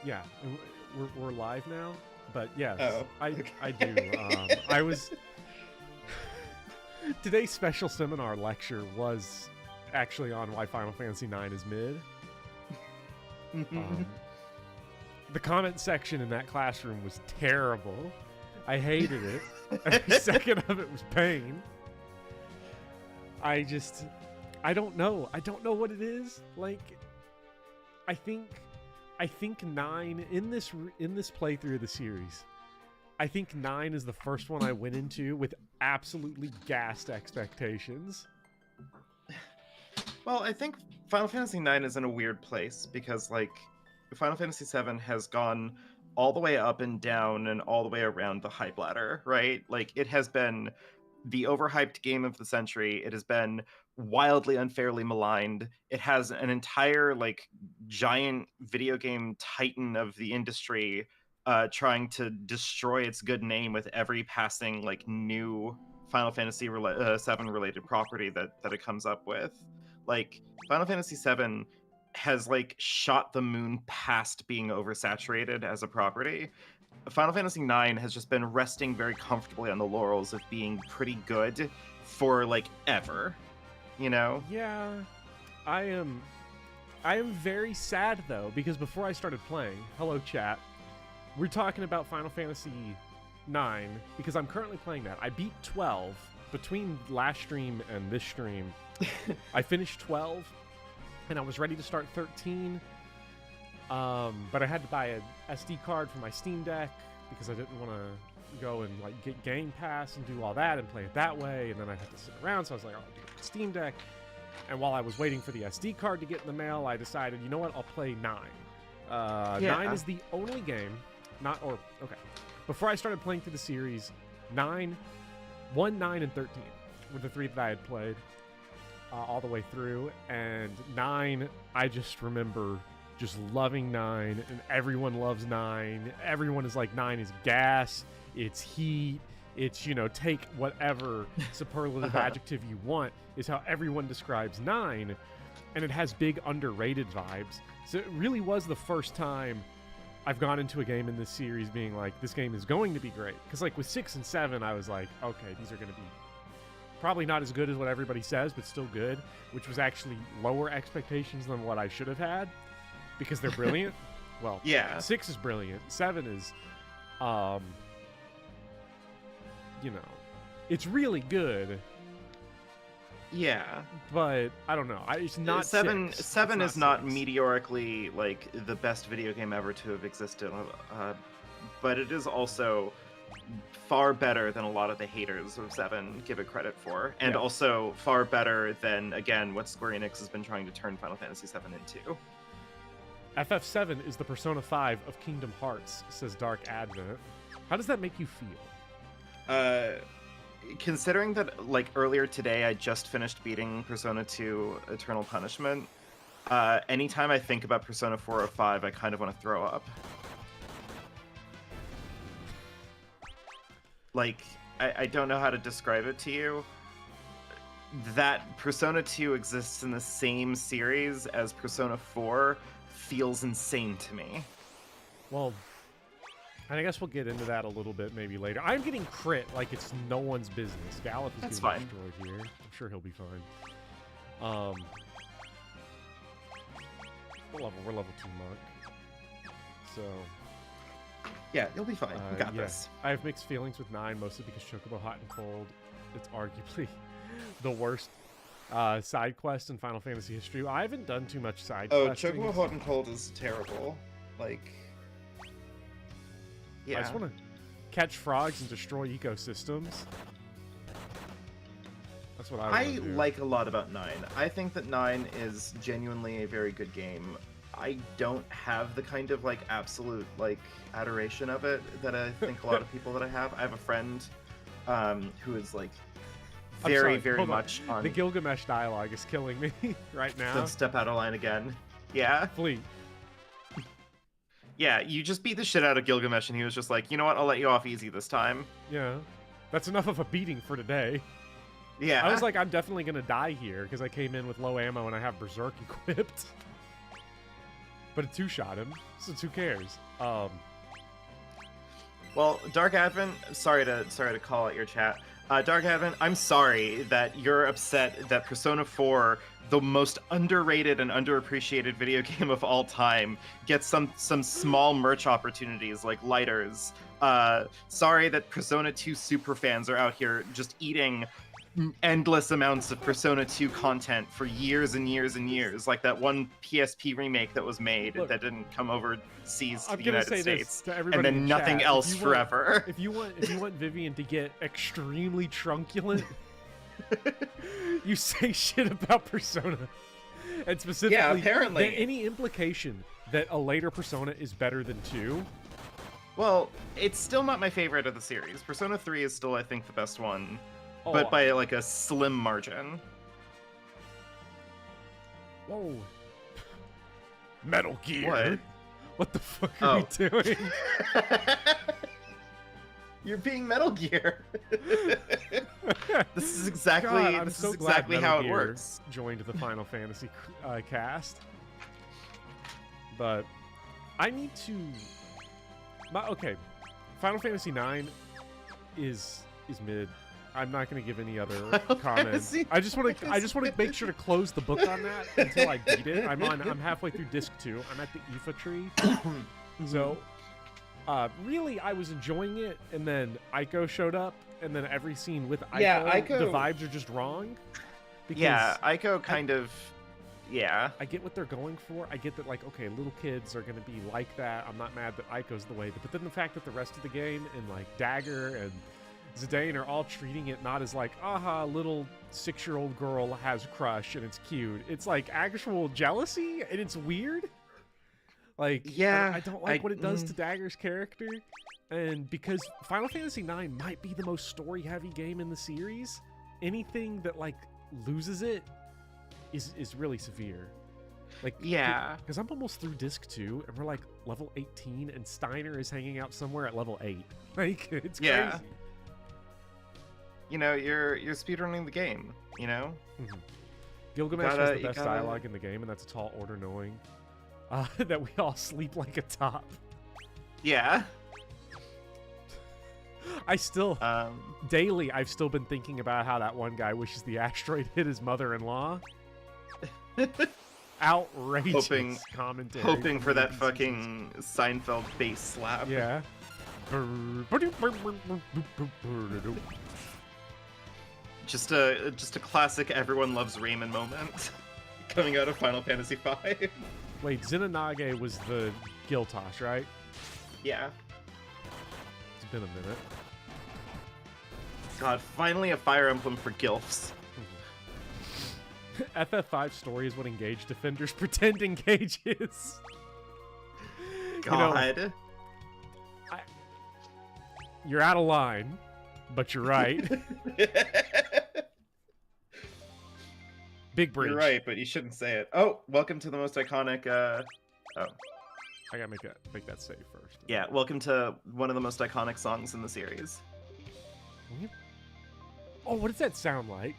Yeah, we're live now, but yes, Oh, I okay. I do. I was today's special seminar lecture was actually on why Final Fantasy IX is mid. The comment section in that classroom was terrible. I hated it. Every second of it was pain. I don't know. I don't know what it is. Like, I think 9 in this playthrough of the series. I think 9 is the first one I went into with absolutely gassed expectations. Well, I think Final Fantasy IX is in a weird place because, like, Final Fantasy VII has gone all the way up and down and all the way around the hype ladder, right? Like, it has been the overhyped game of the century. It has been wildly unfairly maligned. It has an entire, like, giant video game titan of the industry trying to destroy its good name with every passing, like, new Final Fantasy VII related property that it comes up with. Like, Final Fantasy VII has, like, shot the moon past being oversaturated as a property. Final Fantasy IX has just been resting very comfortably on the laurels of being pretty good for, like, ever, you know? Yeah, I am very sad though, because before I started playing, hello chat, we're talking about Final Fantasy 9 because I'm currently playing that. I beat 12 between last stream and this stream. I finished 12 and I was ready to start 13. But I had to buy a SD card for my Steam Deck because I didn't want to go and like get Game Pass and do all that and play it that way, and then I'd have to sit around. So I was like, I'll do it with Steam Deck. And while I was waiting for the SD card to get in the mail, I decided, you know what, I'll play 9. 9 is the only game, before I started playing through the series, 9, 1, 9, and 13 were the 3 that I had played all the way through. And 9, I just remember just loving 9, and everyone loves 9. Everyone is like, 9 is gas, it's heat, it's, you know, take whatever superlative adjective you want, is how everyone describes 9. And it has big underrated vibes. So it really was the first time I've gone into a game in this series being like, this game is going to be great. Because like with 6 and 7, I was like, okay, these are going to be probably not as good as what everybody says, but still good, which was actually lower expectations than what I should have had because they're brilliant. Well, yeah. 6 is brilliant. 7 is, you know, it's really good. Yeah, but I don't know. It's not 7. 6. 7 It's is not 6. meteorically like the best video game ever to have existed, but it is also far better than a lot of the haters of 7 give it credit for, and also far better than, again, what Square Enix has been trying to turn Final Fantasy 7 into. FF7 is the Persona 5 of Kingdom Hearts, says Dark Advent. How does that make you feel? Considering that, like, earlier today I just finished beating Persona 2 Eternal Punishment, anytime I think about Persona 4 or 5, I kind of want to throw up. Like, I don't know how to describe it to you. That Persona 2 exists in the same series as Persona 4 feels insane to me. Well, and I guess we'll get into that a little bit maybe later. I'm getting crit like it's no one's business. Gallop is getting destroyed here. I'm sure he'll be fine. We're level 2 monk. So yeah, you'll be fine. You got this. I have mixed feelings with 9, mostly because Chocobo Hot and Cold, it's arguably the worst side quest in Final Fantasy history. I haven't done too much side questing. Chocobo Hot and Cold is terrible. Like, yeah. I just want to catch frogs and destroy ecosystems. That's what I like a lot about 9. I think that 9 is genuinely a very good game. I don't have the kind of, like, absolute, like, adoration of it that I think a lot of people that I have. I have a friend who is, like, very much on... The Gilgamesh dialogue is killing me right now. Don't step out of line again. Yeah? Fleet. Yeah, you just beat the shit out of Gilgamesh, and he was just like, you know what, I'll let you off easy this time. Yeah. That's enough of a beating for today. Yeah. I was like, I'm definitely going to die here, because I came in with low ammo and I have Berserk equipped. but it two-shot him, so who cares? Well, Dark Advent, sorry to call out your chat. Dark Advent, I'm sorry that you're upset that Persona 4, the most underrated and underappreciated video game of all time, gets some small merch opportunities like lighters. Sorry that Persona 2 superfans are out here just eating endless amounts of Persona 2 content for years and years and years, like that one PSP remake that was made that didn't come overseas to the United States, and then nothing else forever. If you want Vivian to get extremely trunculent, you say shit about Persona, and specifically, apparently, any implication that a later Persona is better than 2. Well, it's still not my favorite of the series. Persona 3 is still, I think, the best one. Oh, but by like a slim margin. Whoa. Metal Gear. What? What the fuck are we doing? You're being Metal Gear. This is exactly how it works. Joined the Final Fantasy cast. But I need to okay. Final Fantasy 9 is mid. I'm not going to give any other comments. I just want to make sure to close the book on that until I beat it. I'm halfway through disc 2. I'm at the Aoife tree. So, really, I was enjoying it, and then Aiko showed up, and then every scene with Aiko, the vibes are just wrong. Yeah, Aiko kind of. Yeah. I get what they're going for. I get that, like, okay, little kids are going to be like that. I'm not mad that Aiko's the way. But then the fact that the rest of the game, and, like, Dagger and Zidane are all treating it not as like, aha, little 6-year-old girl has a crush and it's cute. It's like actual jealousy, and it's weird. Like, yeah, I don't like what it does to Dagger's character. And because Final Fantasy IX might be the most story-heavy game in the series, anything that like loses it is really severe. Like, yeah, because I'm almost through disc 2 and we're like level 18 and Steiner is hanging out somewhere at level 8. Like, it's crazy. You know, you're speedrunning the game, you know? Mm-hmm. Gilgamesh has the best dialogue in the game, and that's a tall order knowing that we all sleep like a top. Yeah. I still, daily, I've still been thinking about how that one guy wishes the asteroid hit his mother-in-law. Outrageous commentary. Hoping for that fucking Seinfeld bass slap. Yeah. Just a classic everyone loves Raymond moment coming out of Final Fantasy V. Wait, Zenonage was the Giltosh, right? Yeah. It's been a minute. God, finally a Fire Emblem for Gilfs. FF5 story is what Engage Defenders pretend Engage is. God. You know, you're out of line, but you're right. Big breach. You're right, but you shouldn't say it. Oh, welcome to the most iconic. Oh, I gotta make that save first. Yeah, welcome to one of the most iconic songs in the series. Oh, what does that sound like?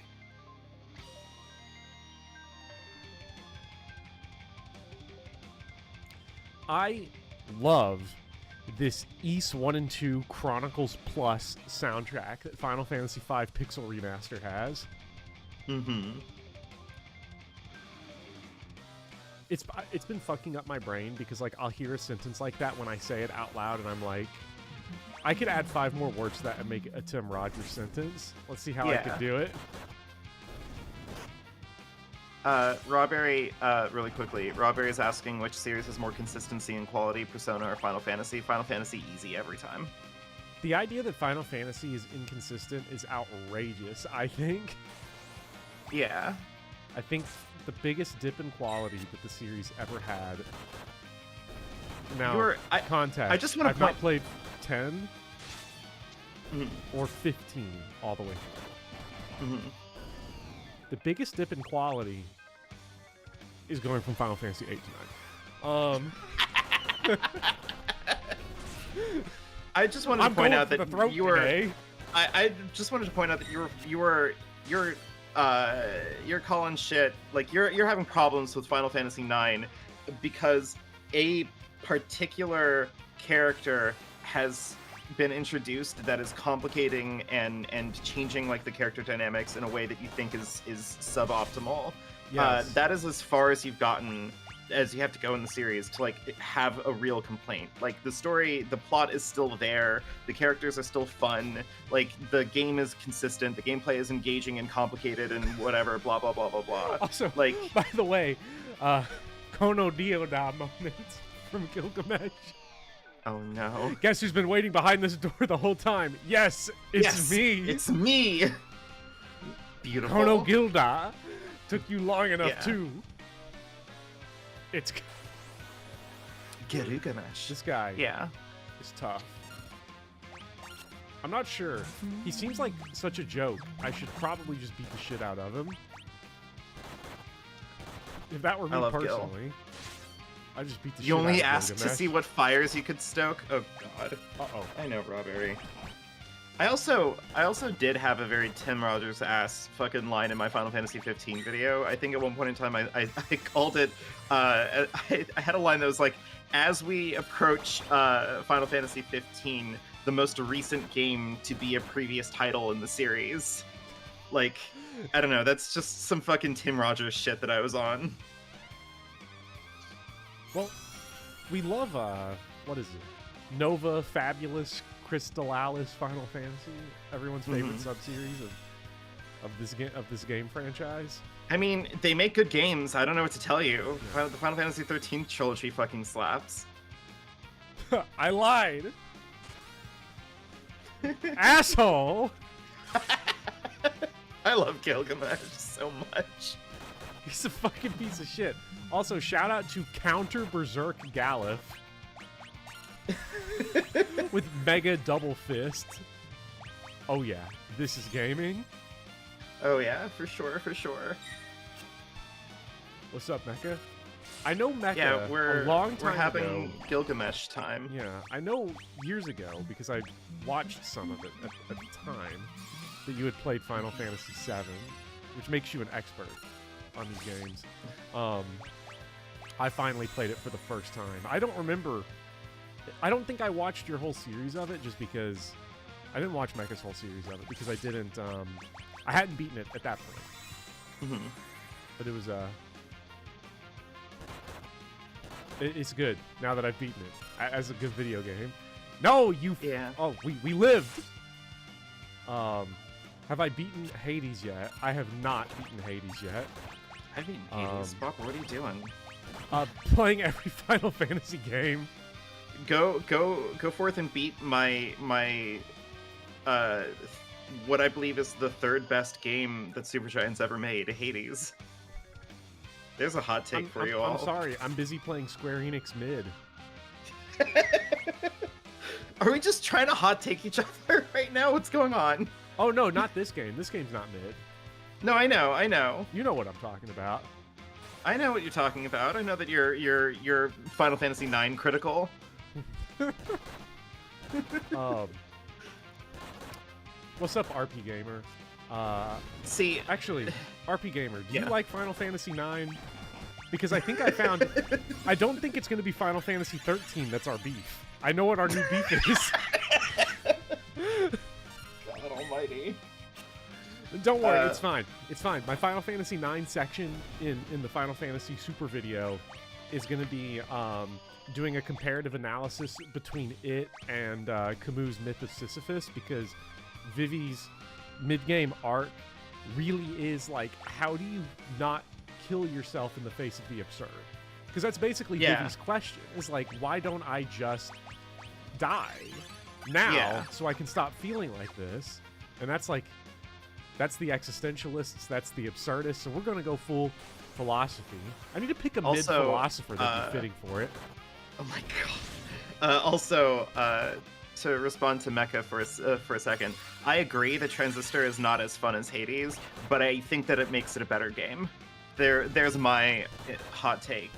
I love this Ys 1 and 2 Chronicles Plus soundtrack that Final Fantasy V Pixel Remaster has. Mm-hmm. It's been fucking up my brain because like I'll hear a sentence like that when I say it out loud and I'm like, I could add 5 more words to that and make a Tim Rogers sentence. Let's see how I can do it. Rawberry, really quickly, Rawberry is asking which series has more consistency and quality, Persona or Final Fantasy? Final Fantasy easy every time. The idea that Final Fantasy is inconsistent is outrageous, I think. Yeah. I think the biggest dip in quality that the series ever had. Now, context. I just want to I've not played 10 or 15 all the way through. Mm-hmm. The biggest dip in quality is going from Final Fantasy 8 to 9. I just wanted to point out that you were. Today. I just wanted to point out that you're calling shit, like you're having problems with Final Fantasy 9 because a particular character has been introduced that is complicating and changing like the character dynamics in a way that you think is suboptimal. Yes. That is as far as you've gotten as you have to go in the series to like have a real complaint. Like the story, the plot is still there, the characters are still fun, like the game is consistent, the gameplay is engaging and complicated and whatever, blah blah blah blah blah. Also, like, by the way, Kono Dioda moments from Gilgamesh. oh no. Guess who's been waiting behind this door the whole time? Yes, it's me. It's me. Beautiful. Kono Gilda. Took you long enough Yeah. too. It's Gilgamesh. this guy. Yeah. Is tough. I'm not sure. He seems like such a joke. I should probably just beat the shit out of him. If that were me I love Gil. personally, I just beat the shit You out of only asked to Gilgamesh. see what fires you could stoke? Oh god. Uh-oh. I know, Rawberry. I also did have a very Tim Rogers ass fucking line in my Final Fantasy 15 video. I think at one point in time I called it I had a line that was like, as we approach Final Fantasy 15, the most recent game to be a previous title in the series. Like, I don't know, that's just some fucking Tim Rogers shit that I was on. Well, we love what is it? Nova Fabulous Crystallis Final Fantasy, everyone's favorite subseries of this game franchise. I mean, they make good games. I don't know what to tell you. The Final Fantasy 13 trilogy fucking slaps. I lied. Asshole. I love Gilgamesh so much. He's a fucking piece of shit. Also, shout out to Counter Berserk Galif with Mega Double Fist. Oh yeah, this is gaming. Oh yeah, for sure, for sure. What's up, Mecha? I know Mecha Yeah, a long time we're having ago. Gilgamesh time. Yeah, I know years ago because I watched some of it at the time that you had played Final Fantasy VII, which makes you an expert on these games. I finally played it for the first time. I don't remember. I don't think I watched your whole series of it just because I didn't watch Mecha's whole series of it because I didn't. I hadn't beaten it at that point. But it was it's good now that I've beaten it as a good video game. No, you. Yeah. Oh, we lived. Have I beaten Hades yet? I have not beaten Hades yet. I mean, Hades, Bob, what are you doing? Playing every Final Fantasy game. Go forth and beat my what I believe is the third best game that Supergiant's ever made, Hades. There's a hot take for you all. I'm sorry, I'm busy playing Square Enix mid. Are we just trying to hot take each other right now? What's going on? Oh no, not this game. This game's not mid. No, I know. You know what I'm talking about. I know what you're talking about. I know that you're Final Fantasy IX critical. What's up, RP Gamer? See, Actually, RP Gamer, do Yeah. you like Final Fantasy IX? Because I think I found. I don't think it's going to be Final Fantasy 13 that's our beef. I know what our new beef is. God Almighty. Don't worry, it's fine. It's fine. My Final Fantasy IX section in the Final Fantasy Super video is going to be doing a comparative analysis between it and Camus' Myth of Sisyphus, because Vivi's mid-game arc really is like, how do you not kill yourself in the face of the absurd? Because that's basically Vivi's question. Is like, why don't I just die now so I can stop feeling like this? And that's like, that's the existentialists, that's the absurdists, so we're going to go full philosophy. I need to pick a mid-philosopher that'd be fitting for it. Oh my god. Also, to respond to Mecha for a second, I agree that Transistor is not as fun as Hades, but I think that it makes it a better game. There's my hot take.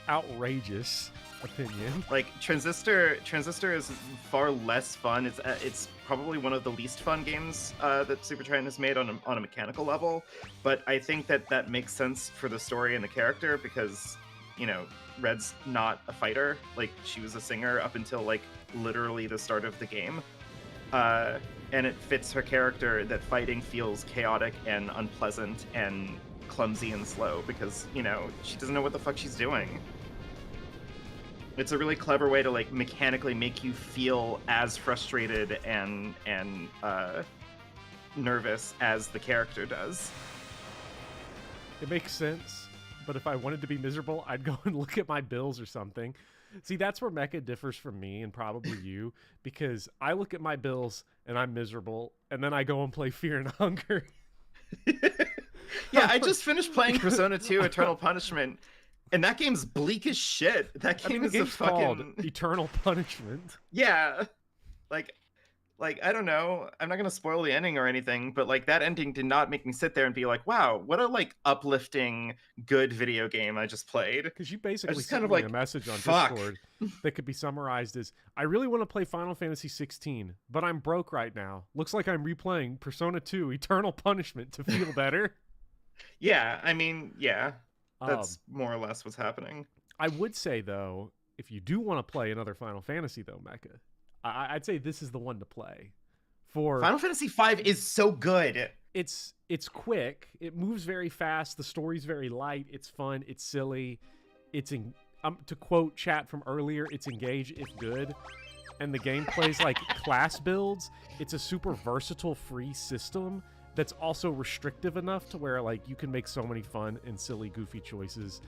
Outrageous opinion. Like Transistor is far less fun. It's probably one of the least fun games that Supergiant has made on a mechanical level, but I think that makes sense for the story and the character because, you know, Red's not a fighter. Like, she was a singer up until like literally the start of the game. And it fits her character that fighting feels chaotic and unpleasant and clumsy and slow because, you know, she doesn't know what the fuck she's doing. It's a really clever way to like mechanically make you feel as frustrated and nervous as the character does. It makes sense, but if I wanted to be miserable, I'd go and look at my bills or something. See, that's where Mecha differs from me and probably you, because I look at my bills and I'm miserable, and then I go and play Fear and Hunger. Yeah, I just finished playing Persona 2 Eternal Punishment, and that game's bleak as shit. That game is the a game's fucking... called Eternal Punishment. Yeah. Like, I don't know. I'm not going to spoil the ending or anything, but like that ending did not make me sit there and be like, wow, what a like uplifting, good video game I just played. Because you basically just sent kind of me like, a message on fuck. Discord that could be summarized as, I really want to play Final Fantasy 16, but I'm broke right now. Looks like I'm replaying Persona 2 Eternal Punishment to feel better. Yeah, I mean, yeah. That's more or less what's happening. I would say, though, if you do want to play another Final Fantasy, though, Mecha, I'd say this is the one to play. For Final Fantasy V is so good. It's quick. It moves very fast. The story's very light. It's fun. It's silly. It's to quote chat from earlier, it's engage if good. And the gameplay's like class builds. It's a super versatile free system that's also restrictive enough to where like you can make so many fun and silly, goofy choices.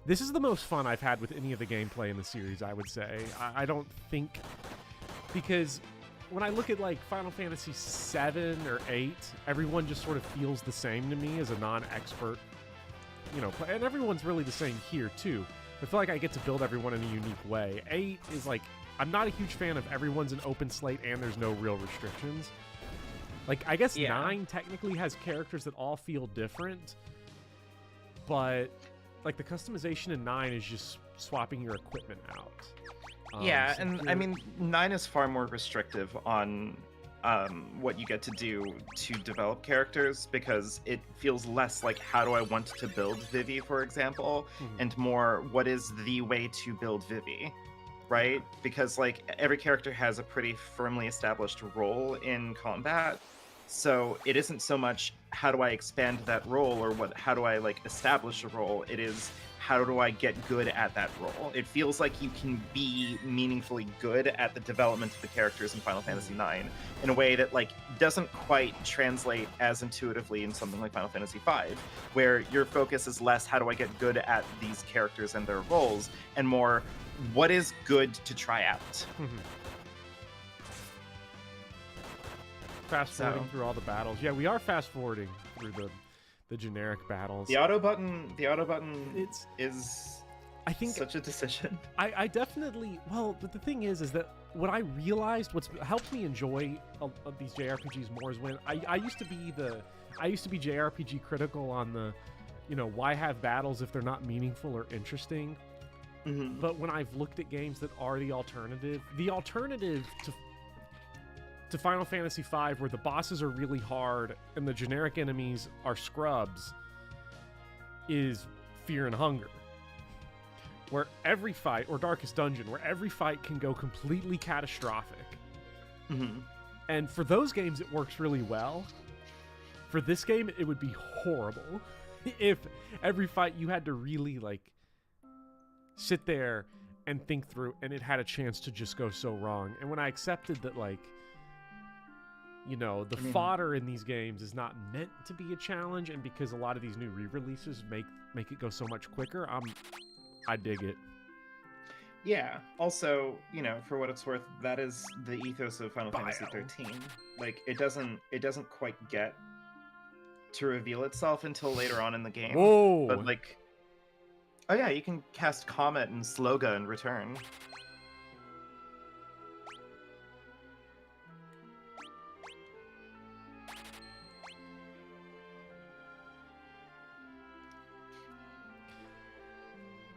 This is the most fun I've had with any of the gameplay in the series, I would say. I don't think... Because when I look at like Final Fantasy 7 or 8, everyone just sort of feels the same to me as a non-expert, you know, and everyone's really the same here too. I feel like I get to build everyone in a unique way. 8 is like, I'm not a huge fan of everyone's an open slate and there's no real restrictions. Like, I guess 9 technically has characters that all feel different, but like the customization in 9 is just swapping your equipment out. Yeah, and I mean, 9 is far more restrictive on what you get to do to develop characters because it feels less like how do I want to build Vivi, for example, and more what is the way to build Vivi, right? Because like every character has a pretty firmly established role in combat, so it isn't so much how do I expand that role or how do I like establish a role. It is how do I get good at that role? It feels like you can be meaningfully good at the development of the characters in Final Fantasy IX in a way that like doesn't quite translate as intuitively in something like Final Fantasy V, where your focus is less how do I get good at these characters and their roles, and more what is good to try out. Fast forwarding through all the battles. Yeah, we are fast forwarding through the generic battles. The auto button is I think such a decision. I definitely, well, but the thing is that what I realized, what's helped me enjoy these JRPGs more is when I used to be JRPG critical on the, you know, why have battles if they're not meaningful or interesting. But when I've looked at games that are the alternative to Final Fantasy V, where the bosses are really hard and the generic enemies are scrubs, is Fear and Hunger, where every fight, or Darkest Dungeon, where every fight can go completely catastrophic. And for those games, it works really well. For this game, it would be horrible if every fight you had to really like sit there and think through, and it had a chance to just go so wrong. And when I accepted that, like, you know, the fodder in these games is not meant to be a challenge, and because a lot of these new re-releases make it go so much quicker, I dig it. Yeah. Also, you know, for what it's worth, that is the ethos of Final Fantasy 13. Like, it doesn't quite get to reveal itself until later on in the game. Whoa! But like, oh yeah, you can cast Comet and Sloga in return.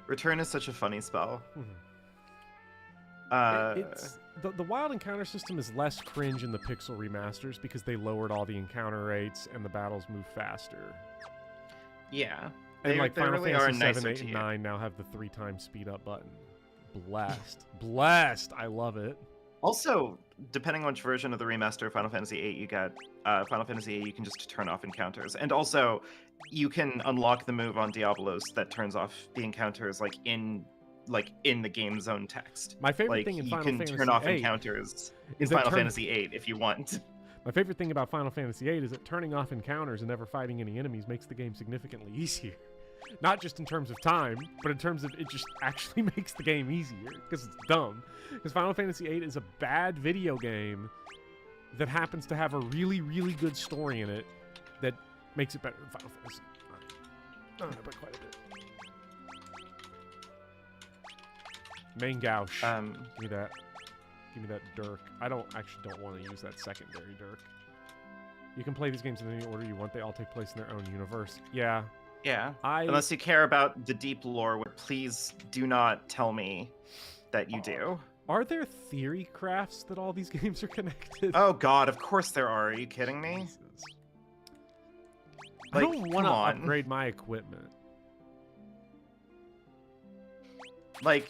Return is such a funny spell. It's the wild encounter system is less cringe in the Pixel remasters because they lowered all the encounter rates and the battles move faster. Yeah. And like they Final really Fantasy are 7, nicer 8, to and you. 9 now have the 3 times speed up button. Blessed. Blessed. I love it. Also, depending on which version of the remaster of Final Fantasy VIII you get, Final Fantasy VIII, you can just turn off encounters. And also, you can unlock the move on Diablos that turns off the encounters in the game zone text. My favorite Like, thing in you Final can Fantasy turn off 8 encounters in is that Final Fantasy VIII if you want. My favorite thing about Final Fantasy VIII is that turning off encounters and never fighting any enemies makes the game significantly easier. Not just in terms of time, but in terms of it just actually makes the game easier, because it's dumb. Because Final Fantasy VIII is a bad video game that happens to have a really, really good story in it that makes it better than Final Fantasy IX. But quite a bit. Main Gauche. Give me that. Give me that Dirk. I don't want to use that secondary Dirk. You can play these games in any order you want. They all take place in their own universe. Yeah. Yeah. Unless you care about the deep lore, please do not tell me that you do. Are there theory crafts that all these games are connected? Oh god, of course there are. Are you kidding me? Jesus. I Like, don't want to come on. upgrade my equipment. Like,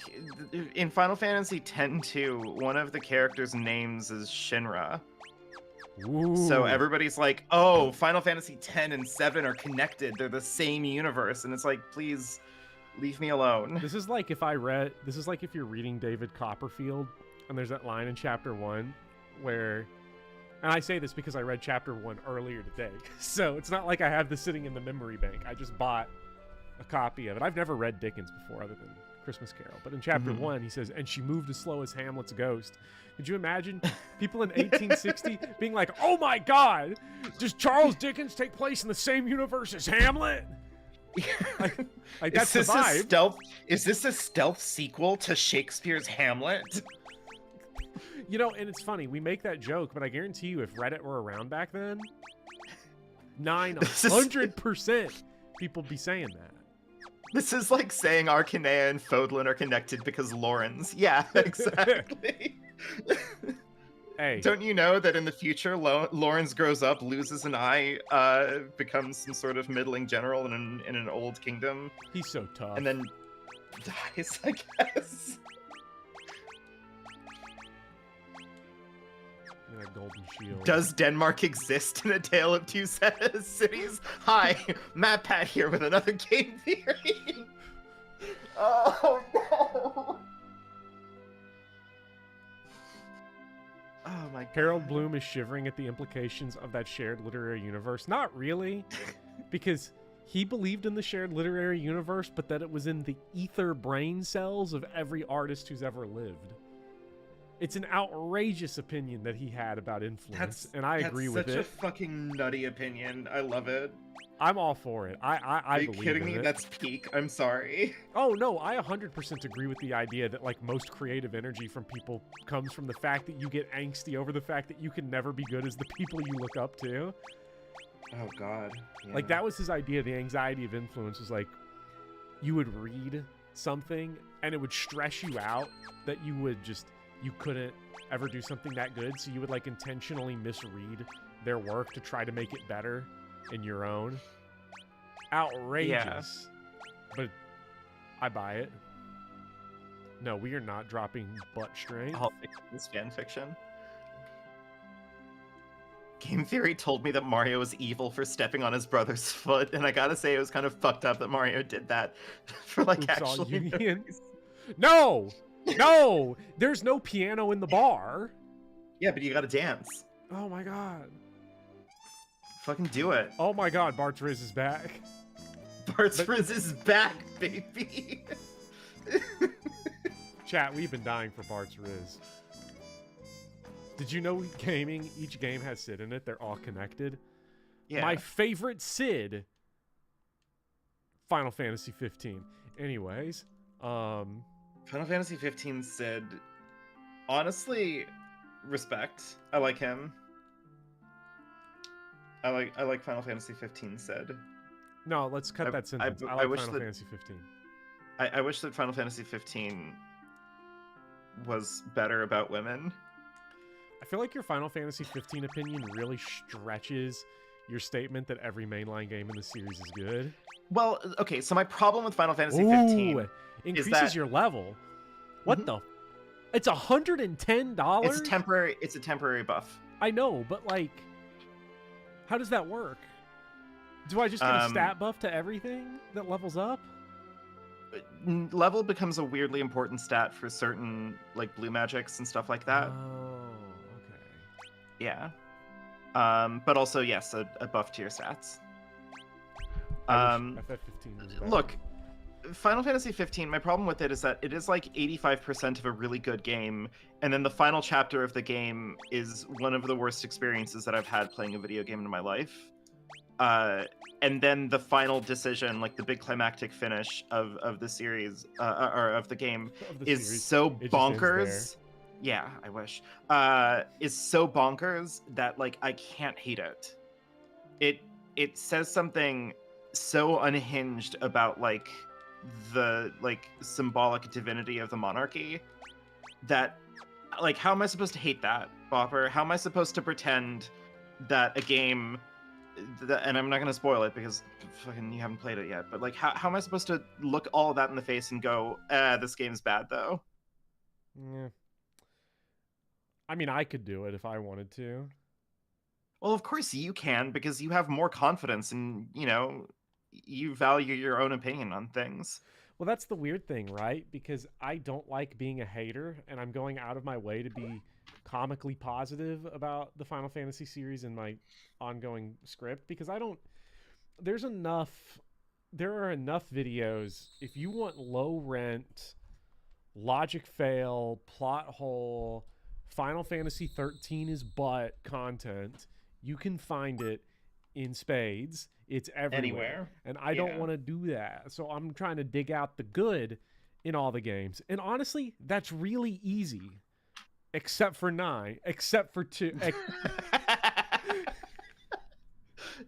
in Final Fantasy X-2, one of the characters' names is Shinra. Ooh. So everybody's like, oh, Final Fantasy X and 7 are connected. They're the same universe. And it's like, please leave me alone. This is like if you're reading David Copperfield, and there's that line in chapter 1 where, and I say this because I read chapter 1 earlier today, so it's not like I have this sitting in the memory bank. I just bought a copy of it. I've never read Dickens before other than Christmas Carol, but in chapter 1 he says, and she moved as slow as Hamlet's ghost. Could you imagine people in 1860 being like, oh my god, does Charles Dickens take place in the same universe as Hamlet? like that's the vibe. Is this a stealth sequel to Shakespeare's Hamlet? You know, and it's funny, we make that joke, but I guarantee you if Reddit were around back then, 900% people be saying that. This is like saying Arcanea and Fodlan are connected because Lawrence. Yeah, exactly. Hey. Don't you know that in the future, Lawrence grows up, loses an eye, becomes some sort of middling general in an old kingdom? He's so tough. And then dies, I guess. And a golden shield. Does Denmark exist in A Tale of Two Cities? Hi, Matt Pat here with another game theory. Oh no. Oh my god. Harold Bloom is shivering at the implications of that shared literary universe. Not really, because he believed in the shared literary universe, but that it was in the ether brain cells of every artist who's ever lived. It's an outrageous opinion that he had about influence, and I agree with it. That's such a fucking nutty opinion. I love it. I'm all for it. I Are you believe kidding in me? it. That's peak. I'm sorry. Oh, no, I 100% agree with the idea that, like, most creative energy from people comes from the fact that you get angsty over the fact that you can never be good as the people you look up to. Oh, God. Yeah. Like, that was his idea. The anxiety of influence was, like, you would read something, and it would stress you out that you couldn't ever do something that good, so you would, like, intentionally misread their work to try to make it better in your own. Outrageous. Yeah. But I buy it. No, we are not dropping butt strength. All fiction is fan fiction. Game Theory told me that Mario was evil for stepping on his brother's foot, and I gotta say it was kind of fucked up that Mario did that for, like, actually No! No! There's no piano in the bar. Yeah, but you gotta dance. Oh my god. Fucking do it. Oh my god, Bart's Riz is back. Bart's Riz is back, baby. Chat, we've been dying for Bart's Riz. Did you know gaming, each game has Sid in it? They're all connected. Yeah. My favorite Sid, Final Fantasy 15. Anyways, Final Fantasy 15 Sid, honestly, respect. I like him. I like Final Fantasy 15 Sid. No, let's cut that sentence. I like Final Fantasy 15. I wish that Final Fantasy 15 was better about women. I feel like your Final Fantasy 15 opinion really stretches your statement that every mainline game in the series is good. Well, okay, so my problem with Final Fantasy Ooh, 15 is increases that your level. What Mhm. the? It's $110. It's a temporary buff. I know, but like, how does that work? Do I just get a stat buff to everything that levels up? Level becomes a weirdly important stat for certain like blue magics and stuff like that. Oh, okay. Yeah. But also yes, a buff to your stats. I wish FF15 was better. Look, Final Fantasy 15, my problem with it is that it is like 85% of a really good game, and then the final chapter of the game is one of the worst experiences that I've had playing a video game in my life. And then the final decision, like the big climactic finish of the series, or of the game, is series. so It just ends bonkers. Yeah, I wish. Is so bonkers that like I can't hate it. It says something so unhinged about like the like symbolic divinity of the monarchy that like how am I supposed to hate that, Bopper? How am I supposed to pretend that a game and I'm not going to spoil it because fucking you haven't played it yet, but like how am I supposed to look all of that in the face and go, this game's bad though? Yeah. I mean, I could do it if I wanted to. Well, of course you can, because you have more confidence and, you know, you value your own opinion on things. Well, that's the weird thing, right? Because I don't like being a hater, and I'm going out of my way to be comically positive about the Final Fantasy series in my ongoing script, because I don't. There's enough. There are enough videos. If you want low rent, logic fail, plot hole, Final Fantasy 13 is butt content, you can find it in spades. It's everywhere. Anywhere. And I don't want to do that. So I'm trying to dig out the good in all the games. And honestly, that's really easy. Except for 9. Except for 2.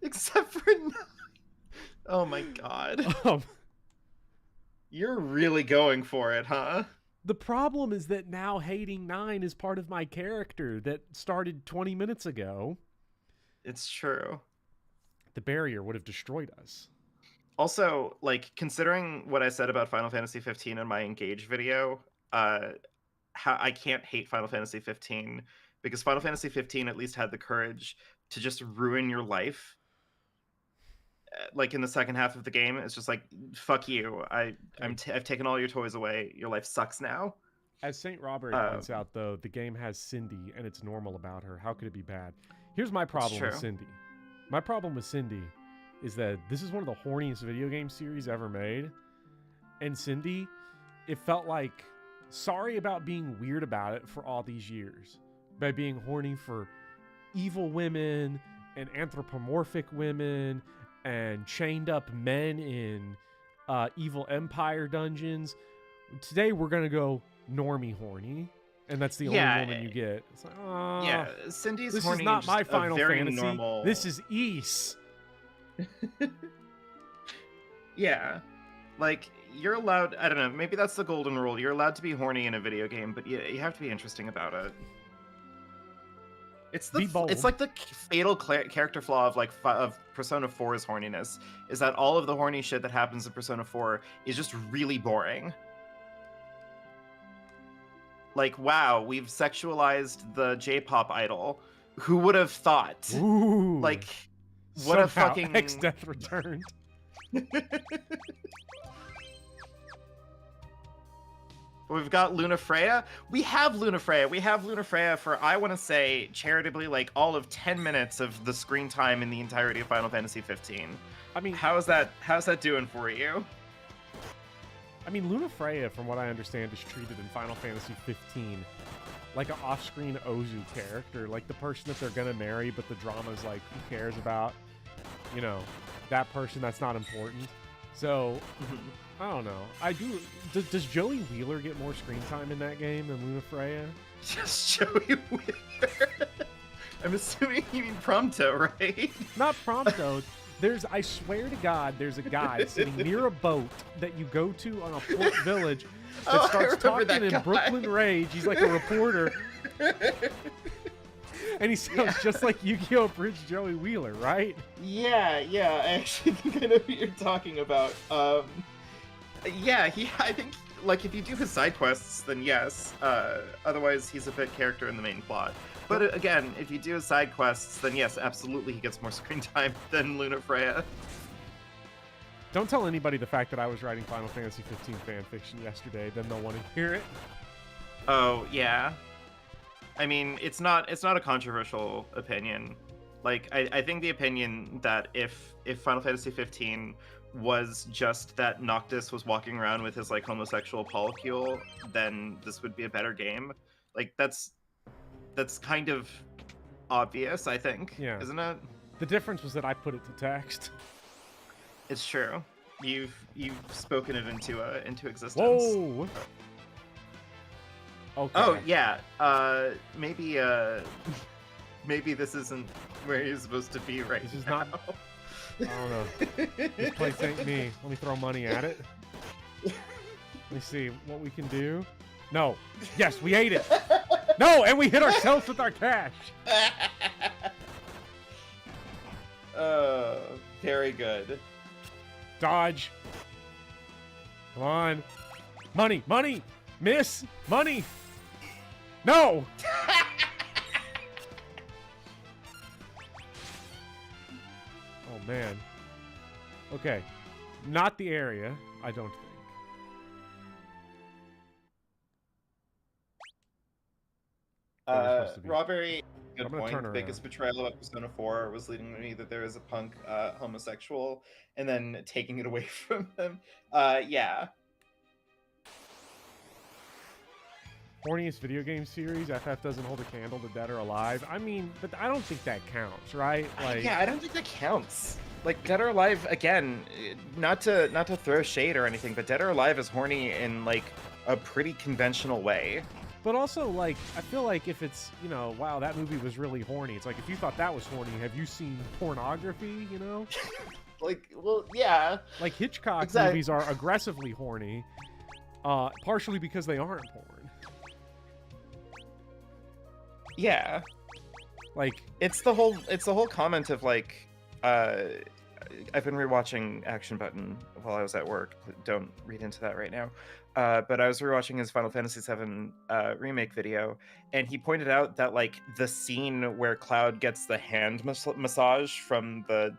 Except for 9. Oh my god. You're really going for it, huh? The problem is that now hating 9 is part of my character that started 20 minutes ago. It's true. The barrier would have destroyed us. Also, like, considering what I said about Final Fantasy 15 in my Engage video, how I can't hate Final Fantasy 15 because Final Fantasy 15 at least had the courage to just ruin your life. Like in the second half of the game, it's just like, fuck you. I've taken all your toys away. Your life sucks now. As St. Robert points out, though, the game has Cindy, and it's normal about her. How could it be bad? Here's my problem with Cindy. My problem with Cindy is that this is one of the horniest video game series ever made. And Cindy, it felt like, sorry about being weird about it for all these years. By being horny for evil women and anthropomorphic women and chained up men in evil empire dungeons. Today we're going to go normie horny. And that's the only woman you get. It's like, oh, yeah, Cindy's this horny is not is my Final very Fantasy. normal. This is Ys. Yeah, like you're allowed. I don't know. Maybe that's the golden rule. You're allowed to be horny in a video game, but you have to be interesting about it. It's like the fatal character flaw of of Persona 4's horniness is that all of the horny shit that happens in Persona 4 is just really boring. Like, wow, we've sexualized the J-pop idol. Who would have thought? Ooh, like, what a fucking X-Death returned. We've got Luna Freya. We have Luna Freya. We have Luna Freya for, I want to say, charitably, like all of 10 minutes of the screen time in the entirety of Final Fantasy 15. I mean, how's that doing for you? I mean, Luna Freya, from what I understand, is treated in Final Fantasy 15 like an off-screen Ozu character, like the person that they're gonna marry, but the drama's like, who cares about, you know, that person? That's not important. So, I don't know. Does Joey Wheeler get more screen time in that game than Luna Freya? Just Joey Wheeler? I'm assuming you mean Prompto, right? Not Prompto. I swear to God, there's a guy sitting near a boat that you go to on a port village that starts talking in Brooklyn Rage. He's like a reporter. And he sounds just like Yu-Gi-Oh! Bridge Joey Wheeler, right? Yeah, I actually think I know who you're talking about. Yeah, I think, like, if you do his side quests, then yes. Otherwise, he's a bit character in the main plot. But again, if you do his side quests, then yes, absolutely he gets more screen time than Luna Freya. Don't tell anybody the fact that I was writing Final Fantasy 15 fanfiction yesterday, then they'll want to hear it. Oh, yeah. I mean, it's not a controversial opinion. Like, I think the opinion that if Final Fantasy 15 was just that Noctis was walking around with his, like, homosexual polycule, then this would be a better game. Like, that's kind of obvious, I think. Yeah. Isn't it? The difference was that I put it to text. It's true. You've spoken it into existence. Whoa! Okay. Oh yeah. Maybe maybe this isn't where you're supposed to be right now. This is not. I don't know. This place ain't me. Let me throw money at it. Let me see what we can do. No. Yes, we ate it. No, and we hit ourselves with our cash. Very good. Dodge. Come on. Money, money. Miss, money. No. Oh, man. Okay. Not the area, I don't think. Robbery, good I'm gonna point. turn The around. biggest betrayal of Persona 4 was leading me that there is a punk homosexual and then taking it away from him. Yeah. Horniest video game series, FF doesn't hold a candle to Dead or Alive. I mean, but I don't think that counts, right? Like, Yeah, I don't think that counts. Like, Dead or Alive, again, not to throw shade or anything, but Dead or Alive is horny in, like, a pretty conventional way. but also, like, I feel like if it's, you know, wow, that movie was really horny. It's like, if you thought that was horny, have you seen pornography, you know? Like, well, yeah. Like, Hitchcock Exactly. movies are aggressively horny, partially because they aren't porn. Yeah. Like, It's the whole comment of, like, I've been rewatching Action Button while I was at work. Don't read into that right now. But I was rewatching his Final Fantasy VII remake video, and he pointed out that, like, the scene where Cloud gets the hand massage from the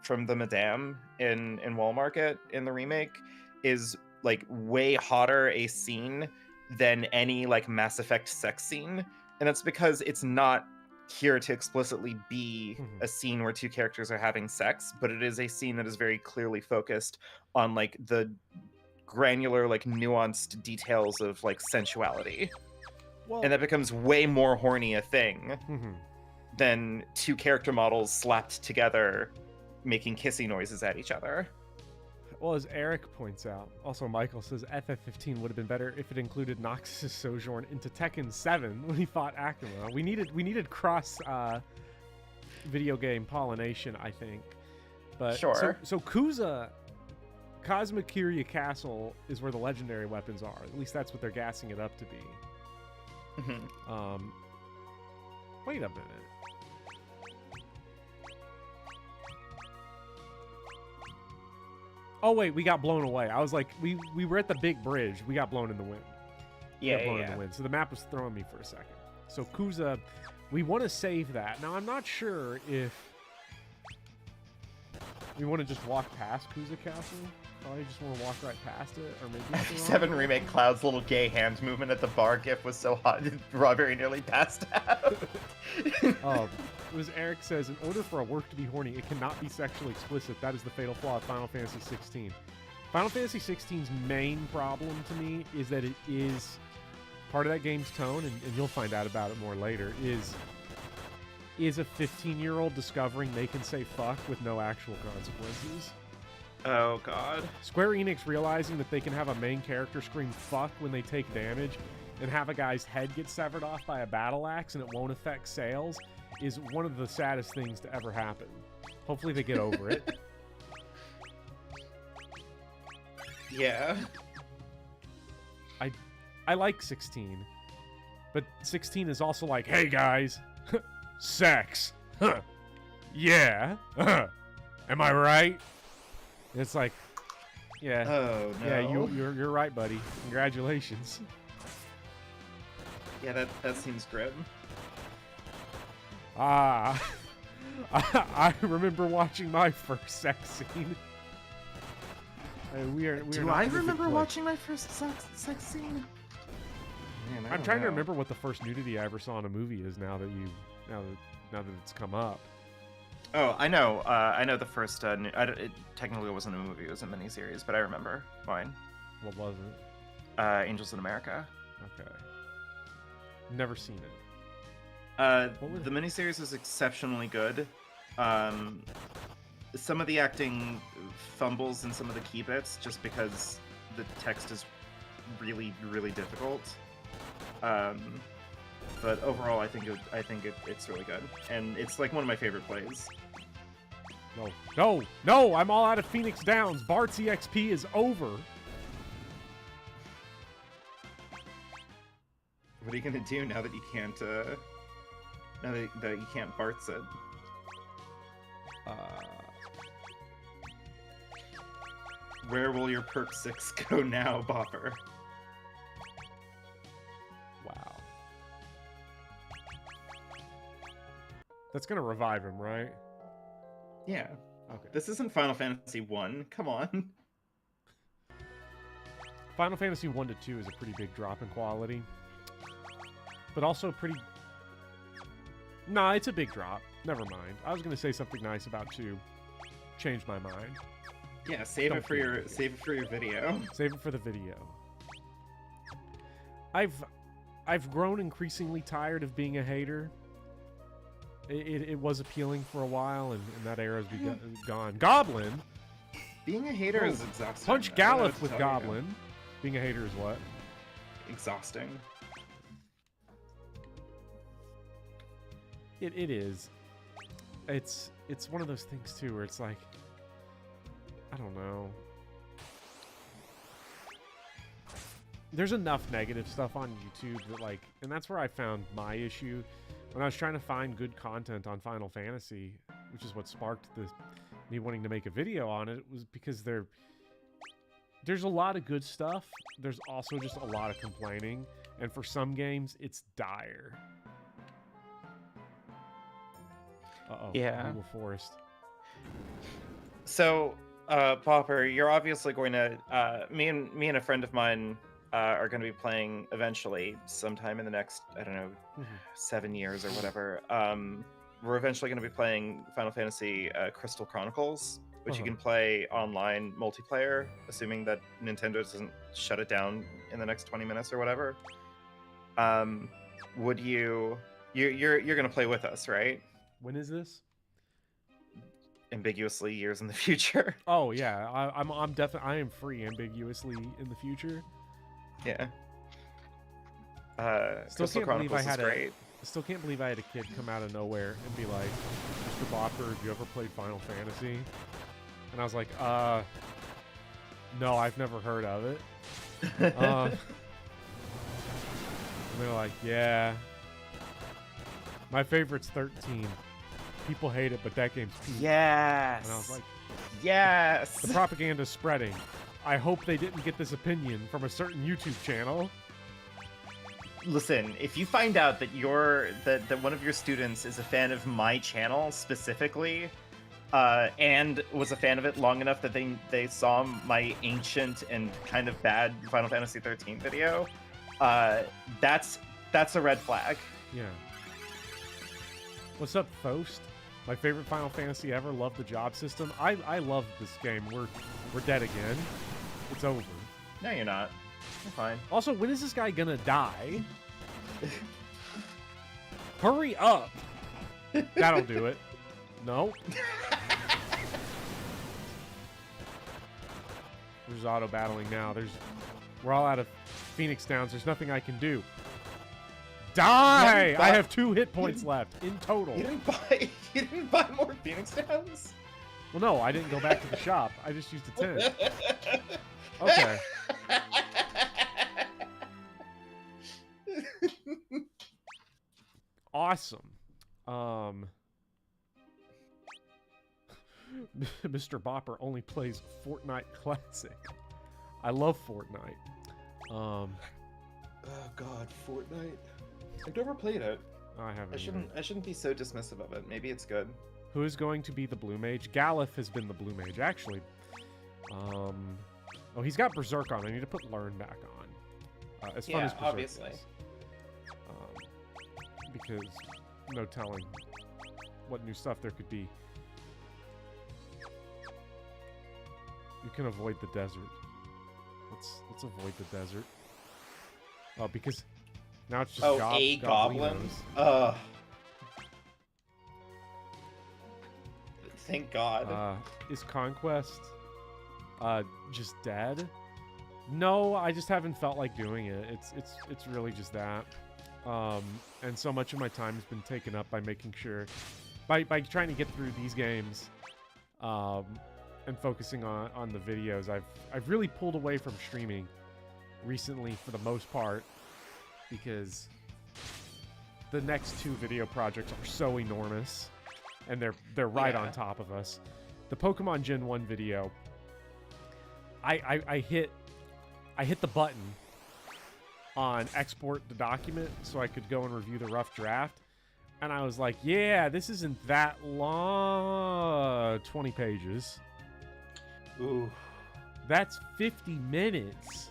madame in Wall Market in the remake is, like, way hotter a scene than any, like, Mass Effect sex scene, and that's because it's not here to explicitly be a scene where two characters are having sex, but it is a scene that is very clearly focused on, like, the granular, like, nuanced details of, like, sensuality. well, And that becomes way more horny a thing mhm. than two character models slapped together making kissy noises at each other. Well, as Eric points out, also Michael says FF15 would have been better if it included Noxus' sojourn into Tekken 7 when he fought Akuma. We needed cross video game pollination, I think. But Sure. So Kuza, Cosmic Kyria Castle is where the legendary weapons are. At least that's what they're gassing it up to be. Mhm. Wait a minute. Oh wait, we got blown away. I was like, we were at the big bridge. We got blown in the wind. We got blown in the wind. So the map was throwing me for a second. So Kuza, we want to save that. Now I'm not sure if we want to just walk past Kuza Castle. Probably just want to walk right past it, or maybe it's the wrong 7 way. remake Cloud's little gay hand movement at the bar gif was so hot Robbery nearly passed out. It was Eric says, in order for a work to be horny, it cannot be sexually explicit. That is the fatal flaw of Final Fantasy 16. Final Fantasy 16's main problem to me is that it is part of that game's tone, and you'll find out about it more later, is a 15-year-old discovering they can say fuck with no actual consequences. Oh god. Square Enix realizing that they can have a main character scream fuck when they take damage and have a guy's head get severed off by a battle axe and it won't affect sales is one of the saddest things to ever happen. Hopefully they get over it. Yeah. I like 16. But 16 is also like, hey guys, sex. Huh. Yeah. Am I right? And it's like, yeah. Oh no. Yeah, you're right, buddy. Congratulations. Yeah, that seems grim. Ah. I remember watching my first sex scene. We are Do not I in a good remember place. watching my first sex scene? Man, I I'm don't trying to know. remember what the first nudity I ever saw in a movie is now that it's come up. Oh, I know. I know the first. It technically wasn't a movie; it was a miniseries. But I remember mine. What was it? Angels in America. Okay. Never seen it. The miniseries is exceptionally good. Some of the acting fumbles in some of the key bits just because the text is really, really difficult. But overall, I think it's really good, and it's like one of my favorite plays. No! I'm all out of Phoenix Downs. Bart's EXP is over. What are you gonna do now that you can't? Now that you can't Bart's it? Where will your perk 6 go now, Bopper? Wow. That's gonna revive him, right? Yeah. Okay. This isn't Final Fantasy 1. Come on. Final Fantasy 1 to 2 is a pretty big drop in quality. But also pretty... Nah, it's a big drop. Never mind. I was gonna say something nice about 2. Changed my mind. Yeah, save it for your video. Save it for the video. I've grown increasingly tired of being a hater. It was appealing for a while, and that era's gone. Goblin! Being a hater is exhausting. Punch I don't know what Galuf to with tell you. Goblin. Being a hater is what? Exhausting. It is. It's one of those things, too, where it's like... I don't know. There's enough negative stuff on YouTube that, like... And that's where I found my issue. When I was trying to find good content on Final Fantasy, which is what sparked me wanting to make a video on it, was because there's a lot of good stuff. There's also just a lot of complaining. And for some games, it's dire. Uh-oh. Yeah. Google Forest. So, Popper, you're obviously going to... me and a friend of mine are going to be playing eventually, sometime in the next, I don't know, 7 years or whatever. We're eventually going to be playing Final Fantasy Crystal Chronicles, which you can play online multiplayer, assuming that Nintendo doesn't shut it down in the next 20 minutes or whatever. Would you... You're going to play with us, right? When is this? Ambiguously years in the future. Oh yeah, I'm definitely I am free ambiguously in the future. Yeah. Still Crystal can't believe Chronicles I had is great. I still can't believe I had a kid come out of nowhere and be like, "Mr. Bopper, have you ever played Final Fantasy?" And I was like, no, I've never heard of it." And they're like, "Yeah, my favorite's 13. People hate it, but that game's peak." Yes. And I was like, yes. the propaganda's spreading. I hope they didn't get this opinion from a certain YouTube channel. Listen, if you find out that that one of your students is a fan of my channel specifically, and was a fan of it long enough that they saw my ancient and kind of bad Final Fantasy 13 video, that's a red flag. Yeah. What's up, Thost? My favorite Final Fantasy ever. Love the job system. I love this game. We're dead again. It's over. No, you're not. You're fine. Also, when is this guy gonna die? Hurry up! That'll do it. No. There's auto battling now. We're all out of Phoenix Downs. There's nothing I can do. Die! I have 2 hit points left in total. You didn't buy more Phoenix Downs? Well, no, I didn't go back to the shop. I just used a 10. Okay. awesome. Mr. Bopper only plays Fortnite Classic. I love Fortnite. Oh God, Fortnite. I've never played it. I haven't. I shouldn't be so dismissive of it. Maybe it's good. Who is going to be the blue mage? Galif has been the blue mage, actually. Oh, he's got Berserk on. I need to put Learn back on. As fun as Berserk obviously. is. Because no telling what new stuff there could be. You can avoid the desert. Let's avoid the desert. Oh, because now it's just a goblin. Thank God. Is Conquest just dead? No, I just haven't felt like doing it. It's really just that. And so much of my time has been taken up by making sure by trying to get through these games. And focusing on the videos. I've really pulled away from streaming recently for the most part because the next 2 video projects are so enormous and they're right on top of us. The Pokemon Gen 1 video, I hit the button on export the document so I could go and review the rough draft, and I was like, yeah, this isn't that long. 20 pages. Ooh. That's 50 minutes.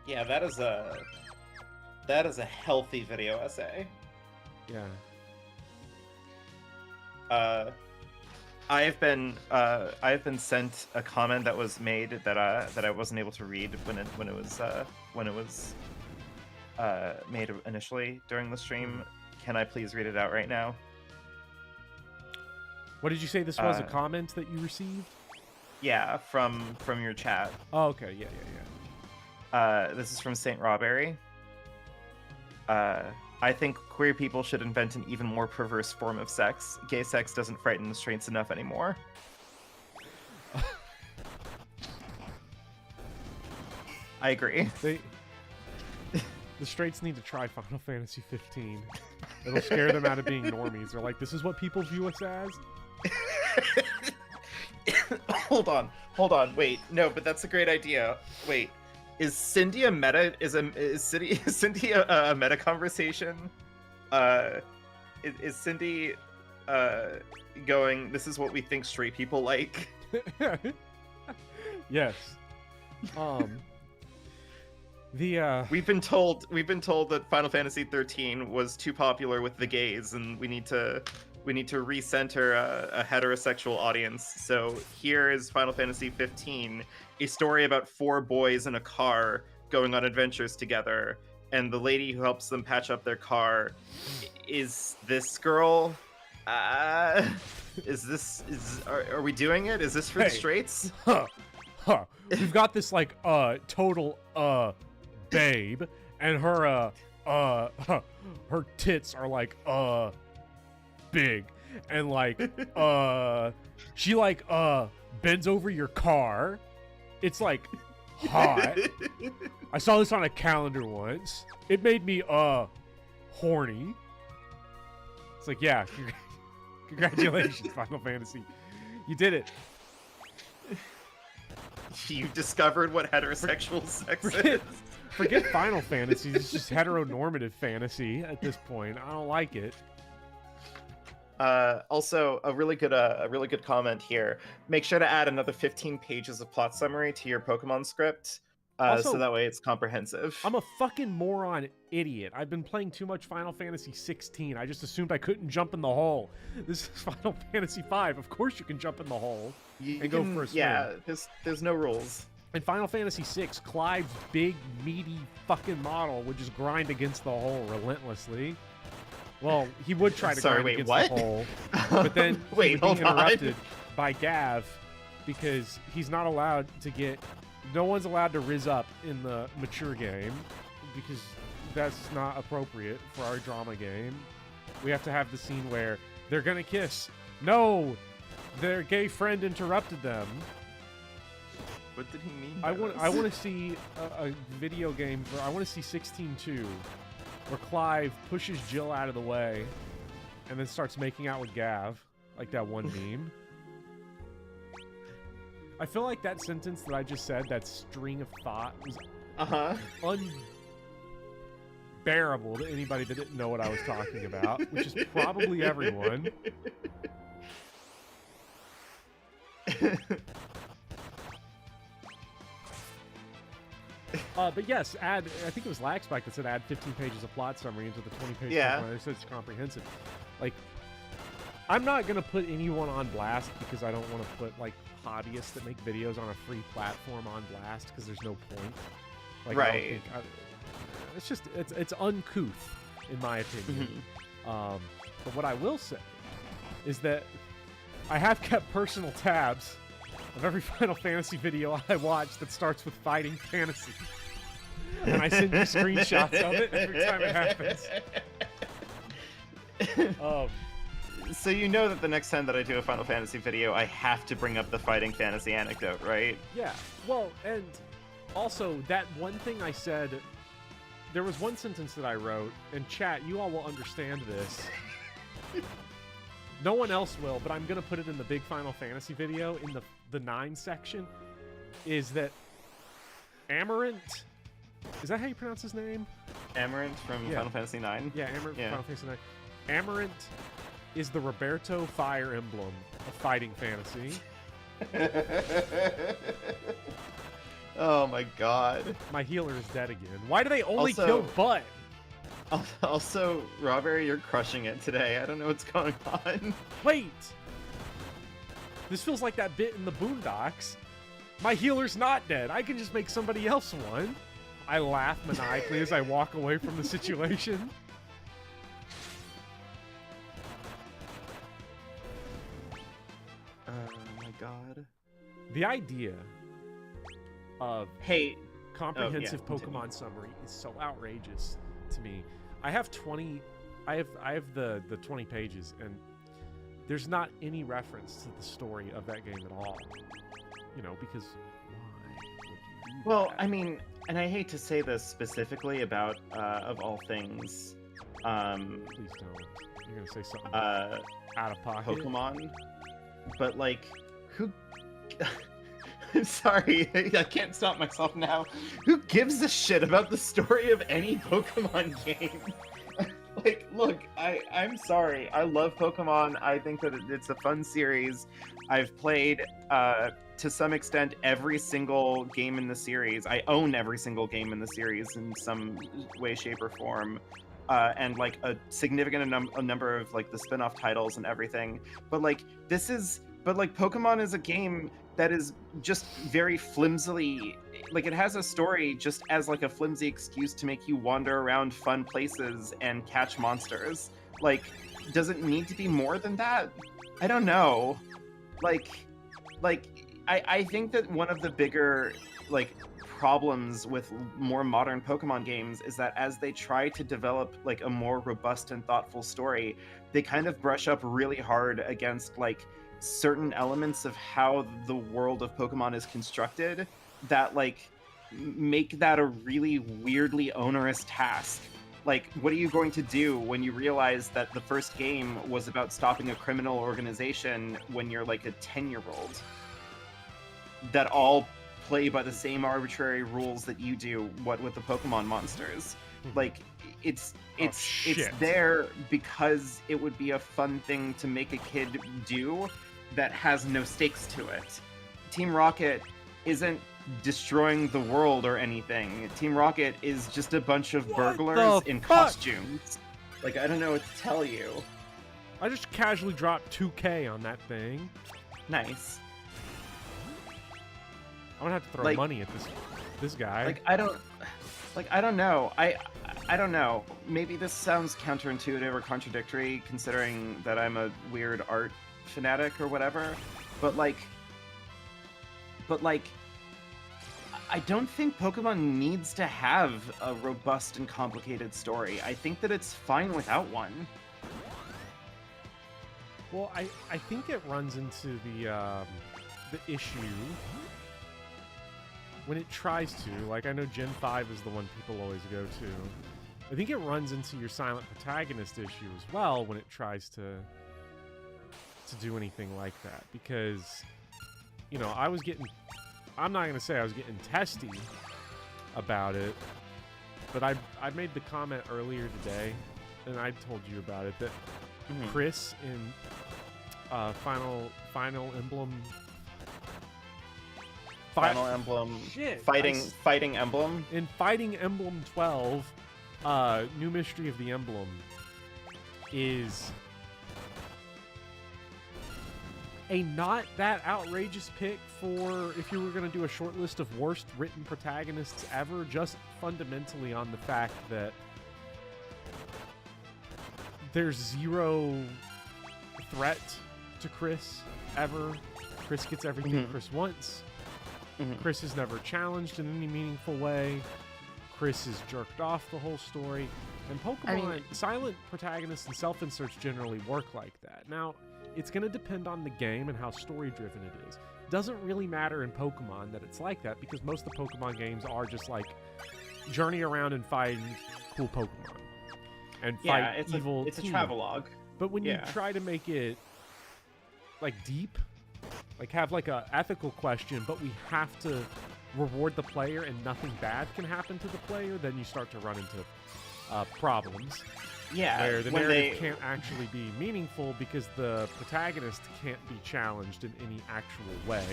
Yeah, that is a healthy video essay. Yeah. I have been sent a comment that was made that I wasn't able to read when it was made initially during the stream. Can I please read it out right now? What did you say this was? A comment that you received? Yeah, from your chat. Oh, okay. Yeah. This is from Saint Rawberry. I think queer people should invent an even more perverse form of sex. Gay sex doesn't frighten the straights enough anymore. I agree. The straights need to try Final Fantasy 15. It'll scare them out of being normies. They're like, this is what people view us as? Hold on, wait. No, but that's a great idea. Wait. Is Cindy a meta? Is Cindy a meta conversation? Is Cindy going? This is what we think straight people like. Yes. We've been told that Final Fantasy 13 was too popular with the gays, and we need to recenter a heterosexual audience. So here is Final Fantasy 15, a story about 4 boys in a car going on adventures together, and the lady who helps them patch up their car is this girl. Are we doing it? Is this for the straights? We've got this like total babe, and her her tits are like big, and like she like bends over your car. It's like hot. I saw this on a calendar once. It made me horny. It's like, yeah, congratulations, Final Fantasy. You did it. You discovered what heterosexual sex is. Forget Final Fantasy. It's just heteronormative fantasy at this point. I don't like it. Also, a really good comment here. Make sure to add another 15 pages of plot summary to your Pokemon script, Also, so that way it's comprehensive. I'm a fucking moron idiot. I've been playing too much Final Fantasy 16. I just assumed I couldn't jump in the hole. This is Final Fantasy 5. Of course you can jump in the hole and go for a swim. Yeah, there's no rules. In Final Fantasy 6, Clive's big, meaty fucking model would just grind against the hole relentlessly. Well, he would try to grind against the hole, but then he would be interrupted by Gav because he's not allowed to get... No one's allowed to rizz up in the mature game because that's not appropriate for our drama game. We have to have the scene where they're gonna kiss. No! Their gay friend interrupted them. What did he mean? I want to see a video game for... I want to see 16-2 where Clive pushes Jill out of the way and then starts making out with Gav, like that one meme. I feel like that sentence that I just said, that string of thought, was unbearable to anybody that didn't know what I was talking about, which is probably everyone. But yes, I think it was Laxback that said add 15 pages of plot summary into the 20 pages. Yeah. So it's comprehensive. Like, I'm not going to put anyone on blast because I don't want to put, like, hobbyists that make videos on a free platform on blast because there's no point. Like, right. It's just, it's uncouth, in my opinion. But what I will say is that I have kept personal tabs of every Final Fantasy video I watch that starts with fighting fantasy. And I send you screenshots of it every time it happens. So you know that the next time that I do a Final Fantasy video, I have to bring up the fighting fantasy anecdote, right? Yeah. Well, and also, that one thing I said, there was one sentence that I wrote, and chat, you all will understand this. No one else will, but I'm going to put it in the big Final Fantasy video, in the 9 section, is that Amarant, is that how you pronounce his name? Amarant from Final Fantasy 9? Yeah, Amarant from Final Fantasy 9. Amarant is the Roberto Fire Emblem of fighting fantasy. Oh my god. My healer is dead again. Why do they only kill Butt? Also, Robert, you're crushing it today. I don't know what's going on. Wait! This feels like that bit in the Boondocks. My healer's not dead. I can just make somebody else one. I laugh maniacally as I walk away from the situation. Oh my god. The idea of comprehensive Pokemon summary is so outrageous to me. I have 20 I have the 20 pages, and there's not any reference to the story of that game at all. You know, because why would you do Well, that? I mean, and I hate to say this specifically about of all things Please don't. You're gonna say something out of pocket. Pokemon, but like who I'm sorry, I can't stop myself now. Who gives a shit about the story of any Pokemon game? Like, look, I'm sorry. I love Pokemon. I think that it's a fun series. I've played, to some extent, every single game in the series. I own every single game in the series in some way, shape, or form. And, like, a significant number of, like, the spin-off titles and everything. But, like, Pokemon is a game that is just very flimsily, like, it has a story just as like a flimsy excuse to make you wander around fun places and catch monsters. Like, does it need to be more than that? I don't know. I think that one of the bigger, like, problems with more modern Pokemon games is that as they try to develop, like, a more robust and thoughtful story, they kind of brush up really hard against, like, certain elements of how the world of Pokemon is constructed that, like, make that a really weirdly onerous task. Like, what are you going to do when you realize that the first game was about stopping a criminal organization when you're like a 10-year-old that all play by the same arbitrary rules that you do, what with the Pokemon monsters? Like, it's there because it would be a fun thing to make a kid do that has no stakes to it. Team Rocket isn't destroying the world or anything. Team Rocket is just a bunch of burglars in costumes. Like, I don't know what to tell you. I just casually dropped 2K on that thing. Nice. I'm gonna have to throw Like, money at this guy. Like, I don't know. I don't know. Maybe this sounds counterintuitive or contradictory considering that I'm a weird art fanatic or whatever, but like I don't think Pokemon needs to have a robust and complicated story. I think that it's fine without one. Well, I think it runs into the issue when it tries to. Like, I know Gen 5 is the one people always go to. I think it runs into your silent protagonist issue as well when it tries to do anything like that, because I'm not gonna say I was getting testy about it, but I made the comment earlier today, and I told you about it, that Chris in Final Emblem. Shit. Fighting Emblem. In Fighting Emblem 12, New Mystery of the Emblem is a not that outrageous pick for if you were going to do a short list of worst written protagonists ever, just fundamentally on the fact that there's zero threat to Chris ever. Chris gets everything Chris wants. Chris is never challenged in any meaningful way. Chris is jerked off the whole story. And Pokemon, silent protagonists and self-inserts generally work like that. Now, it's going to depend on the game and how story-driven it is. It doesn't really matter in Pokemon that it's like that, because most of the Pokemon games are just like journey around and find cool Pokemon. And fight evil It's a travelogue. But when you try to make it like deep, like have like a ethical question, but we have to reward the player and nothing bad can happen to the player, then you start to run into problems. Yeah, where the narrative can't actually be meaningful because the protagonist can't be challenged in any actual way.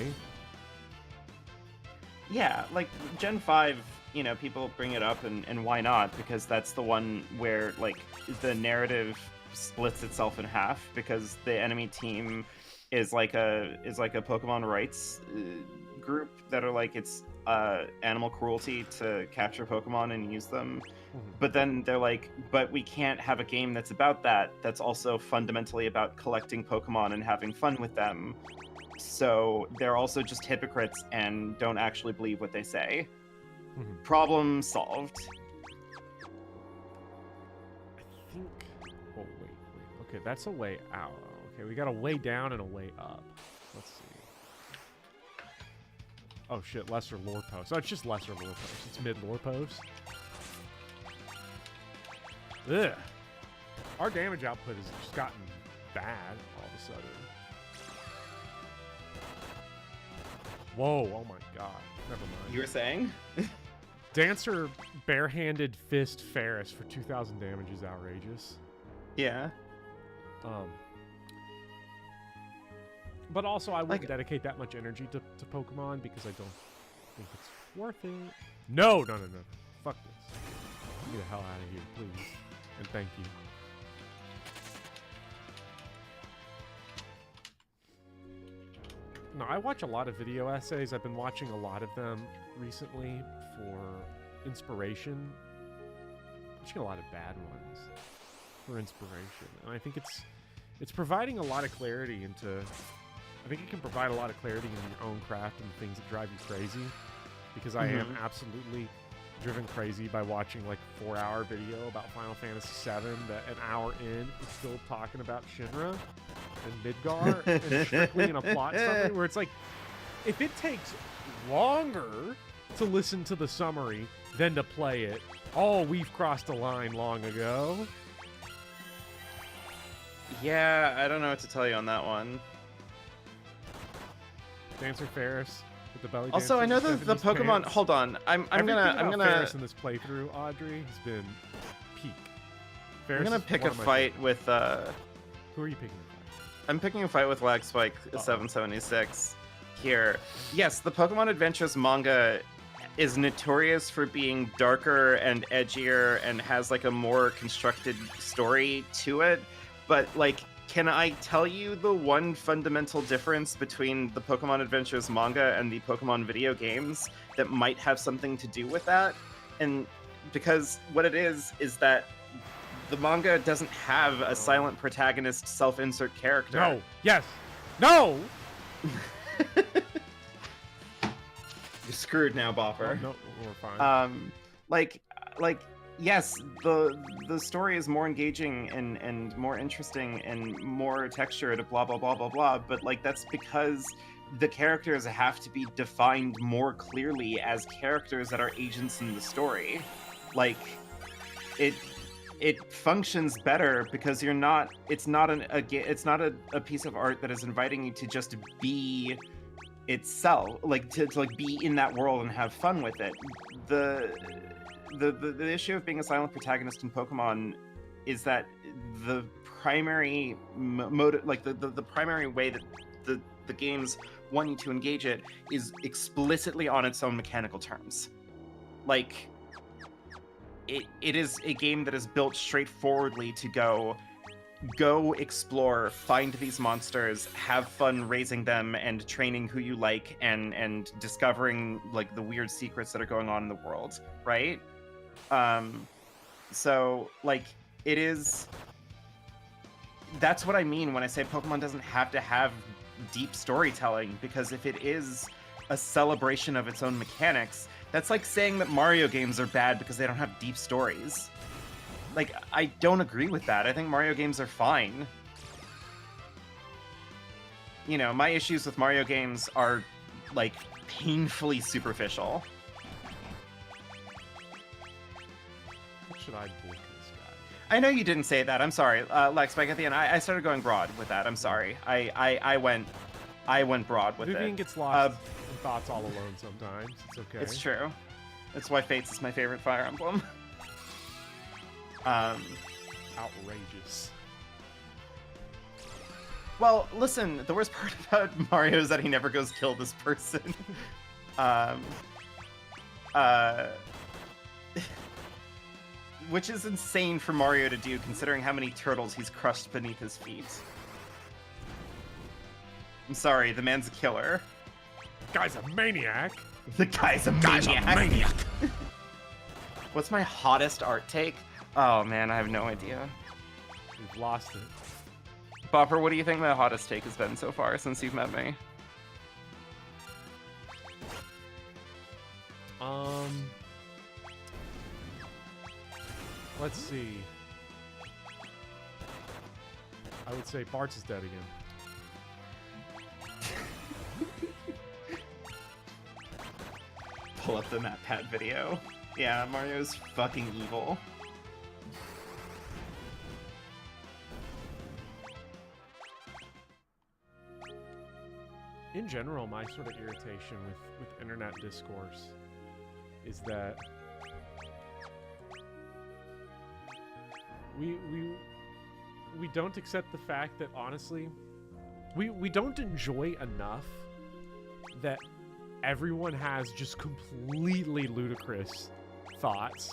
Yeah, like Gen 5, people bring it up, and why not? Because that's the one where, like, the narrative splits itself in half, because the enemy team is like a Pokemon rights group that are like, it's animal cruelty to capture Pokemon and use them. But then they're like, but we can't have a game that's about that, that's also fundamentally about collecting Pokemon and having fun with them. So they're also just hypocrites and don't actually believe what they say. Problem solved. I think... Oh, wait. Okay, that's a way out. Okay, we got a way down and a way up. Let's see. Oh shit, lesser lore post. Oh, it's just lesser lore post. It's mid lore post. Ugh. Our damage output has just gotten bad all of a sudden. Whoa, oh my god. Never mind. You were saying? Dancer barehanded fist Ferris for 2,000 damage is outrageous. Yeah. But also, I wouldn't dedicate that much energy to Pokemon because I don't think it's worth it. No. Fuck this. Get the hell out of here, please. And thank you. No, I watch a lot of video essays. I've been watching a lot of them recently for inspiration. Watching a lot of bad ones for inspiration. And I think it's providing a lot of clarity into... I think it can provide a lot of clarity in your own craft and the things that drive you crazy. Because I am absolutely driven crazy by watching like a 4-hour video about Final Fantasy VII that an hour in is still talking about Shinra and Midgar and strictly in a plot summary, where it's like, if it takes longer to listen to the summary than to play it, we've crossed a line long ago. Yeah, I don't know what to tell you on that one. Dancer Ferris with the belly. Also, I know that the Pokemon. Pants. Hold on, I'm gonna. Ferris in this playthrough, Audrey, has been peak. Ferris I'm gonna pick a fight with. Who are you picking a fight? I'm picking a fight with Lagspike 776 here. Yes, the Pokemon Adventures manga is notorious for being darker and edgier and has like a more constructed story to it, but like, can I tell you the one fundamental difference between the Pokemon Adventures manga and the Pokemon video games that might have something to do with that? And because what it is that the manga doesn't have a silent protagonist self-insert character. No. Yes. No! You're screwed now, Bopper. No, we're fine. Yes, the story is more engaging and more interesting and more textured, blah blah blah blah blah, but like, that's because the characters have to be defined more clearly as characters that are agents in the story. Like, it functions better because it's not a piece of art that is inviting you to just be itself, like to like be in that world and have fun with it. The issue of being a silent protagonist in Pokemon is that the primary like the primary way that the games want you to engage it is explicitly on its own mechanical terms. Like it is a game that is built straightforwardly to go explore, find these monsters, have fun raising them and training who you like, and discovering like the weird secrets that are going on in the world, right? So like it is, that's what I mean when I say Pokemon doesn't have to have deep storytelling, because if it is a celebration of its own mechanics, that's like saying that Mario games are bad because they don't have deep stories. Like, I don't agree with that. I think Mario games are fine. You know, my issues with Mario games are, like, painfully superficial. What should I do with this guy? I know you didn't say that. I'm sorry. Lex, back at the end, I started going broad with that. I'm sorry. I went broad with Vivian it. gets lost in thoughts all alone sometimes. It's okay. It's true. That's why Fates is my favorite Fire Emblem. Outrageous. Well, listen, the worst part about Mario is that he never goes kill this person. Which is insane for Mario to do, considering how many turtles he's crushed beneath his feet. I'm sorry, the man's a killer. Guy's a maniac. The guy's a maniac. What's my hottest art take? Oh man, I have no idea. We've lost it. Bopper, what do you think my hottest take has been so far since you've met me? Let's see. I would say Bart's is dead again. Pull up the MatPat video. Yeah, Mario's fucking evil. In general, my sort of irritation with internet discourse is that we don't accept the fact that, honestly, we don't enjoy enough that everyone has just completely ludicrous thoughts.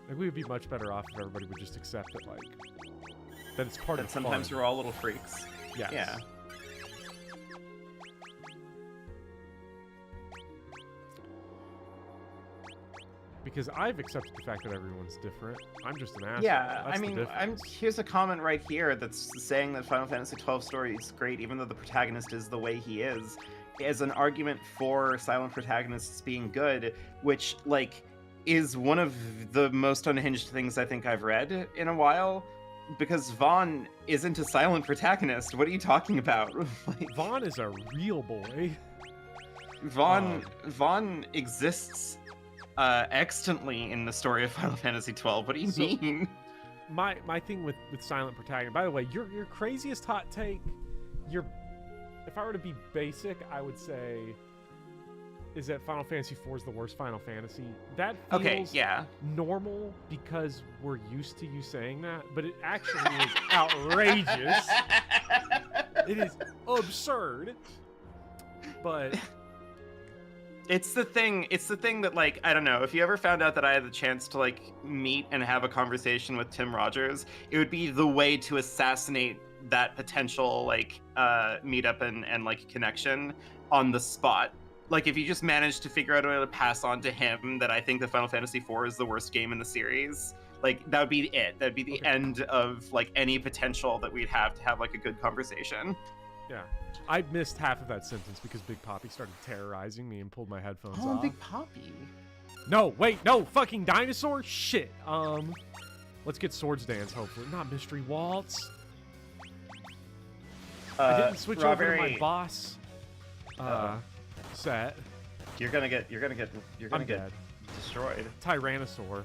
Like, we would be much better off if everybody would just accept that, like, that it's part of sometimes fun. we're all little freaks. Yes. Yeah. Because I've accepted the fact that everyone's different. I'm just an asshole. Yeah, That's I mean, here's a comment right here that's saying that Final Fantasy XII story is great, even though the protagonist is the way he is, as an argument for silent protagonists being good, which, like, is one of the most unhinged things I think I've read in a while, because Vaughn isn't a silent protagonist. What are you talking about? Like, Vaughn is a real boy. Vaughn exists extantly in the story of Final Fantasy XII. What do you mean? My thing with silent protagonist. By the way, your craziest hot take. If I were to be basic, I would say is that Final Fantasy IV is the worst Final Fantasy. That feels normal because we're used to you saying that, but it actually is outrageous. It is absurd. But it's the thing that, like, I don't know, if you ever found out that I had the chance to, like, meet and have a conversation with Tim Rogers, it would be the way to assassinate that potential, like, meetup and like connection on the spot. Like, if you just managed to figure out a way to pass on to him that I think that Final Fantasy IV is the worst game in the series, like, that would be it. That'd be the end of, like, any potential that we'd have to have, like, a good conversation. Yeah. I missed half of that sentence because Big Poppy started terrorizing me and pulled my headphones off. Oh, Big Poppy. No, wait, no, fucking dinosaur? Shit. Let's get Swords Dance, hopefully. Not Mystery Waltz. I didn't switch over to my boss set. You're gonna get dead. destroyed. Tyrannosaur.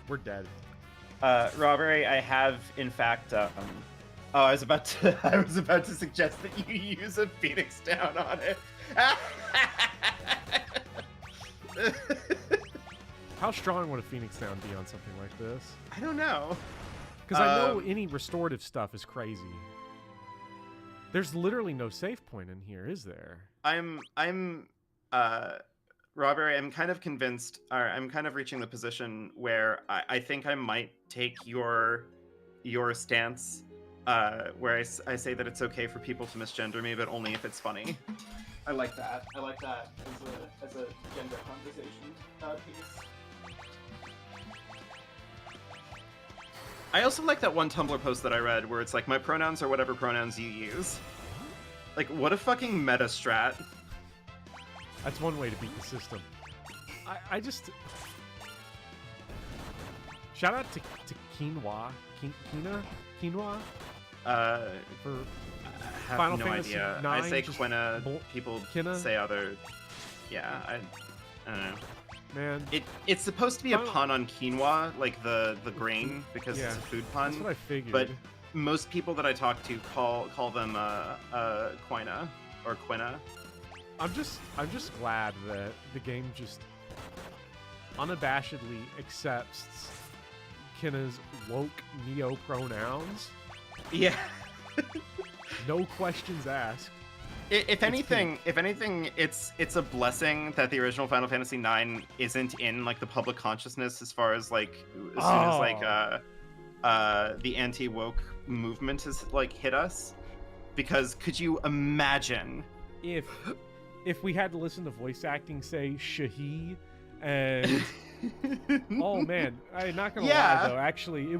We're dead. Robbery, I have in fact. I was about to suggest that you use a Phoenix Down on it. How strong would a Phoenix Down be on something like this? I don't know. Because I know any restorative stuff is crazy. There's literally no save point in here, is there? Robert, I'm kind of convinced, or I'm kind of reaching the position where I think I might take your stance, where I say that it's okay for people to misgender me, but only if it's funny. I like that. I like that as a gender conversation piece. I also like that one Tumblr post that I read where it's like, my pronouns are whatever pronouns you use. Like, what a fucking meta strat. That's one way to beat the system. I just... Shout out to Quinoa. Quinoa? For I have Final no Fantasy idea. 9, I say just Quina, people Quina? say other... Yeah, I don't know. Man. It's supposed to be a pun on quinoa, like the grain, because it's a food pun. That's what I figured. But most people that I talk to call them quina or quina. I'm just glad that the game just unabashedly accepts Kina's woke neo pronouns. Yeah. No questions asked. If anything, it's a blessing that the original Final Fantasy IX isn't in like the public consciousness as far as like as soon as like the anti-woke movement has like hit us. Because could you imagine if we had to listen to voice acting say Shahi and oh man, I'm not gonna lie though. Actually,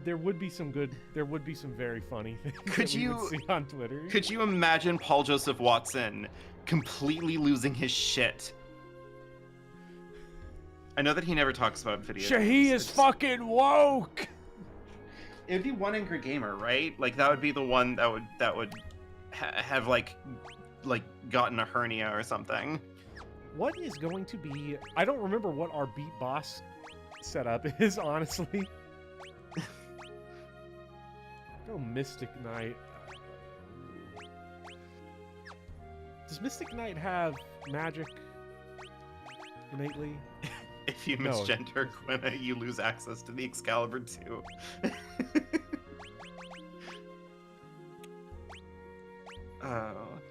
there would be some very funny things that we would see on Twitter. Could you imagine Paul Joseph Watson completely losing his shit? I know that he never talks about video games. Shahi is fucking woke. It would be one angry gamer, right? Like that would be the one that would have like gotten a hernia or something. What is going to be... I don't remember what our beat boss setup is, honestly. Go Mystic Knight. Does Mystic Knight have magic innately? If you misgender Quina, you lose access to the Excalibur 2.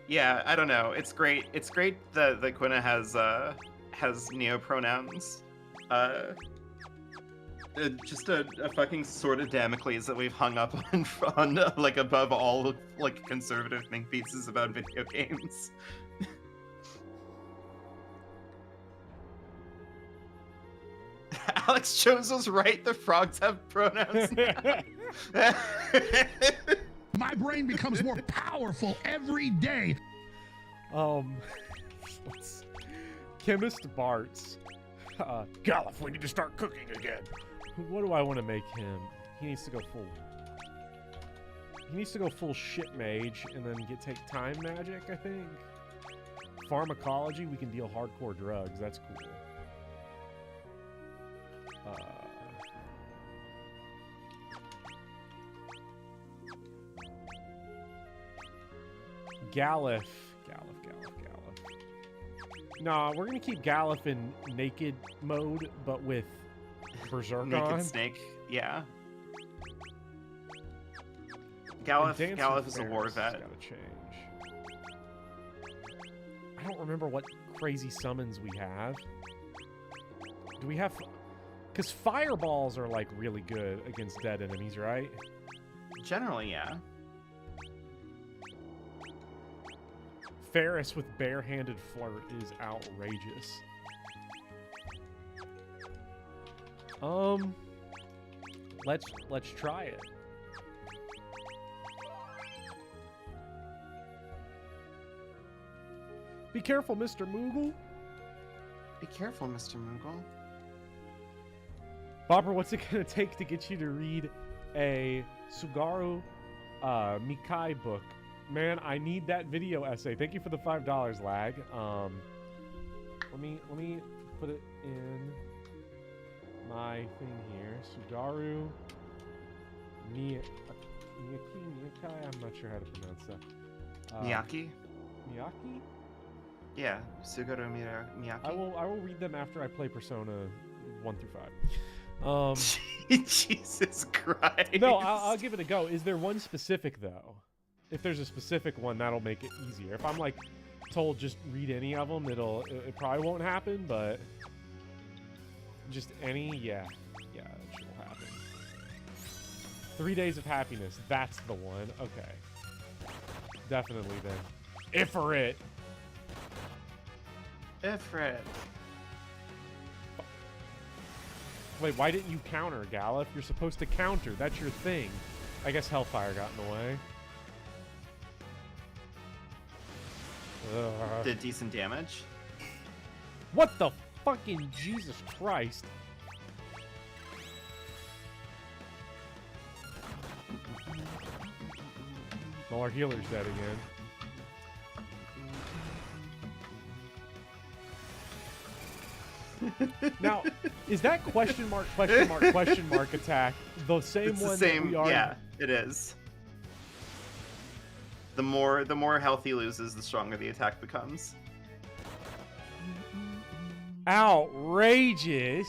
Yeah, I don't know. It's great. It's great that Quina has neo pronouns. Just a fucking sword of Damocles that we've hung up on like above all like conservative think pieces about video games. Alex Chozo's right. The frogs have pronouns now. My brain becomes more powerful every day. Chemist Bartz. Galif, we need to start cooking again. What do I want to make him? He needs to go full shit mage and then take time magic, I think. Pharmacology, we can deal hardcore drugs. That's cool. Galif. Nah, we're gonna keep Galif in naked mode, but with Berserk Naked on. Snake, yeah. Galif is a war vet. Gotta change. I don't remember what crazy summons we have. Do we have... Because fireballs are, like, really good against dead enemies, right? Generally, yeah. Ferris with barehanded flirt is outrageous. Let's try it. Be careful, Mr. Moogle. Be careful, Mr. Moogle. Bopper, what's it gonna take to get you to read a Sugaru Mikai book? Man, I need that video essay. Thank you for the $5, Lag. Let me put it in my thing here. Sugaru Miyaki. I'm not sure how to pronounce that. Miyaki? Miyaki? Yeah, Suguru Miyaki. I will read them after I play Persona 1 through 5. Jesus Christ. No, I'll give it a go. Is there one specific though? If there's a specific one, that'll make it easier. If I'm like told just read any of them, it probably won't happen. But just any, yeah, it should happen. 3 Days of Happiness. That's the one. Okay, definitely then. Ifrit. Ifrit. Wait, why didn't you counter, Gallop? You're supposed to counter. That's your thing. I guess Hellfire got in the way. Did decent damage. What the fucking Jesus Christ? Well, our healer's dead again. Now, is that question mark attack the same It's one the same, that we are? yeah, it is. The more health he loses, the stronger the attack becomes. Outrageous!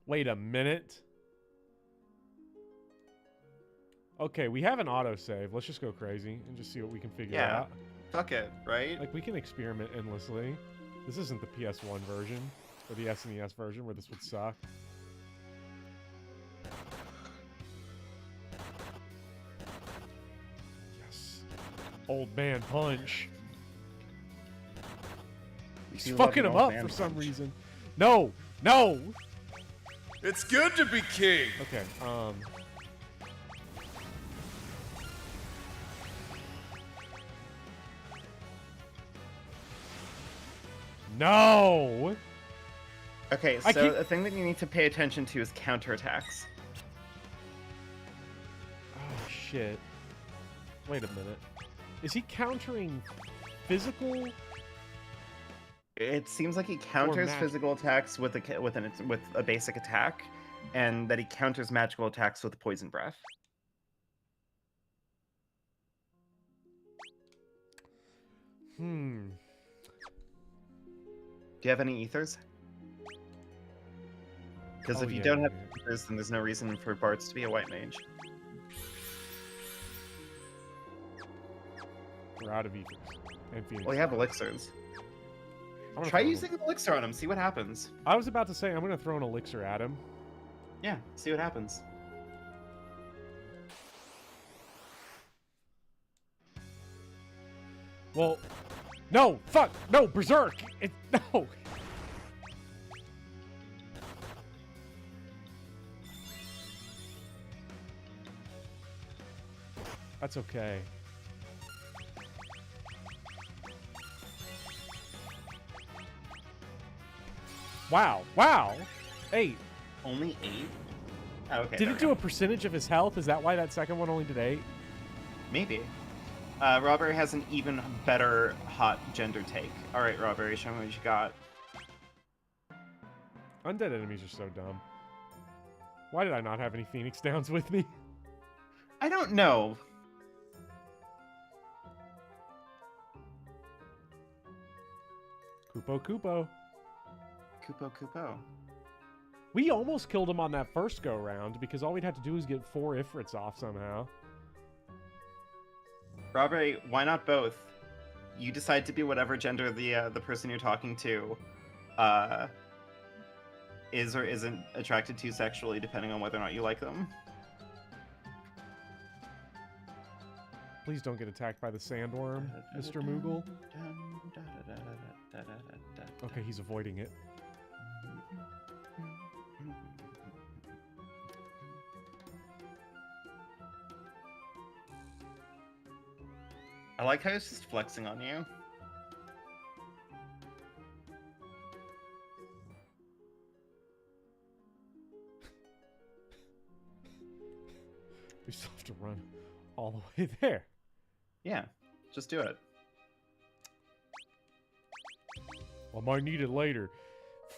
Wait a minute. Okay, we have an autosave. Let's just go crazy and just see what we can figure Yeah. out. Fuck it, right? Like, we can experiment endlessly. This isn't the PS1 version, or the SNES version, where this would suck. Yes. Old man punch. He's You fucking love him an up old man for some punch. reason. No! No! It's good to be king. Okay, No! Okay, I so keep- the thing that you need to pay attention to is counterattacks. Oh, shit. Wait a minute. Is he countering physical? It seems like he counters magic. physical attacks with a basic attack, and that he counters magical attacks with poison breath. Hmm. Do you have any ethers? Because Oh, if you yeah, don't have yeah. ethers, then there's no reason for Bartz to be a white mage. We're out of ethers. And Phoenix. Well, you have elixirs. I'm gonna Try throw using an elixir on him, see what happens. I was about to say, I'm gonna throw an elixir at him. Yeah, see what happens. Well, no! Fuck! No! Berserk! No! That's okay. Wow! Wow! 8. Only 8? Oh, okay. Did there it we do a go. percentage of his health? Is that why that second one only did 8? Maybe. Robert has an even better hot gender take. Alright, Robert, show me what you got. Undead enemies are so dumb. Why did I not have any Phoenix Downs with me? I don't know. Kupo Kupo. Kupo. We almost killed him on that first go round because all we'd have to do is get 4 Ifrits off somehow. Robert, why not both? You decide to be whatever gender the person you're talking to is or isn't attracted to sexually, depending on whether or not you like them. Please don't get attacked by the sandworm, Mr. Moogle. Okay, he's avoiding it. I like how it's just flexing on you. We still have to all the way there. Yeah, just do it. I might need it later.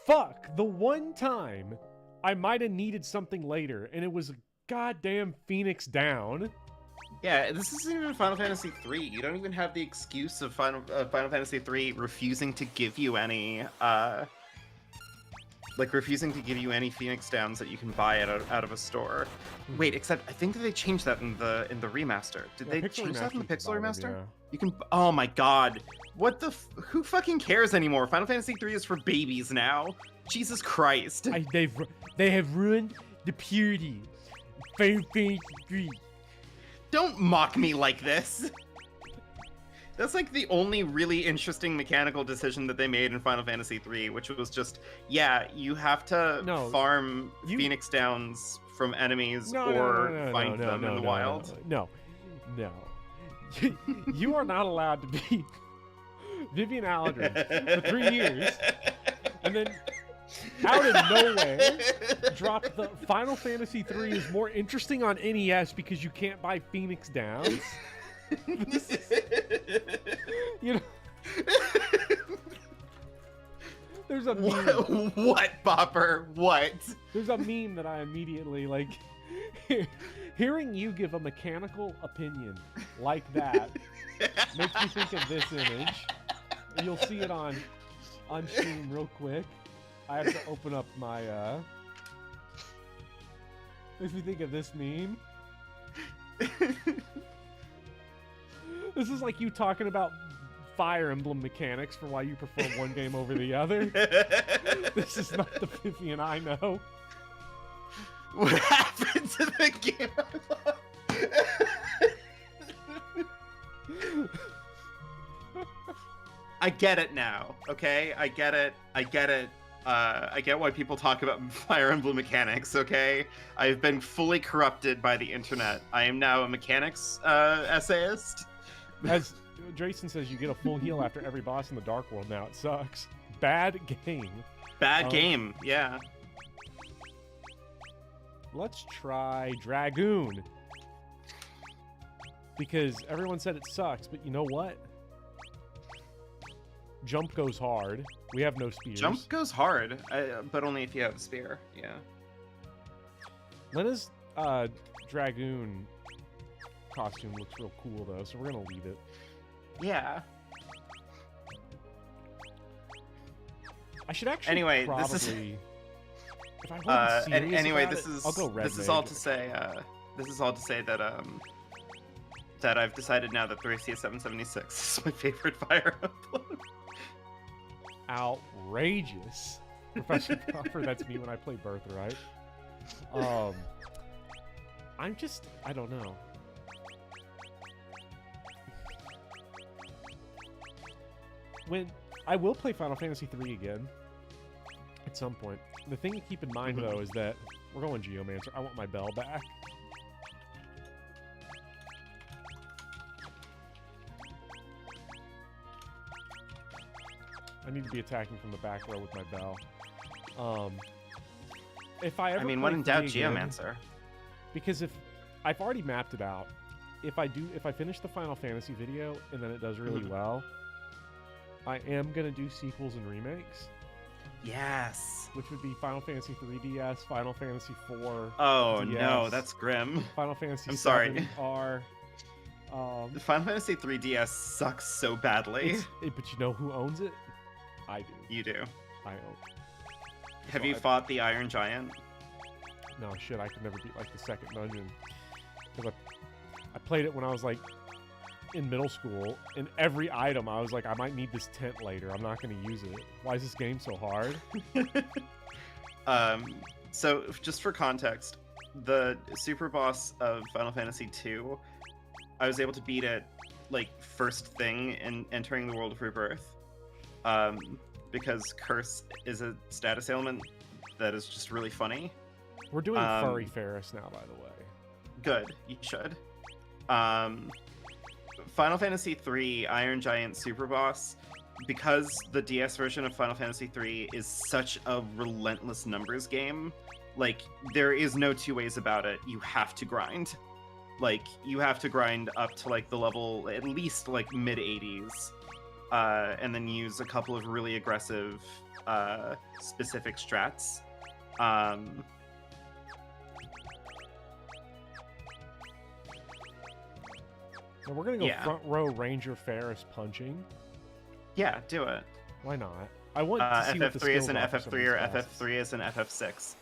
Fuck! The one time I might have needed something later, and it was a goddamn Phoenix Down. Yeah, this isn't even Final Fantasy III. You don't even have the excuse of Final Fantasy III refusing to give you any, refusing to give you any Phoenix Downs that you can buy out of a store. Wait, except I think that they changed that in the remaster. Did they change that in the Pixel remaster? Yeah. You can. Oh my god, what the? Who fucking cares anymore? Final Fantasy III is for babies now. Jesus Christ. They have ruined the purity. Final Fantasy 3. Don't mock me like this. That's like the only really interesting mechanical decision that they made in Final Fantasy III, which was just, yeah, you have to farm Phoenix Downs from enemies or find them in the wild. No. You are not allowed to be Vivian Aldridge for 3 years, and then out of nowhere drop the Final Fantasy III is more interesting on NES because you can't buy Phoenix Downs. You know, there's a meme. What, Bopper? What? There's a meme that I immediately like. Hearing you give a mechanical opinion like that makes me think of this image. You'll see it on stream real quick. I have to open up my makes me think of this meme. This is like you talking about Fire Emblem mechanics for why you prefer one game over the other. This is not the Vivian I know. What happened to the game I love? I get it now, okay? I get it. I get why people talk about Fire Emblem mechanics, okay? I've been fully corrupted by the internet. I am now a mechanics essayist. As Jason says, you get a full heal after every boss in the Dark World now. It sucks. Bad game. Bad game, yeah. Let's try Dragoon. Because everyone said it sucks, but you know what? Jump goes hard. We have no spears. Jump goes hard, but only if you have a spear, yeah. Lena's Dragoon costume looks real cool, though, so we're going to leave it. Yeah. I should actually anyway, probably... This is... If I wasn't serious anyway, about this it, is I'll go Red this is Mage. all to say that that I've decided now that Thracia 776 is my favorite Fire Emblem. Outrageous. Professor Proper, that's me when I play Birthright. I don't know. When I will play Final Fantasy III again at some point. The thing to keep in mind, though, is that we're going Geomancer. I want my bell back. I need to be attacking from the back row with my bell. If I ever when in doubt, again, Geomancer. Because if I've already mapped it out, if I finish the Final Fantasy video and then it does really well, I am gonna do sequels and remakes. Yes. Which would be Final Fantasy 3DS, Final Fantasy 4. Oh DS, no, that's grim. Final Fantasy I'm sorry. R. The Final Fantasy 3DS sucks so badly. But you know who owns it? I do. You do. I own it. Have you fought the Iron Giant? No, shit, I could never beat, like, the second dungeon. Because I played it when I was, like, in middle school, and every item, I was like, I might need this tent later. I'm not going to use it. Why is this game so hard? So, just for context, the super boss of Final Fantasy II, I was able to beat it, like, first thing in entering the World of Rebirth. Because Curse is a status ailment that is just really funny. We're doing Furry Ferris now, by the way. Good, you should. Final Fantasy III Iron Giant Super Boss, because the DS version of Final Fantasy III is such a relentless numbers game, like, there is no two ways about it. You have to grind. like you have to grind up to like the level at least like mid 80s, and then use a couple of really aggressive specific strats. Now we're gonna go front row Ranger Ferris punching. Yeah, do it. Why not? I want to see what the FF3 is skills an are for some of FF3 these or classes. FF3 is an FF6.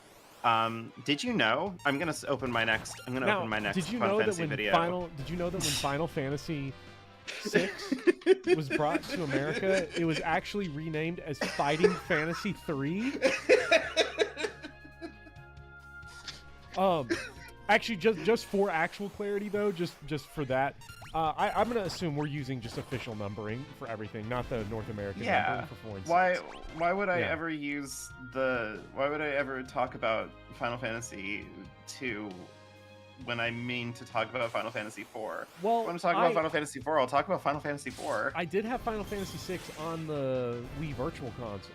Did you know? I'm gonna open my next. I'm gonna open my next did you Final know that Fantasy when video. Did you know that when Final Fantasy VI was brought to America, it was actually renamed as Fighting Fantasy 3? Actually, just for actual clarity though, just for that, I'm gonna assume we're using just official numbering for everything, not the North American numbering for 4 and 6. Why would I ever use the? Why would I ever talk about Final Fantasy 2 when I mean to talk about Final Fantasy 4? Well, when I'm talking about Final Fantasy 4, I'll talk about Final Fantasy 4. I did have Final Fantasy 6 on the Wii Virtual Console.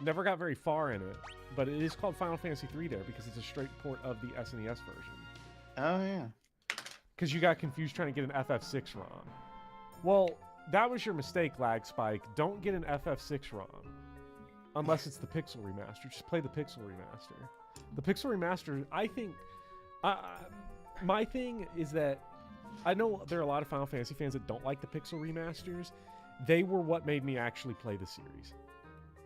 Never got very far in it, but it is called Final Fantasy 3 there because it's a straight port of the SNES version. Oh yeah. Because you got confused trying to get an FF6 ROM. Well, that was your mistake, Lag Spike. Don't get an FF6 ROM. Unless it's the Pixel Remaster. Just play the Pixel Remaster. The Pixel Remaster, I think... my thing is that... I know there are a lot of Final Fantasy fans that don't like the Pixel Remasters. They were what made me actually play the series.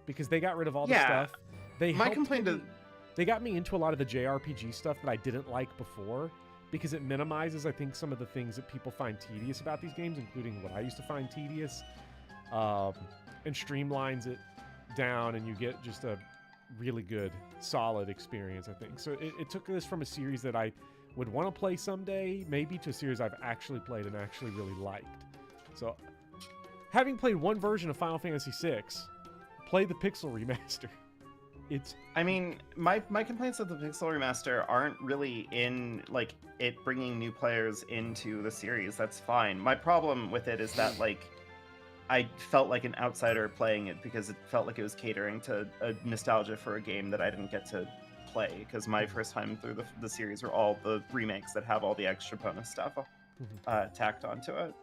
Because they got rid of all the stuff. They got me into a lot of the JRPG stuff that I didn't like before. Because it minimizes, I think, some of the things that people find tedious about these games, including what I used to find tedious, and streamlines it down, and you get just a really good, solid experience, I think. So it took this from a series that I would want to play someday, maybe to a series I've actually played and actually really liked. So, having played one version of Final Fantasy VI, play the Pixel Remaster. I mean, my complaints with the Pixel Remaster aren't really in, like, it bringing new players into the series. That's fine. My problem with it is that, like, I felt like an outsider playing it because it felt like it was catering to a nostalgia for a game that I didn't get to play, because my first time through the series were all the remakes that have all the extra bonus stuff tacked onto it.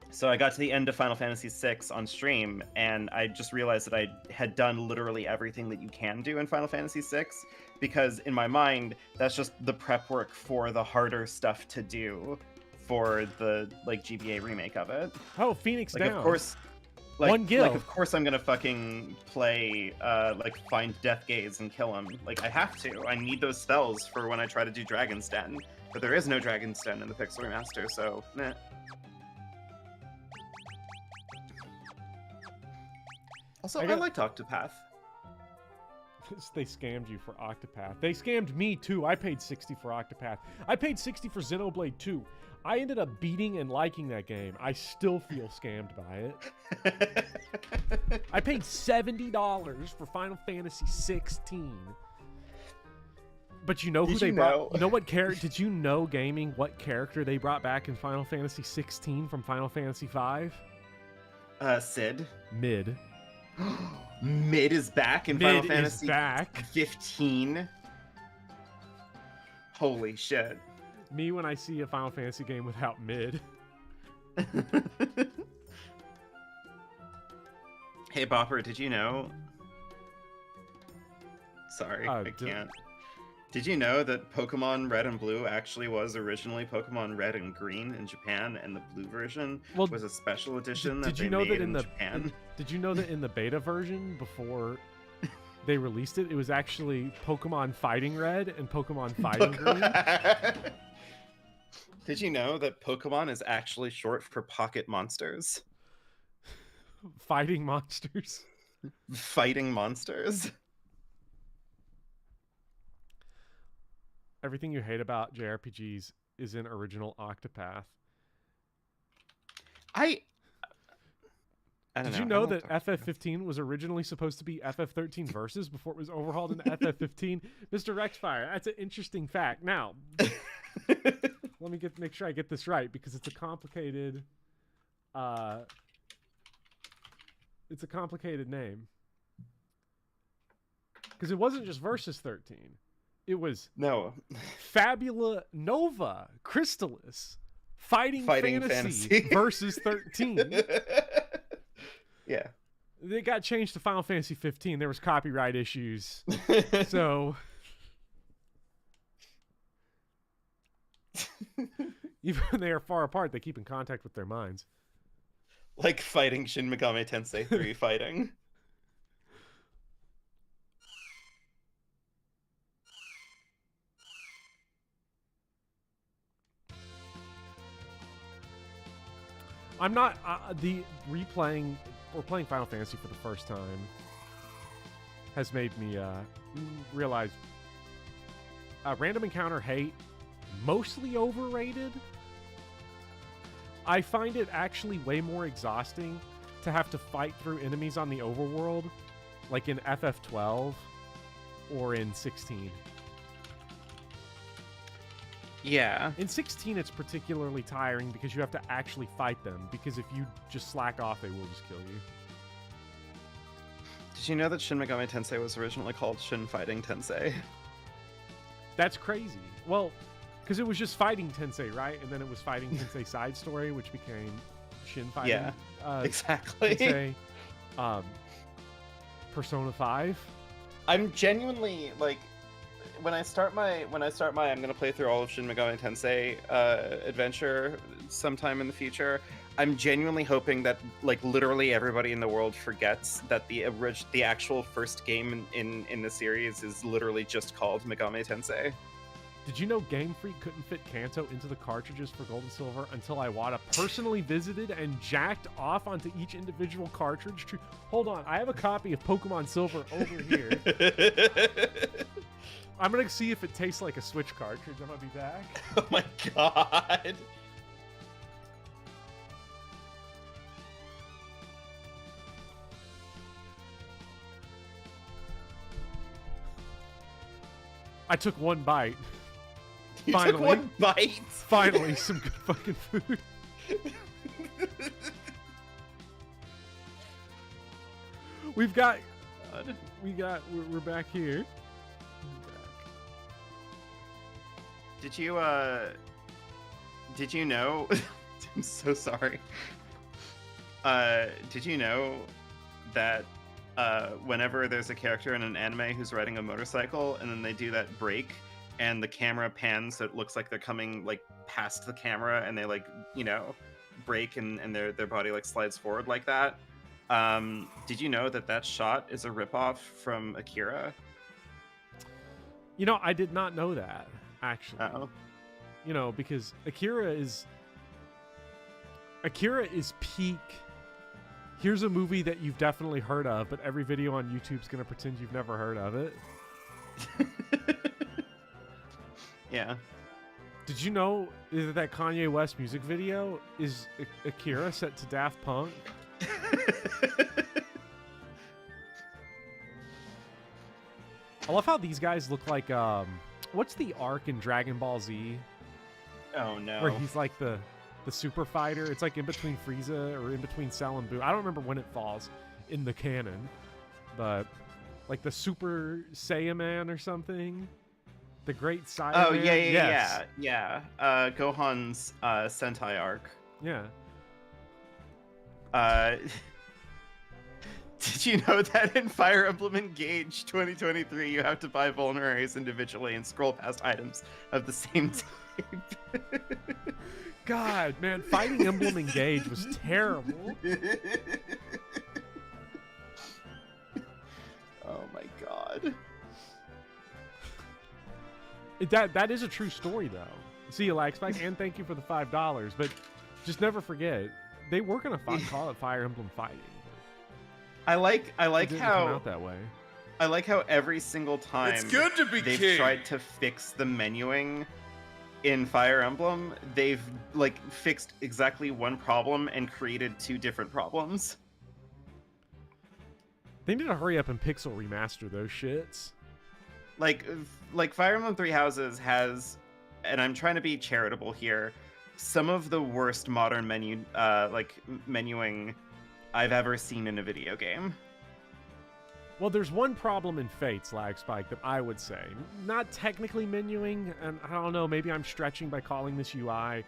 So I got to the end of Final Fantasy VI on stream, and I just realized that I had done literally everything that you can do in Final Fantasy VI, because in my mind, that's just the prep work for the harder stuff to do for the, like, GBA remake of it. Oh, Phoenix like, down. Of course, like, one guild. Like, of course I'm gonna fucking play, like, find Death Gaze and kill him. Like, I have to. I need those spells for when I try to do Dragon's Den. But there is no Dragon's Den in the Pixel Remaster, so, meh. Also, I liked Octopath. They scammed you for Octopath. They scammed me, too. I paid $60 for Octopath. I paid $60 for Xenoblade 2. I ended up beating and liking that game. I still feel scammed by it. I paid $70 for Final Fantasy 16. But you know who they brought? You know what character? Did you know, gaming, what character they brought back in Final Fantasy 16 from Final Fantasy 5? Sid. Mid. Mid is back in Final Fantasy 15. Holy shit. Me when I see a Final Fantasy game without Mid. Hey Bopper, did you know? Sorry, I can't. Did you know that Pokemon Red and Blue actually was originally Pokemon Red and Green in Japan, and the blue version was a special edition that they made in Japan? Did you know that in the beta version, before they released it, it was actually Pokemon Fighting Red and Pokemon Fighting Green? Did you know that Pokemon is actually short for Pocket Monsters? Fighting monsters? Fighting monsters? Everything you hate about JRPGs is in original Octopath. I don't know. Did you know that FF15 was originally supposed to be FF13 Versus before it was overhauled into FF15? Mr. Rexfire, that's an interesting fact. Now, let me make sure I get this right, because it's a complicated name. Because it wasn't just Versus 13. It was No. Fabula Nova Crystallis Fighting Fantasy versus 13. Yeah. They got changed to Final Fantasy 15. There was copyright issues. So even when they are far apart, they keep in contact with their minds. Like fighting Shin Megami Tensei 3 fighting. I'm not the replaying or playing Final Fantasy for the first time has made me realize random encounter hate mostly overrated. I find it actually way more exhausting to have to fight through enemies on the overworld, like in FF12 or in 16. Yeah. In 16, it's particularly tiring because you have to actually fight them, because if you just slack off, they will just kill you. Did you know that Shin Megami Tensei was originally called Shin Fighting Tensei? That's crazy. Well, because it was just Fighting Tensei, right? And then it was Fighting Tensei Side Story, which became Shin Fighting exactly. Tensei. Persona 5. I'm genuinely like, when I start my I'm gonna play through all of Shin Megami Tensei adventure sometime in the future. I'm genuinely hoping that like literally everybody in the world forgets that the actual first game in the series is literally just called Megami Tensei. Did you know Game Freak couldn't fit Kanto into the cartridges for Gold and Silver until Iwata personally visited and jacked off onto each individual cartridge? Hold on, I have a copy of Pokemon Silver over here. I'm gonna see if it tastes like a Switch cartridge. I'm gonna be back. Oh my god. I took one bite. You Finally. took one bite? Finally, some good fucking food. We're back here. Did you know? I'm so sorry. Did you know that whenever there's a character in an anime who's riding a motorcycle and then they do that break and the camera pans so it looks like they're coming like past the camera and they like, you know, break and their body like slides forward like that? Did you know that shot is a ripoff from Akira? You know, I did not know that, actually. Uh-oh. You know, because Akira is peak. Here's a movie that you've definitely heard of, but every video on YouTube's gonna pretend you've never heard of it. Yeah. Did you know that Kanye West music video is Akira set to Daft Punk? I love how these guys look like what's the arc in Dragon Ball Z? Oh no. Where he's like the super fighter. It's like in between Frieza or in between Cell and Buu. I don't remember when it falls in the canon, but like the Super Saiyaman or something. The Great Saiyaman. Oh yeah. Gohan's Sentai arc. Yeah. Did you know that in Fire Emblem Engage 2023 you have to buy vulneraries individually and scroll past items of the same type? God, man, Fighting Emblem Engage was terrible. Oh my god. That is a true story, though. See you, Laxpack, and thank you for the $5. But just never forget, they were gonna call it Fire Emblem Fighting. I like It didn't how come out that way. I like how every single time It's good to be they've king. tried to fix the menuing in Fire Emblem, they've like fixed exactly one problem and created two different problems. They need to hurry up and pixel remaster those shits. Like Fire Emblem Three Houses has, and I'm trying to be charitable here, some of the worst modern menuing I've ever seen in a video game. Well, there's one problem in Fate's lag spike that I would say. Not technically menuing, and I don't know, maybe I'm stretching by calling this UI,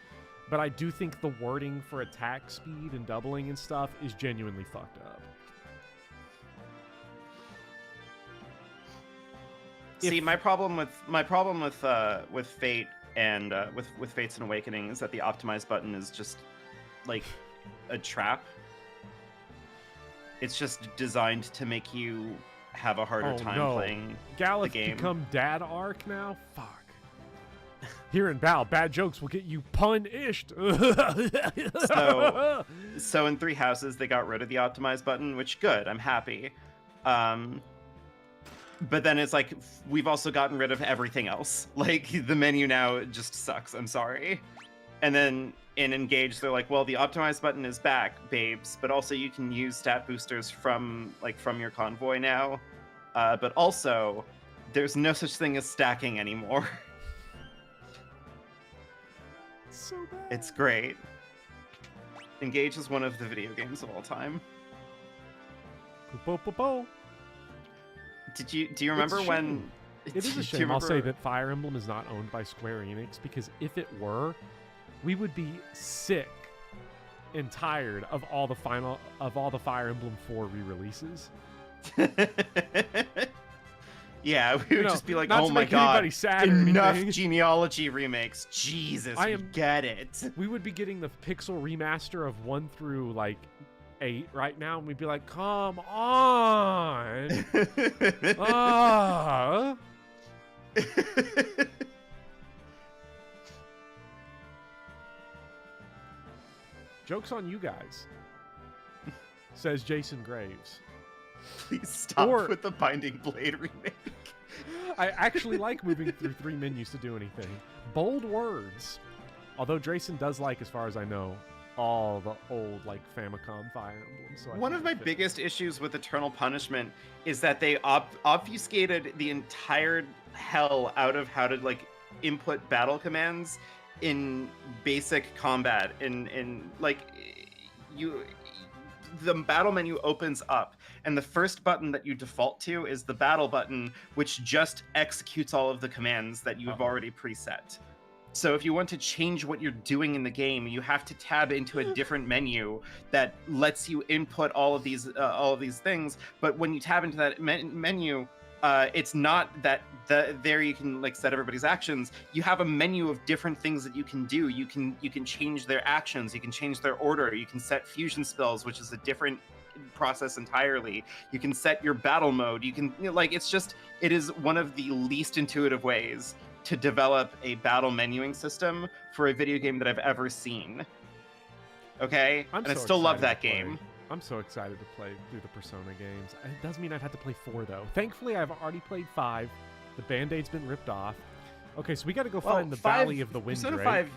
but I do think the wording for attack speed and doubling and stuff is genuinely fucked up. See, my problem with Fate and with Fates and Awakening is that the optimize button is just like a trap. It's just designed to make you have a harder time playing Galeth the game. Become dad arc now? Fuck. Here in Bal, bad jokes will get you punished. So in Three Houses, they got rid of the optimize button, which good, I'm happy. But then it's like, we've also gotten rid of everything else. Like, the menu now just sucks, I'm sorry. And then in Engage, they're like, well, the optimize button is back, babes, but also you can use stat boosters from your convoy now. But also, there's no such thing as stacking anymore. So bad. It's great. Engage is one of the video games of all time. Po-po-po-po. Do you remember when? It is a shame. I'll say that Fire Emblem is not owned by Square Enix, because if it were, we would be sick and tired of all the Fire Emblem 4 re-releases. Yeah, we would just be like, not oh to my make god, anybody sad or enough anything. genealogy remakes. Jesus, we get it. We would be getting the pixel remaster of 1 through like 8 right now, and we'd be like, come on. Joke's on you guys, says Jason Graves. Please stop with the Binding Blade remake. I actually like moving through 3 menus to do anything. Bold words. Although Drayson does like, as far as I know, all the old like Famicom Fire Emblems. So one of my biggest issues with Eternal Punishment is that they obfuscated the entire hell out of how to like input battle commands in basic combat. In like the battle menu opens up, and the first button that you default to is the battle button, which just executes all of the commands that you have already preset. So if you want to change what you're doing in the game, you have to tab into a different menu that lets you input all of these things. But when you tab into that menu, it's not that there you can like set everybody's actions. You have a menu of different things that you can do. You can change their actions. You can change their order. You can set fusion spells, which is a different process entirely. You can set your battle mode. You can it is one of the least intuitive ways to develop a battle menuing system for a video game that I've ever seen. Okay? And I still love that game. I'm so excited to play through the Persona games. It does mean I've had to play 4, though. Thankfully, I've already played 5. The Band-Aid's been ripped off. Okay, so we got to go find the Valley of the Wind Drake.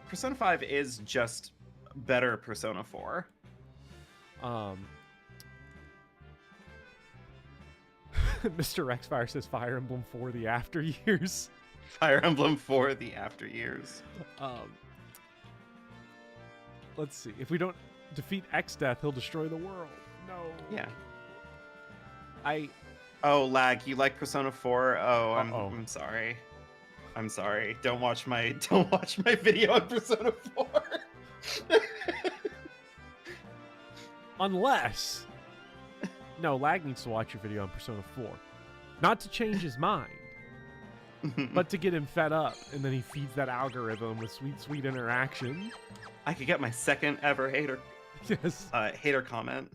Persona 5 is just better Persona 4. Mr. Rexfire says Fire Emblem 4 the After Years. Fire Emblem 4 the After Years. Let's see. If we don't defeat X-Death, he'll destroy the world. No. Yeah. Oh, lag. You like Persona 4? Oh, I'm sorry. I'm sorry. Don't watch my video on Persona 4. Unless no, lag needs to watch your video on Persona 4. Not to change his mind, but to get him fed up, and then he feeds that algorithm with sweet, sweet interaction. I could get my second ever hater comment.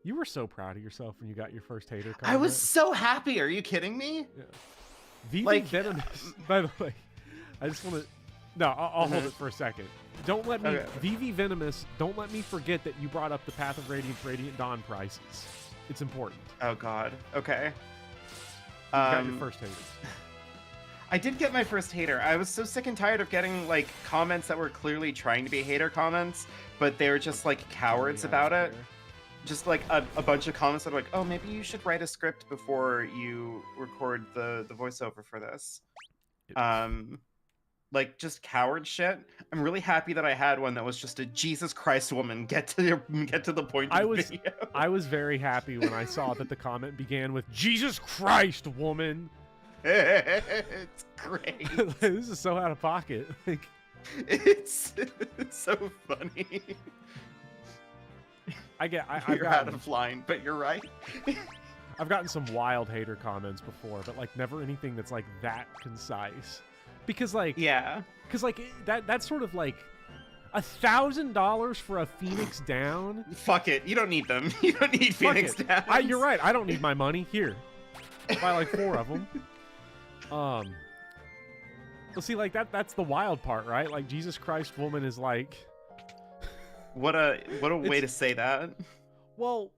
You were so proud of yourself when you got your first hater comment. I was so happy. Are you kidding me? Yeah. VV Venomous, by the way, I just want to... No, I'll hold it for a second. Don't let me... Okay. VV Venomous, don't let me forget that you brought up the Path of Radiance, Radiant Dawn prices. It's important. Oh, God. Okay. You got your first hater. I did get my first hater. I was so sick and tired of getting, like, comments that were clearly trying to be hater comments, but they were just, like, cowards about it. Just, like, a bunch of comments that were like, oh, maybe you should write a script before you record the voiceover for this. like just coward shit, I'm really happy that I had one that was just a Jesus Christ woman, get to the point of the video. I was very happy when I saw that the comment began with Jesus Christ, woman. It's great. This is so out of pocket. Like, it's so funny. I've gotten, out of line, but you're right. I've gotten some wild hater comments before, but like never anything that's like that concise. Because like that's sort of like $1,000 for a Phoenix Down. Fuck it, you don't need them. You don't need Phoenix Downs. You're right. I don't need my money. Here, buy like 4 of them. Well, see, like that's the wild part, right? Like Jesus Christ woman is like, what a way to say that. Well,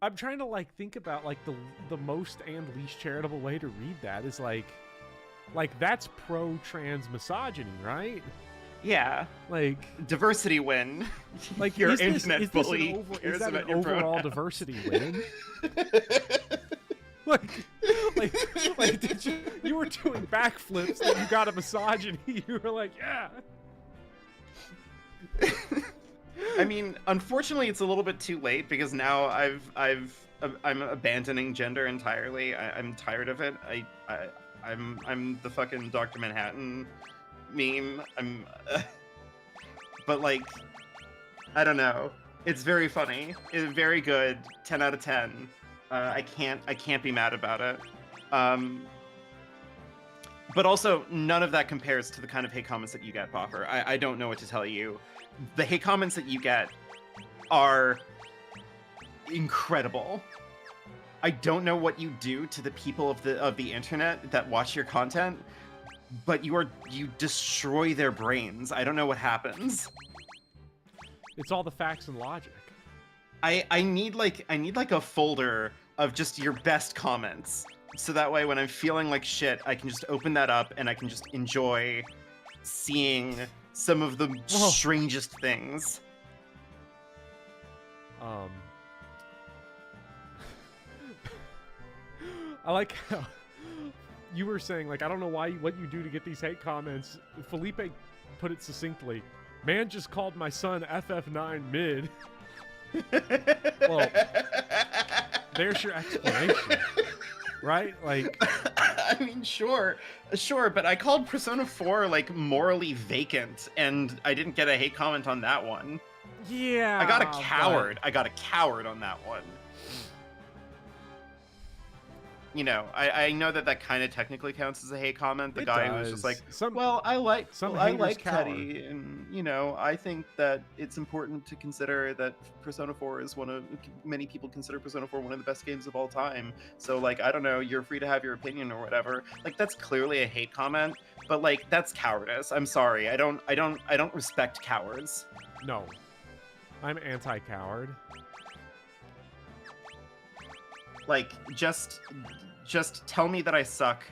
I'm trying to like think about like the most and least charitable way to read that is like that's pro-trans misogyny, right? Yeah. Like diversity win. Like your is internet bully. Is that an overall diversity win? like did you were doing backflips and you got a misogyny. You were like, yeah. I mean, unfortunately, it's a little bit too late because now I'm abandoning gender entirely. I'm tired of it. I'm the fucking Dr. Manhattan meme. But like, I don't know. It's very funny. It's very good. 10 out of 10. I can't be mad about it. But also, none of that compares to the kind of hate comments that you get, Popper. I don't know what to tell you. The hate comments that you get are incredible. I don't know what you do to the people of the internet that watch your content, but you destroy their brains. I don't know what happens. It's all the facts and logic. I need like a folder of just your best comments, so that way when I'm feeling like shit, I can just open that up and I can just enjoy seeing some of the strangest things. I like how you were saying, like, I don't know what you do to get these hate comments. Felipe put it succinctly. Man just called my son FF9 mid. Well, there's your explanation. Right? Like, I mean, sure, but I called Persona 4 like morally vacant, and I didn't get a hate comment on that one. Yeah, I got a coward. I got a coward on that one. You know, I know that kind of technically counts as a hate comment. The guy who was just like, I like Teddy, and you know, I think that it's important to consider that Persona 4 is many people consider Persona 4 one of the best games of all time. So like, I don't know, you're free to have your opinion or whatever. Like, that's clearly a hate comment, but like, that's cowardice. I'm sorry, I don't respect cowards. No, I'm anti-coward. Like, just tell me that I suck,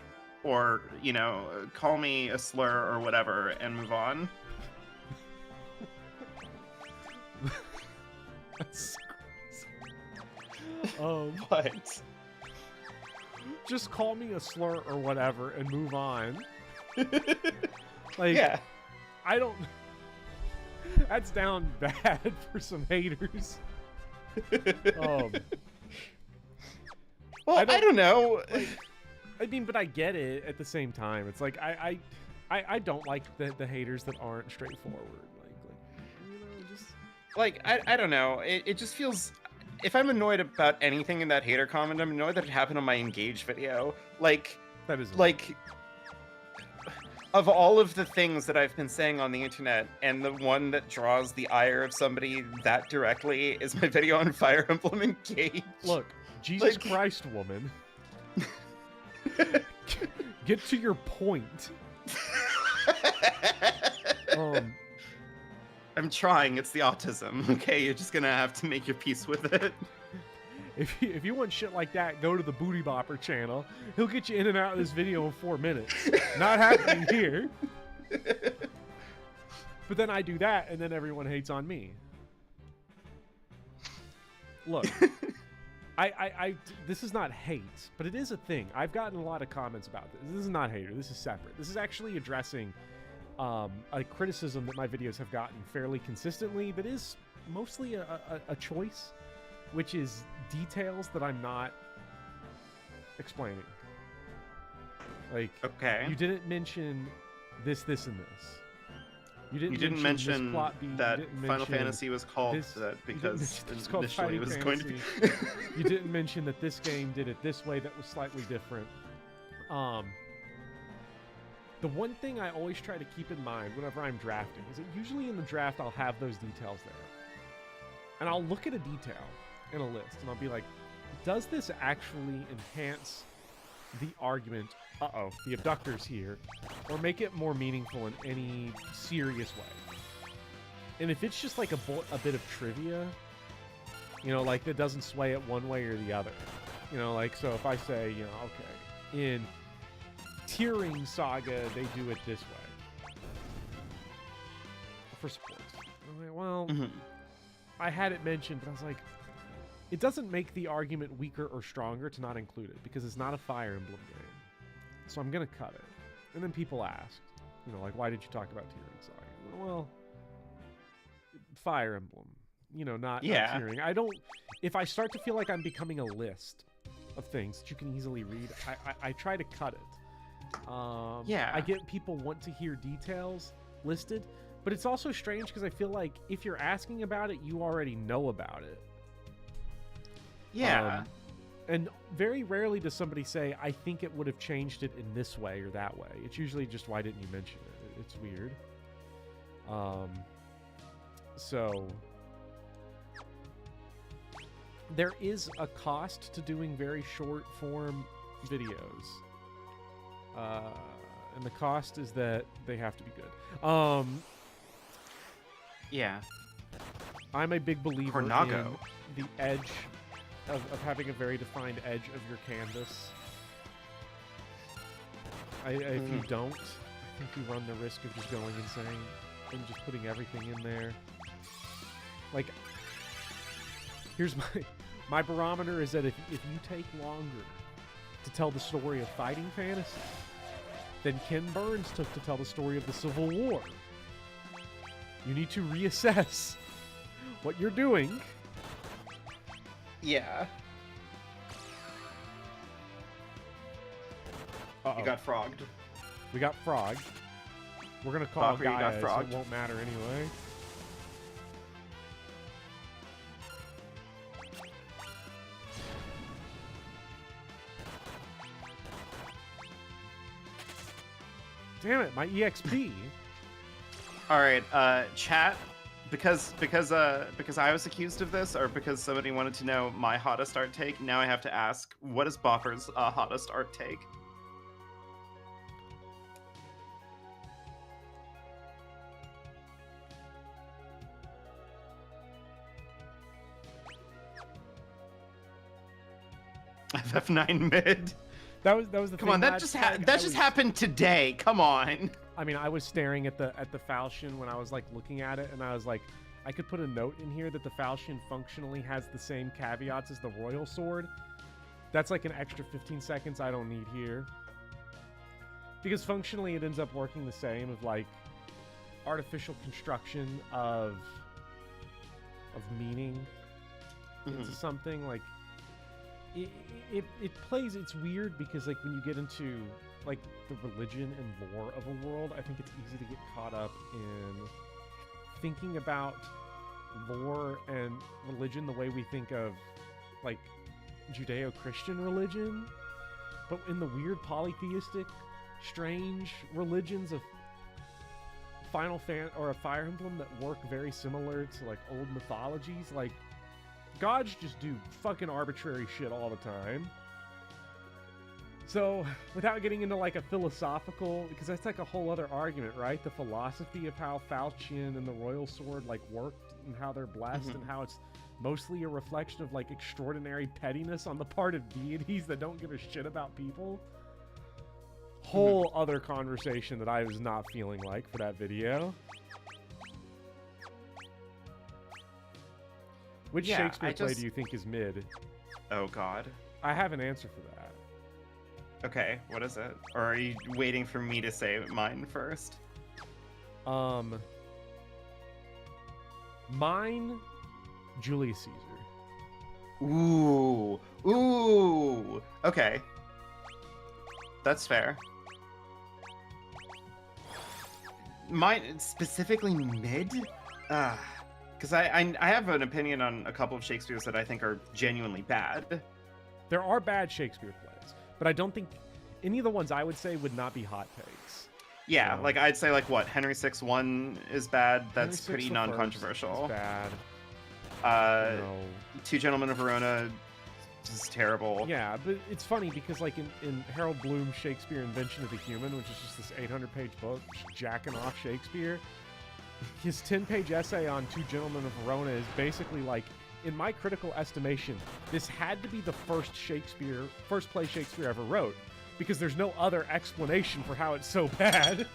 or, you know, call me a slur or whatever, and move on. That's crazy. What? Just call me a slur or whatever and move on. Like, yeah. I don't... That's down bad for some haters. Well, I don't know. Like, I mean, but I get it at the same time. It's like I don't like the haters that aren't straightforward. Like you know, just like I don't know. It just feels, if I'm annoyed about anything in that hater comment, I'm annoyed that it happened on my Engage video. Like, that is like, of all of the things that I've been saying on the internet, and the one that draws the ire of somebody that directly is my video on Fire Emblem Engage. Look, Jesus Christ, woman. Get to your point. I'm trying. It's the autism. Okay, you're just gonna have to make your peace with it. If you want shit like that, go to the Booty Bopper channel. He'll get you in and out of this video in 4 minutes. Not happening here. But then I do that, and then everyone hates on me. Look, this is not hate, but it is a thing. I've gotten a lot of comments about this. This is not hater. This is separate. This is actually addressing a criticism that my videos have gotten fairly consistently that is mostly a choice, which is details that I'm not explaining. Like, Okay. you didn't mention this, and this. You didn't mention this plot beat. that You didn't Final mention Fantasy was called this- that you didn't because mention it's called initially it was Fighting going to be. You didn't mention that this game did it this way that was slightly different. The one thing I always try to keep in mind whenever I'm drafting is that usually in the draft I'll have those details there. And I'll look at a detail in a list and I'll be like, does this actually enhance the argument, the abductor's here, or make it more meaningful in any serious way? And if it's just like a bit of trivia, you know, like that doesn't sway it one way or the other. You know, like, so if I say, you know, okay, in Tearing Saga, they do it this way. For sports. I'm like, well, I had it mentioned, but I was like, it doesn't make the argument weaker or stronger to not include it, because it's not a Fire Emblem game. So I'm going to cut it. And then people ask, you know, like, why did you talk about Tearing Saga? Well, Fire Emblem. You know, not Tearing. I don't... If I start to feel like I'm becoming a list of things that you can easily read, I try to cut it. I get people want to hear details listed, but it's also strange because I feel like if you're asking about it, you already know about it. Yeah. And very rarely does somebody say, I think it would have changed it in this way or that way. It's usually just, why didn't you mention it? It's weird. So there is a cost to doing very short form videos. And the cost is that they have to be good. Yeah. I'm a big believer Cornago. in the edge of having a very defined edge of your canvas. If you don't, I think you run the risk of just going insane and just putting everything in there. Like, here's my barometer is that if you take longer to tell the story of Fighting Fantasy than Ken Burns took to tell the story of the Civil War, you need to reassess what you're doing. Yeah. Uh-oh. You got frogged. We got frogged. We're gonna call Bopper, you got Gaia, so it frogged. won't matter anyway. Damn it, my EXP. All right, chat. Because I was accused of this, or because somebody wanted to know my hottest art take, now I have to ask, what is Bopper's hottest art take? FF9 mid. That was the Come thing on, that last just time that I just was- happened today. Come on. I mean, I was staring at the falchion when I was like looking at it, and I was like, I could put a note in here that the falchion functionally has the same caveats as the royal sword. That's like an extra 15 seconds I don't need here. Because functionally it ends up working the same of like artificial construction of meaning into something. Like it plays, it's weird because like when you get into like the religion and lore of a world, I think it's easy to get caught up in thinking about lore and religion the way we think of like Judeo-Christian religion, but in the weird polytheistic strange religions of Final Fan or a Fire Emblem that work very similar to like old mythologies. Like gods just do fucking arbitrary shit all the time. So, without getting into like a philosophical, because that's like a whole other argument, right? The philosophy of how Falchion and the Royal Sword like worked and how they're blessed and how it's mostly a reflection of like extraordinary pettiness on the part of deities that don't give a shit about people. Whole other conversation that I was not feeling like for that video. Which Shakespeare play do you think is mid? Oh god. I have an answer for that. Okay, what is it? Or are you waiting for me to say mine first? Mine, Julius Caesar. Ooh. Ooh. Okay. That's fair. Mine, specifically mid? Because I have an opinion on a couple of Shakespeare's that I think are genuinely bad. There are bad Shakespeare plays, but I don't think any of the ones I would say would not be hot takes. Yeah, like I'd say like what, Henry VI 1 is bad. That's Henry pretty VI non-controversial. is bad. No. Two Gentlemen of Verona is terrible. Yeah, but it's funny because like in Harold Bloom's Shakespeare Invention of the Human, which is just this 800-page book jacking off Shakespeare, his 10-page essay on Two Gentlemen of Verona is basically like, in my critical estimation, this had to be the first play Shakespeare ever wrote, because there's no other explanation for how it's so bad.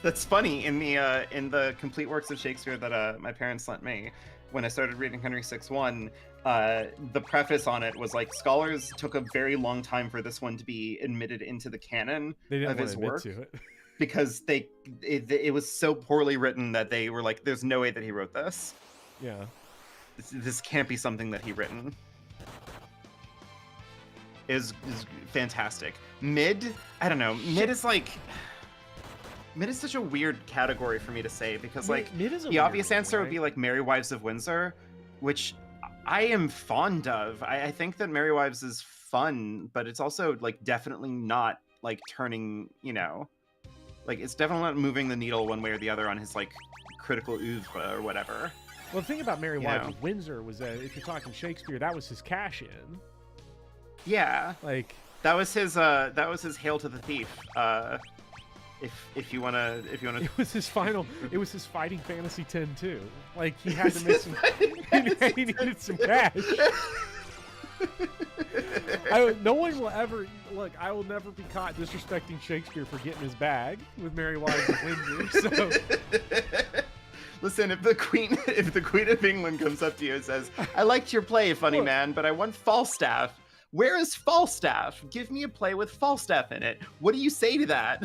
That's funny. In the complete works of Shakespeare that my parents lent me, when I started reading Henry VI 1, the preface on it was like, scholars took a very long time for this one to be admitted into the canon of his work, to it. because it was so poorly written that they were like, there's no way that he wrote this. Yeah. This can't be something that he written. Is fantastic. Mid, I don't know. Mid is such a weird category for me to say, because like mid is the obvious answer would be like Merry Wives of Windsor, which I am fond of. I think that Merry Wives is fun, but it's also like definitely not like turning, like it's definitely not moving the needle one way or the other on his like critical oeuvre or whatever. Well, the thing about Merry Wives of Windsor was that if you're talking Shakespeare, that was his cash in. Yeah, like that was his Hail to the Thief. If you wanna it was his Fighting Fantasy 10 too. Like he had to make some he needed some cash. No one will ever look. I will never be caught disrespecting Shakespeare for getting his bag with Merry Wives of Windsor. So listen, if the Queen of England comes up to you and says, "I liked your play, funny man, but I want Falstaff. Where is Falstaff? Give me a play with Falstaff in it." What do you say to that?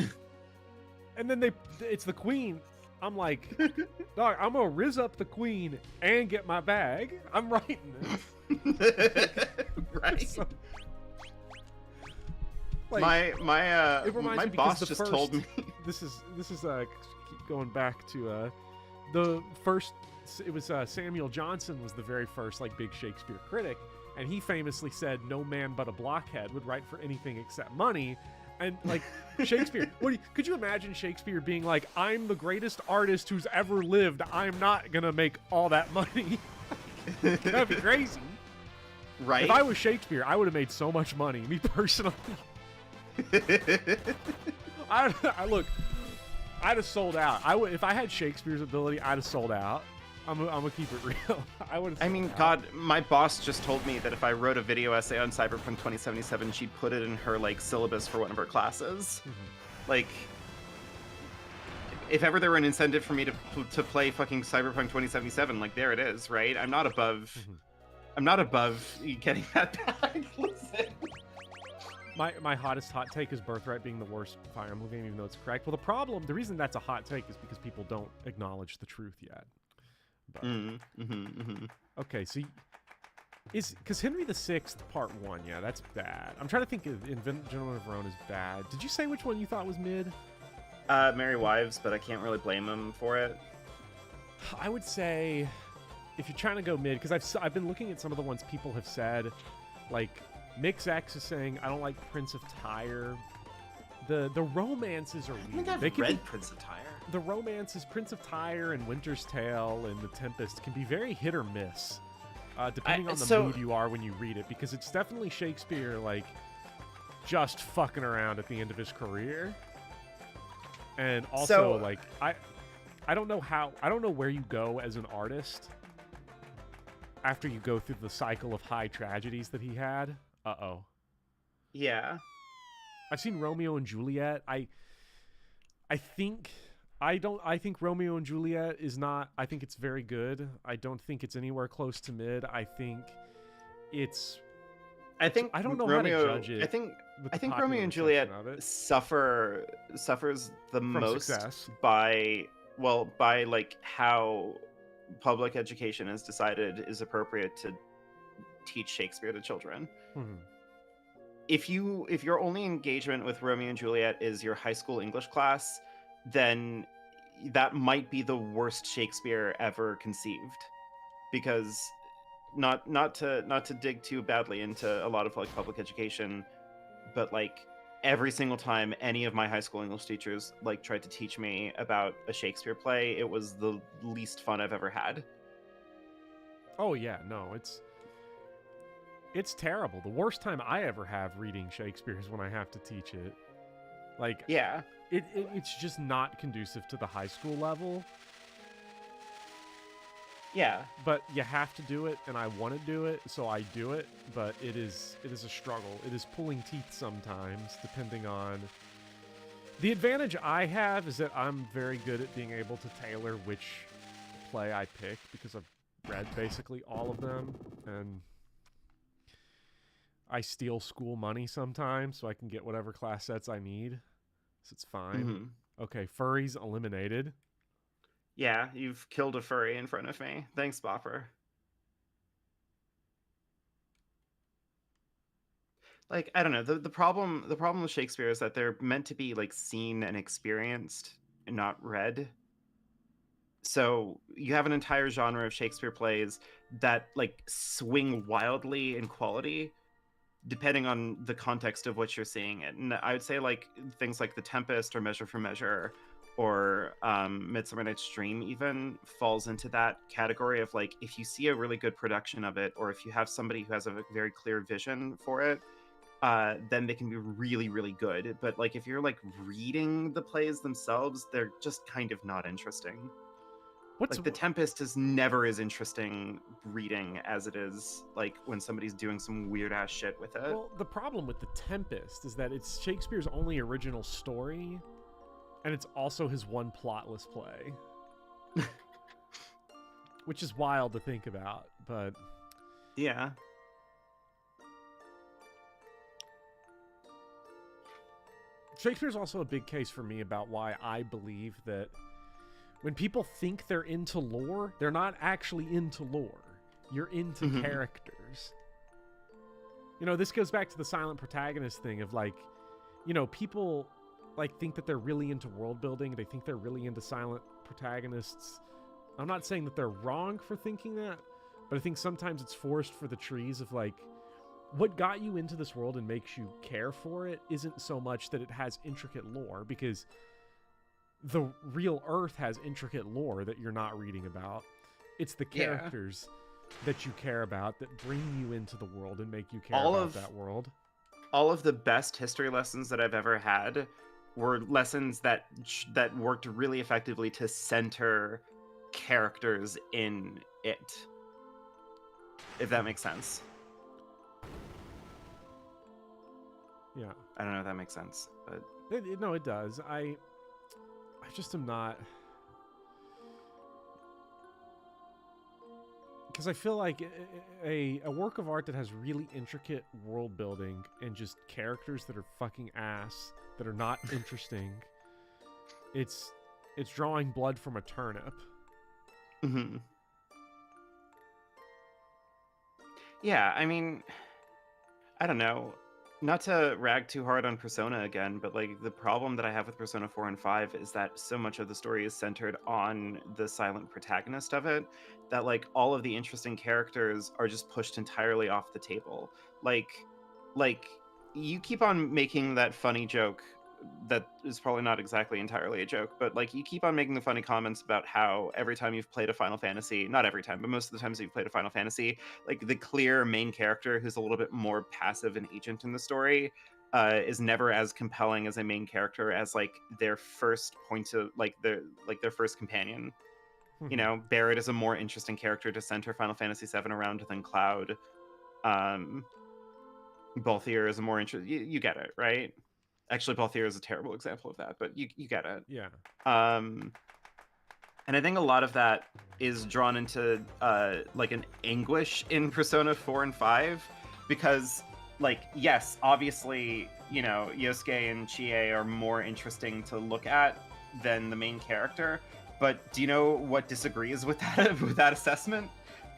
And then it's the Queen. I'm like, dog, I'm gonna riz up the Queen and get my bag. I'm writing this. Right. So, like, my boss just told me. This is keep going back to the first. It was Samuel Johnson was the very first like big Shakespeare critic, and he famously said, "No man but a blockhead would write for anything except money." And like Shakespeare, could you imagine Shakespeare being like, "I'm the greatest artist who's ever lived. I'm not gonna make all that money." That'd be crazy. Right? If I was Shakespeare, I would have made so much money. Me personally. I'd have sold out. If I had Shakespeare's ability, I'd have sold out. I'm gonna keep it real. I mean, God, my boss just told me that if I wrote a video essay on Cyberpunk 2077, she'd put it in her like syllabus for one of her classes. Mm-hmm. Like, if ever there were an incentive for me to play fucking Cyberpunk 2077, like there it is, right? I'm not above getting that back. Listen. My hottest hot take is Birthright being the worst Fire Emblem game, even though it's correct. Well, the reason that's a hot take is because people don't acknowledge the truth yet. But, okay, so because Henry VI Part 1, yeah, that's bad. I'm trying to think if Gentleman of Verona is bad. Did you say which one you thought was mid? Merry Wives, but I can't really blame him for it. I would say, if you're trying to go mid, because I've been looking at some of the ones people have said, like Mix X is saying, I don't like Prince of Tyre. The romances are weird. I think I've read Prince of Tyre. The romances, Prince of Tyre and Winter's Tale and The Tempest, can be very hit or miss, depending on the mood you are when you read it, because it's definitely Shakespeare, like, just fucking around at the end of his career. And also, like, I don't know where you go as an artist after you go through the cycle of high tragedies that he had. Uh-oh. Yeah. I've seen Romeo and Juliet. I think Romeo and Juliet is not. I think it's very good. I don't think it's anywhere close to mid. I think I don't know how to judge it. I think Romeo and Juliet suffers the most success by well, by like how public education has decided is appropriate to teach Shakespeare to children. Mhm. If your only engagement with Romeo and Juliet is your high school English class, then that might be the worst Shakespeare ever conceived. Because not to dig too badly into a lot of like public education, but like every single time any of my high school English teachers like tried to teach me about a Shakespeare play, it was the least fun I've ever had. Oh yeah, no, it's terrible. The worst time I ever have reading Shakespeare is when I have to teach it. Like, Yeah. it's just not conducive to the high school level. Yeah. But you have to do it, and I want to do it, so I do it. But it is a struggle. It is pulling teeth sometimes, depending on. The advantage I have is that I'm very good at being able to tailor which play I pick because I've read basically all of them, and I steal school money sometimes so I can get whatever class sets I need. So it's fine. Mm-hmm. Okay, furries eliminated. Yeah, you've killed a furry in front of me. Thanks, Bopper. Like, I don't know. The problem with Shakespeare is that they're meant to be like seen and experienced, and not read. So you have an entire genre of Shakespeare plays that like swing wildly in quality depending on the context of what you're seeing it. And I would say like things like The Tempest or Measure for Measure or Midsummer Night's Dream even falls into that category of like, if you see a really good production of it, or if you have somebody who has a very clear vision for it, then they can be really, really good. But like if you're like reading the plays themselves, they're just kind of not interesting. Like The Tempest is never as interesting reading as it is like when somebody's doing some weird ass shit with it. Well, the problem with The Tempest is that it's Shakespeare's only original story, and it's also his one plotless play. Which is wild to think about, but... Yeah. Shakespeare's also a big case for me about why I believe that when people think they're into lore, they're not actually into lore. You're into characters. You know, this goes back to the silent protagonist thing of like, you know, people like think that they're really into world building. They think they're really into silent protagonists. I'm not saying that they're wrong for thinking that, but I think sometimes it's forced for the trees of like, what got you into this world and makes you care for it isn't so much that it has intricate lore, because the real Earth has intricate lore that you're not reading about. It's the characters that you care about that bring you into the world and make you care about that world. All of the best history lessons that I've ever had were lessons that worked really effectively to center characters in it. If that makes sense. Yeah. I don't know if that makes sense, but no, it does. I just am not, because I feel like a work of art that has really intricate world building and just characters that are fucking ass, that are not interesting, it's drawing blood from a turnip. Mm-hmm. Yeah, I mean, I don't know. Not to rag too hard on Persona again, but like the problem that I have with Persona 4 and 5 is that so much of the story is centered on the silent protagonist of it, that like all of the interesting characters are just pushed entirely off the table. Like you keep on making that funny joke that is probably not exactly entirely a joke, but like you keep on making the funny comments about how every time you've played a Final Fantasy, not every time, but most of the times you've played a Final Fantasy, like the clear main character who's a little bit more passive and agent in the story is never as compelling as a main character as like their first point of like their first companion. You know, Barrett is a more interesting character to center Final Fantasy VII around than Cloud. Balthier is a more interesting. You get it, right? Actually, Balthier is a terrible example of that, but you get it. Yeah. And I think a lot of that is drawn into like an anguish in Persona 4 and 5, because like, yes, obviously, you know, Yosuke and Chie are more interesting to look at than the main character, But do you know what disagrees with that assessment?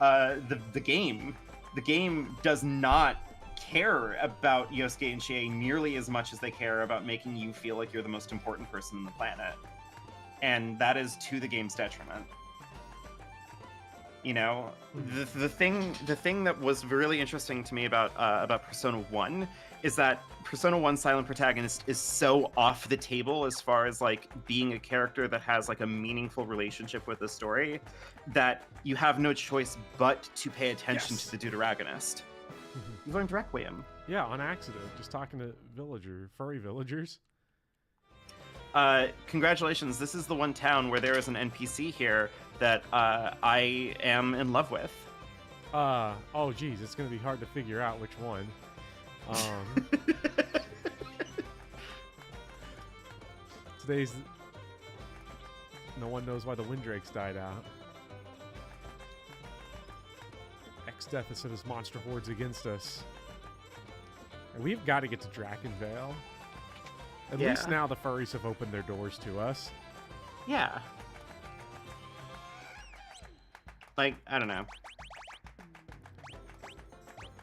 The game. The game does not care about Yosuke and Chie nearly as much as they care about making you feel like you're the most important person on the planet. And that is to the game's detriment. You know, the thing that was really interesting to me about Persona 1 is that Persona 1 Silent Protagonist is so off the table as far as like being a character that has like a meaningful relationship with the story that you have no choice but to pay attention to the Deuteragonist. You learned Requiem. Yeah, on accident, just talking to furry villagers. Congratulations, this is the one town where there is an NPC here that I am in love with. Oh geez, it's gonna be hard to figure out which one. Today's no one knows why the Windrakes died out. X-Death has sent his monster hordes against us. And we've got to get to Drakenvale. At least now the furries have opened their doors to us. Yeah. Like, I don't know.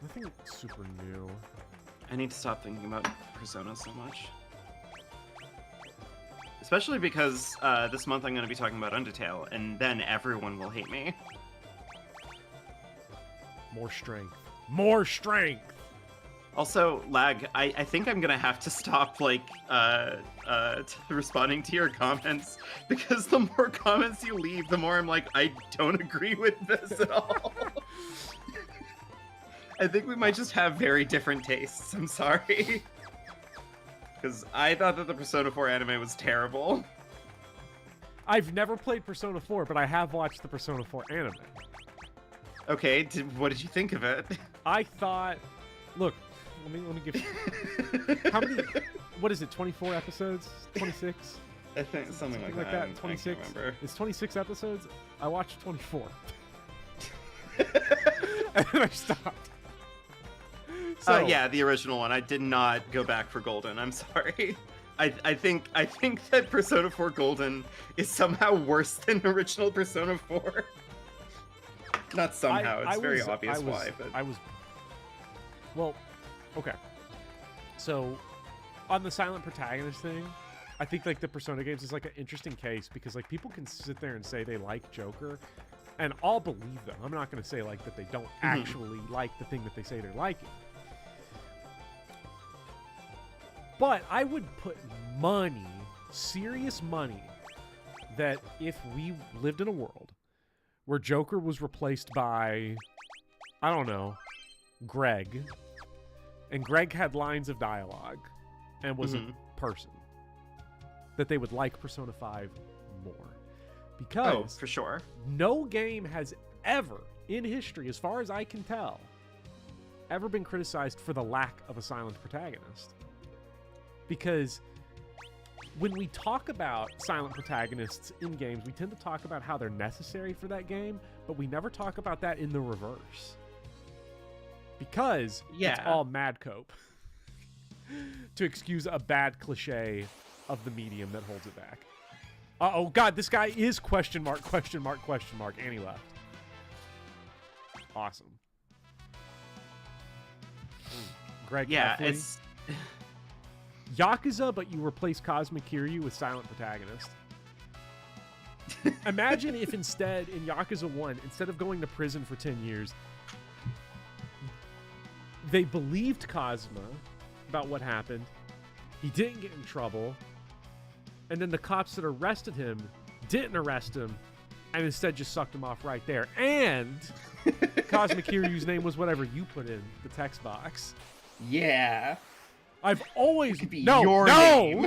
Nothing super new. I need to stop thinking about Persona so much. Especially because this month I'm going to be talking about Undertale, and then everyone will hate me. More strength. More strength! Also, Lag, I think I'm gonna have to stop, like, responding to your comments, because the more comments you leave, the more I'm like, I don't agree with this at all. I think we might just have very different tastes, I'm sorry. Because I thought that the Persona 4 anime was terrible. I've never played Persona 4, but I have watched the Persona 4 anime. Okay, what did you think of it? I thought... Look, let me give... How many... What is it, 24 episodes? 26? I think something like that. 26? I can't remember. It's 26 episodes? I watched 24. And then I stopped. So, yeah, the original one. I did not go back for Golden. I'm sorry. I think that Persona 4 Golden is somehow worse than original Persona 4. Not somehow. It's very obvious why. But well, okay. So, on the silent protagonist thing, I think like the Persona games is like an interesting case because like people can sit there and say they like Joker, and I'll believe them. I'm not going to say like that they don't actually like the thing that they say they're liking. But I would put money, serious money, that if we lived in a world where Joker was replaced by, I don't know, Greg, and Greg had lines of dialogue and was a person, that they would like Persona 5 more. Because for sure, no game has ever, in history, as far as I can tell, ever been criticized for the lack of a silent protagonist. Because when we talk about silent protagonists in games, we tend to talk about how they're necessary for that game, but we never talk about that in the reverse. Because it's all mad cope. To excuse a bad cliche of the medium that holds it back. Oh god, this guy is question mark, and he left. Awesome. Greg, it's... Yakuza, but you replace Cosmic Kiryu with silent protagonist. Imagine if instead, in Yakuza 1, instead of going to prison for 10 years, they believed Cosma about what happened, he didn't get in trouble, and then the cops that arrested him didn't arrest him, and instead just sucked him off right there. And Cosmic Kiryu's name was whatever you put in the text box. Yeah. I've always... It could be your name.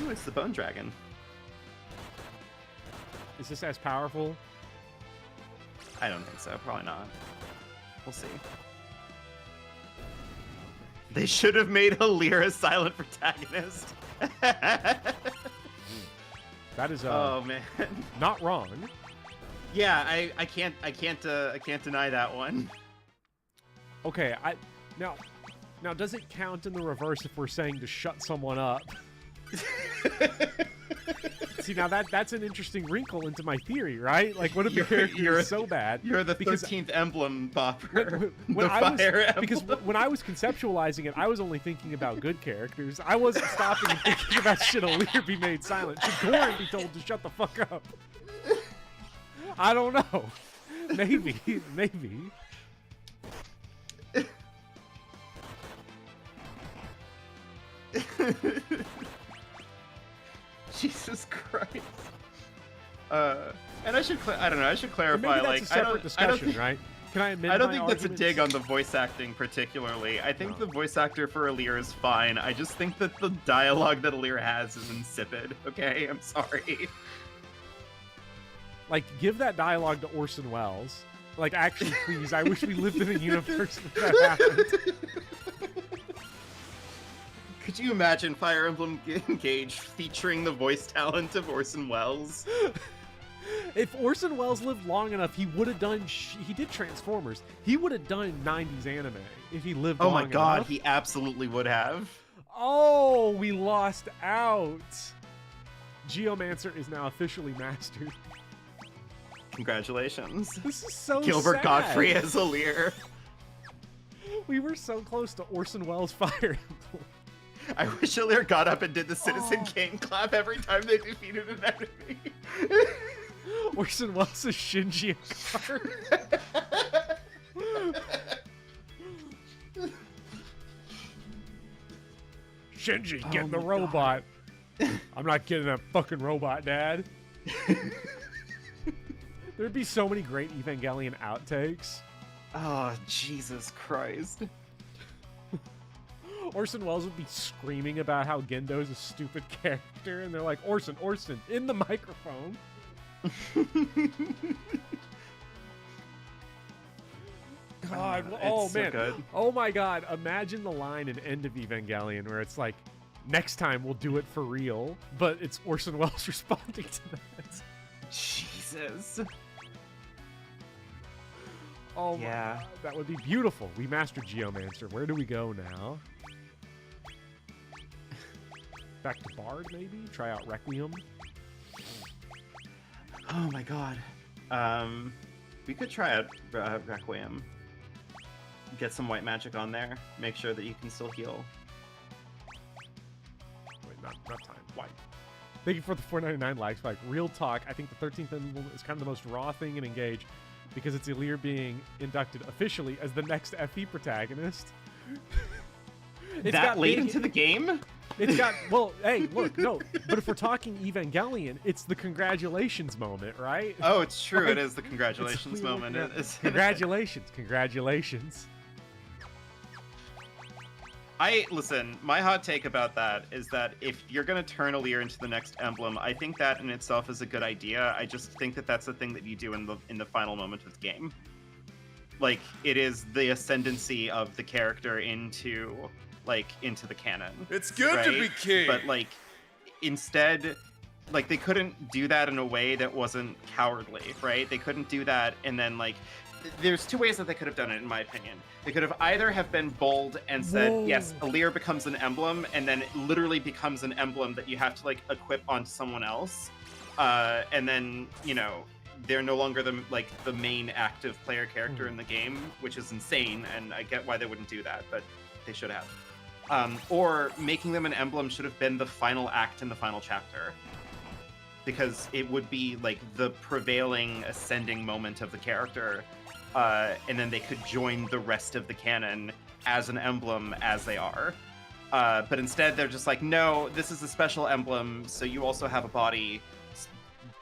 Ooh, it's the Bone Dragon. Is this as powerful? I don't think so. Probably not. We'll see. They should have made Halira silent protagonist. That is oh man, not wrong. Yeah, I can't deny that one. Okay, Now, does it count in the reverse if we're saying to shut someone up? See, now that's an interesting wrinkle into my theory, right? Like, what if your character you're- is so bad? You're the because 13th emblem bopper. when the I was, fire emblem. because when I was conceptualizing it, I was only thinking about good characters. I wasn't stopping and thinking about should Alear be made silent? Should Goran be told to shut the fuck up? I don't know. Maybe. Jesus Christ. And I should, I don't know. I should clarify. Maybe that's like, a separate I don't discussion, think, right? Can I amend I don't my think that's a argument? dig on the voice acting particularly. I think the voice actor for Alear is fine. I just think that the dialogue that Alear has is insipid. Okay, I'm sorry. Like, give that dialogue to Orson Welles. Like, actually, please. I wish we lived in a universe where that happened. Could you imagine Fire Emblem Engage featuring the voice talent of Orson Welles? If Orson Welles lived long enough, he would have done. He did Transformers. He would have done 90s anime if he lived. Oh long my god, enough. he absolutely would have. Oh, we lost out. Geomancer is now officially mastered. Congratulations. This is so Gilbert sad. Godfrey as Alear. We were so close to Orson Welles' Fire Emblem. I wish Alear got up and did the Citizen Oh. Kane clap every time they defeated an enemy. Orson Welles is Shinji Ikari. Shinji, get in the my robot. I'm not getting that fucking robot, Dad. There'd be so many great Evangelion outtakes. Oh, Jesus Christ. Orson Welles would be screaming about how Gendo's a stupid character, and they're like, Orson, in the microphone. God, oh so man. good. Oh my god, imagine the line in End of Evangelion where it's like, next time we'll do it for real, but it's Orson Welles responding to that. Jesus. Oh Yeah. my god, that would be beautiful. We mastered Geomancer. Where do we go now? Back to Bard, maybe? Try out Requiem? Oh my god. We could try out Requiem. Get some white magic on there. Make sure that you can still heal. Wait, not time. White. Thank you for the $4.99 lag spike. Real talk, I think the 13th emblem is kind of the most raw thing in Engage because it's Alear being inducted officially as the next FE protagonist. It's That got late big- into the game? It's got, well, hey, look, no, but if we're talking Evangelion, it's the congratulations moment, right? Oh, it's true. Like, It is the congratulations we were moment. looking at- It is. Congratulations. Listen, my hot take about that is that if you're going to turn Alear into the next emblem, I think that in itself is a good idea. I just think that that's the thing that you do in the final moment of the game. Like, it is the ascendancy of the character into the canon. It's good to be right? king. But like, instead, like, they couldn't do that in a way that wasn't cowardly, right? They couldn't do that and then like, there's two ways that they could have done it, in my opinion. They could have either have been bold and said, Whoa. yes, Alear becomes an emblem, and then it literally becomes an emblem that you have to like equip onto someone else, and then they're no longer the main active player character in the game, which is insane, and I get why they wouldn't do that, but they should have. Or making them an emblem should have been the final act in the final chapter, because it would be like the prevailing ascending moment of the character, and then they could join the rest of the canon as an emblem as they are. But instead they're just like, no, this is a special emblem, so you also have a body,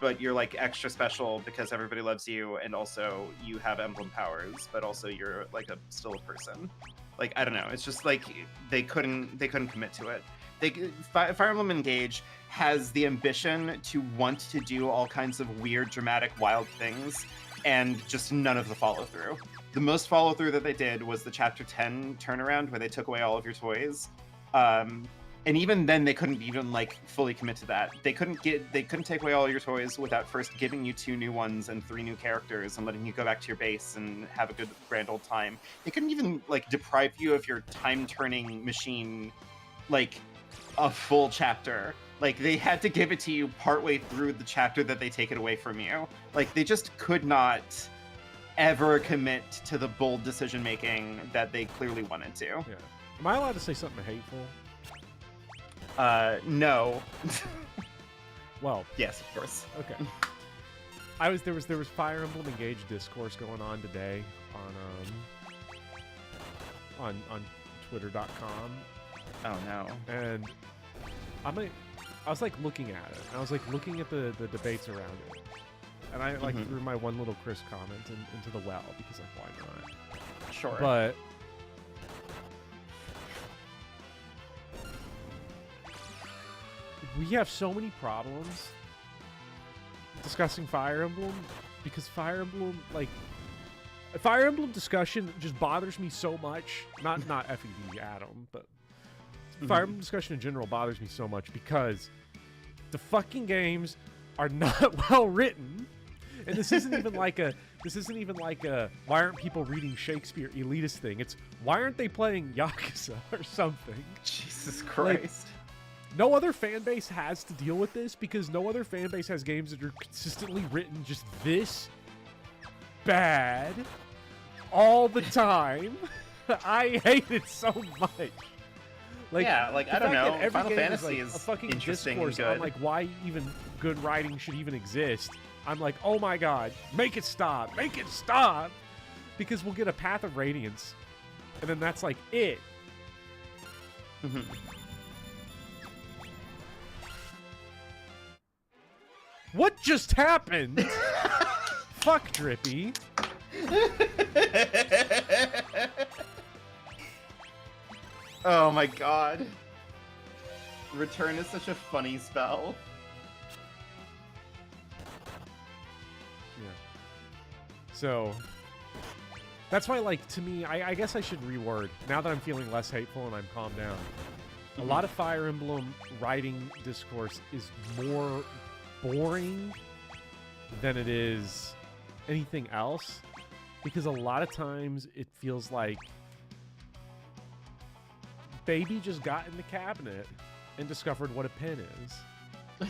but you're like extra special because everybody loves you, and also you have emblem powers, but also you're like still a person. Like, I don't know, it's just like they couldn't commit to it. Fire Emblem Engage has the ambition to want to do all kinds of weird, dramatic, wild things, and just none of the follow-through. The most follow-through that they did was the Chapter 10 turnaround, where they took away all of your toys. And even then, they couldn't even like fully commit to that. They couldn't take away all your toys without first giving you 2 new ones and 3 new characters and letting you go back to your base and have a good grand old time. They couldn't even like deprive you of your time-turning machine, like a full chapter Like, they had to give it to you partway through the chapter that they take it away from you. Like, they just could not ever commit to the bold decision making that they clearly wanted to. Yeah. Am I allowed to say something hateful? No. Well, Yes, of course. okay. There was Fire Emblem Engage discourse going on today on Twitter.com, Oh no. and I was like looking at it. And I was like looking at the debates around it, and I like threw my one little Chris comment into the well because like why not? Sure. But we have so many problems discussing Fire Emblem because Fire Emblem discussion just bothers me so much. Not FED Adam, but Fire Emblem discussion in general bothers me so much because the fucking games are not well written. And this isn't even like a why aren't people reading Shakespeare elitist thing. It's why aren't they playing Yakuza or something? Jesus Christ. No other fan base has to deal with this because no other fan base has games that are consistently written just this bad all the time. I hate it so much. Like, yeah, like the I don't fact know. that every Final game Fantasy is, like, is a fucking interesting discourse and good. on like why even good writing should even exist. I'm like, oh my god, make it stop, because we'll get a Path of Radiance, and then that's like it. What just happened? Fuck Drippy. Oh my god. Return is such a funny spell. Yeah. So that's why, like, to me, I guess I should reword. Now that I'm feeling less hateful and I'm calmed down, a lot of Fire Emblem writing discourse is more boring than it is anything else, because a lot of times it feels like baby just got in the cabinet and discovered what a pen is.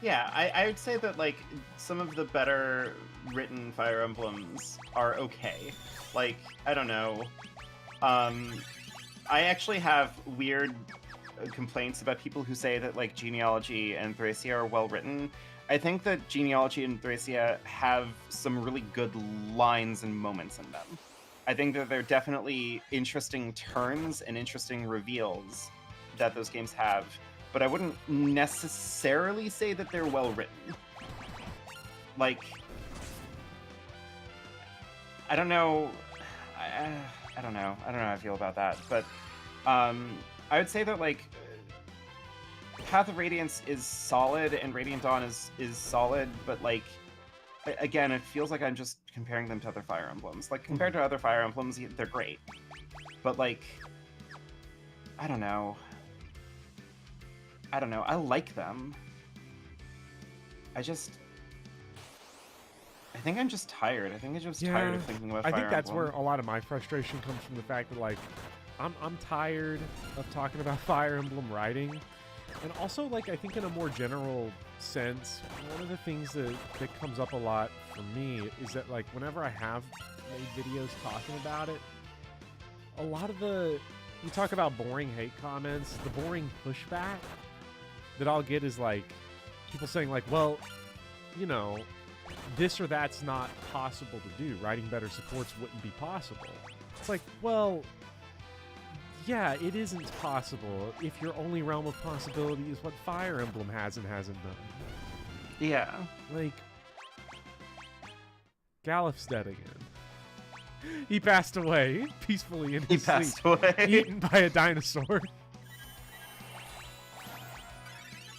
Yeah, I would say that, like, some of the better written Fire Emblems are okay. Like, I don't know. I actually have weird complaints about people who say that, like, Genealogy and Thracia are well written. I think that Genealogy and Thracia have some really good lines and moments in them. I think that they're definitely interesting turns and interesting reveals that those games have, but I wouldn't necessarily say that they're well written. Like, I don't know. I don't know. I don't know how I feel about that, but I would say that, like, Path of Radiance is solid and Radiant Dawn is solid, but, like, again, it feels like I'm just comparing them to other Fire Emblems. Like, compared to other Fire Emblems, they're great, but, like, I don't know. I like them. I think I'm just tired. I think I'm just tired of thinking about Fire Emblem. I think that's where a lot of my frustration comes from, the fact that, like, I'm tired of talking about Fire Emblem writing. And also, like, I think in a more general sense, one of the things that comes up a lot for me is that, like, whenever I have made videos talking about it, a lot of you talk about boring hate comments, the boring pushback that I'll get is, like, people saying, like, well, you know, this or that's not possible to do. Writing better supports wouldn't be possible. It's like, well, yeah, it isn't possible if your only realm of possibility is what Fire Emblem has and hasn't done. Yeah. Like, Galif's dead again. He passed away peacefully in his sleep, eaten by a dinosaur.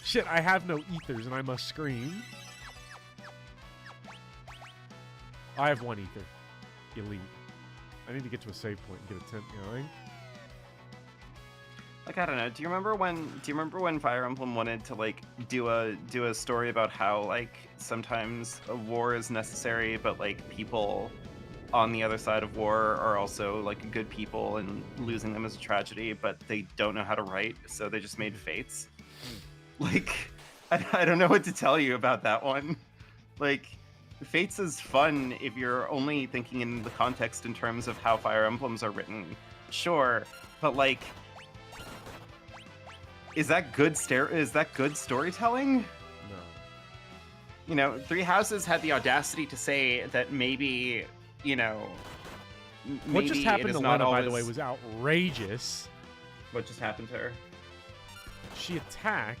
Shit, I have no ethers and I must scream. I have one ether. Elite. I need to get to a save point and get a tent going. Like, I don't know. Do you remember when Fire Emblem wanted to, like, do a story about how, like, sometimes a war is necessary, but, like, people on the other side of war are also like good people, and losing them is a tragedy, but they don't know how to write, so they just made Fates. Like, I don't know what to tell you about that one. Like, Fates is fun if you're only thinking in the context in terms of how Fire Emblems are written. Sure, but like, is that good storytelling? No. You know, Three Houses had the audacity to say that maybe, you know, What just maybe happened it to is Lena, not by the always- way, was outrageous. What just happened to her? She attacked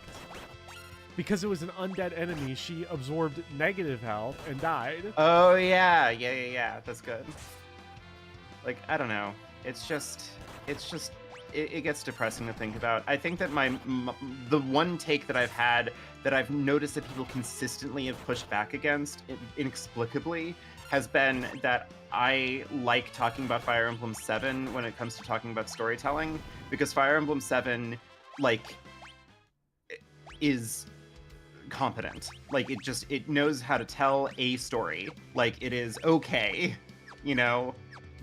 because it was an undead enemy. She absorbed negative health and died. Oh yeah. That's good. Like, I don't know. It gets depressing to think about. I think that the one take that I've had that I've noticed that people consistently have pushed back against inexplicably has been that I like talking about Fire Emblem 7 when it comes to talking about storytelling, because Fire Emblem 7 like is competent. Like, it knows how to tell a story. Like, it is okay, you know.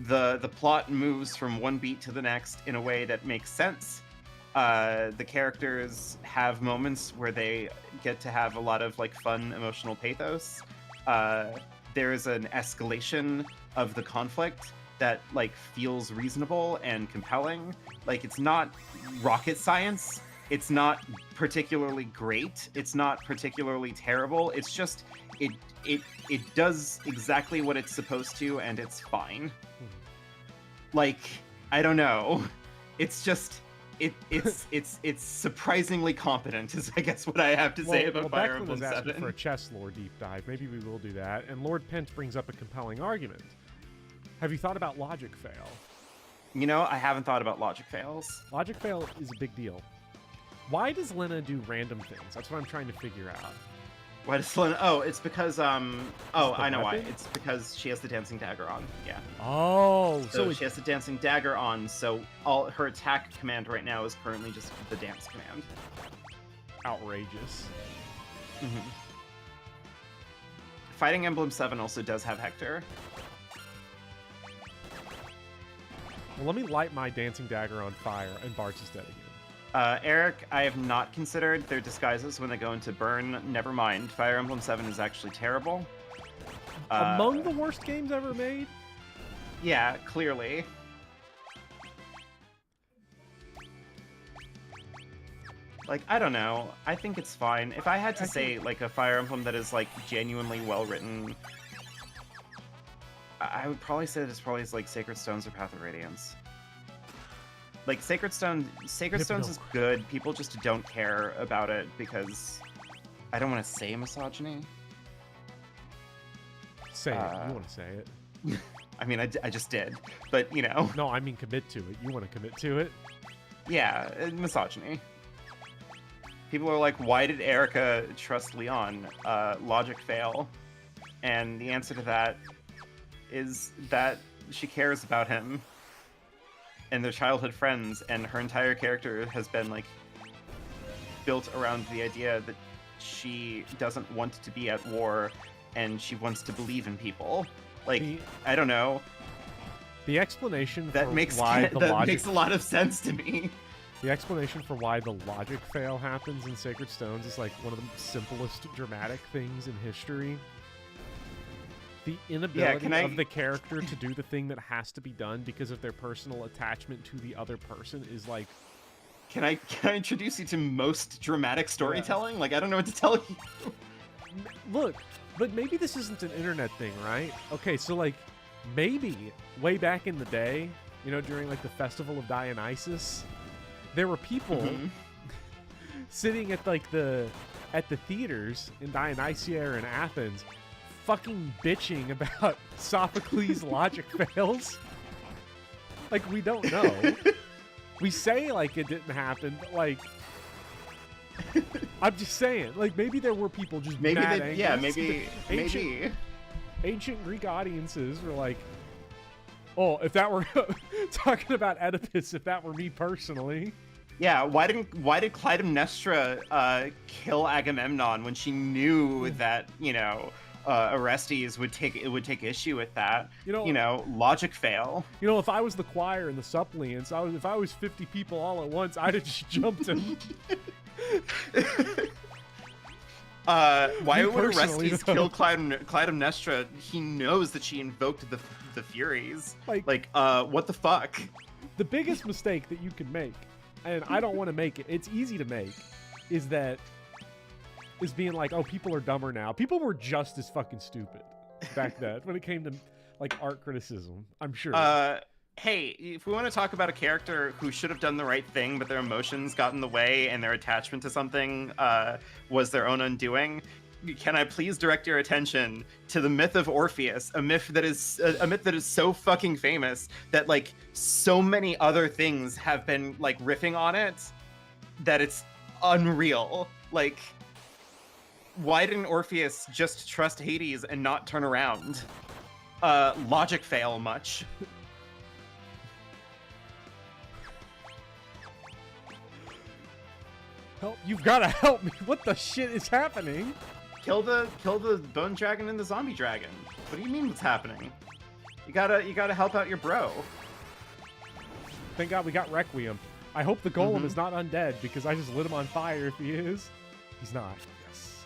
The plot moves from one beat to the next in a way that makes sense. The characters have moments where they get to have a lot of like fun emotional pathos. There is an escalation of the conflict that like feels reasonable and compelling. Like, it's not rocket science. It's not particularly great. It's not particularly terrible. It's just it does exactly what it's supposed to, and it's fine. Like, I don't know. It's just it's surprisingly competent, is I guess what I have to say about Fire Beckman Emblem was asking 7. for a chess lore deep dive. Maybe we will do that. And Lord Pence brings up a compelling argument. Have you thought about logic fail? You know, I haven't thought about logic fails. Logic fail is a big deal. Why does Lena do random things? That's what I'm trying to figure out. Why does Lena? Oh, it's because I know why. weapon? It's because she has the dancing dagger on. Yeah. Oh, So she has the dancing dagger on, so all her attack command right now is currently just the dance command. outrageous. Mm-hmm. Fighting Emblem 7 also does have Hector. Well, let me light my dancing dagger on fire, and Bart's is dead again. Eric, I have not considered their disguises when they go into burn. Never mind. Fire Emblem 7 is actually terrible. Among the worst games ever made? Yeah, clearly. Like, I don't know. I think it's fine. If I had to say, like, a Fire Emblem that is, like, genuinely well-written, I would probably say that it's probably like Sacred Stones or Path of Radiance. Like, Sacred Stones is good. People just don't care about it because I don't want to say misogyny. Say it. You want to say it. I mean, I just did. But, you know. No, I mean commit to it. You want to commit to it? Yeah, misogyny. People are like, why did Erica trust Leon? Logic fail. And the answer to that is that she cares about him. And their childhood friends, and her entire character has been like built around the idea that she doesn't want to be at war and she wants to believe in people. Like, I don't know. The explanation that for makes why the logic makes a lot of sense to me. The explanation for why the logic fail happens in Sacred Stones is like one of the simplest dramatic things in history. The inability of the character to do the thing that has to be done because of their personal attachment to the other person is like... Can I introduce you to most dramatic storytelling? Yeah. Like, I don't know what to tell you. Look, but maybe this isn't an internet thing, right? Okay, so like, maybe way back in the day, you know, during like the Festival of Dionysus, there were people sitting at like the theaters in Dionysia or in Athens fucking bitching about Sophocles' logic fails. Like, we don't know. We say like it didn't happen, but like, I'm just saying, like, maybe there were people just mad angry. Yeah, maybe ancient Greek audiences were like, oh, if that were talking about Oedipus, if that were me personally. Yeah, why did Clytemnestra kill Agamemnon when she knew that, you know, arrestees would take issue with that. Logic fail. If I was the choir and the suppliants, if I was 50 people all at once, I'd have just jumped him. Why would Orestes kill Clytemnestra? He knows that she invoked the Furies. What the fuck? The biggest mistake that you can make, and I don't want to make it, it's easy to make, is being like, oh, people are dumber now. People were just as fucking stupid back then when it came to art criticism, I'm sure. Hey, if we want to talk about a character who should have done the right thing, but their emotions got in the way and their attachment to something was their own undoing, can I please direct your attention to the myth of Orpheus, a myth that is so fucking famous that so many other things have been riffing on it that it's unreal. Why didn't Orpheus just trust Hades and not turn around? Logic fail much. Help! You've got to help me. What the shit is happening? Kill the bone dragon and the zombie dragon. What do you mean what's happening? You gotta help out your bro. Thank God we got Requiem. I hope the golem is not undead because I just lit him on fire if he is. He's not. Yes.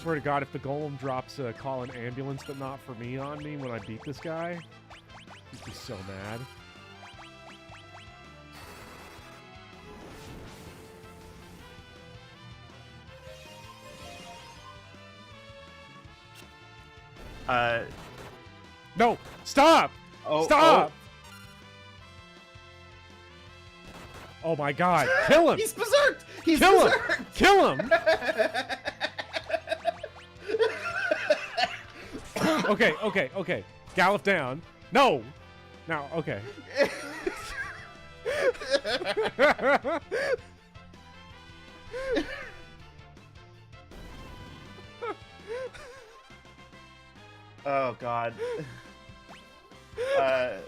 Swear to God, if the golem drops a call an ambulance but not for me on me when I beat this guy, he'd be so mad. No! Stop! Stop! Oh my God! Kill him! He's berserked! Kill him! Kill him! Okay. Gallop down. No! Now, okay. Oh God. Oh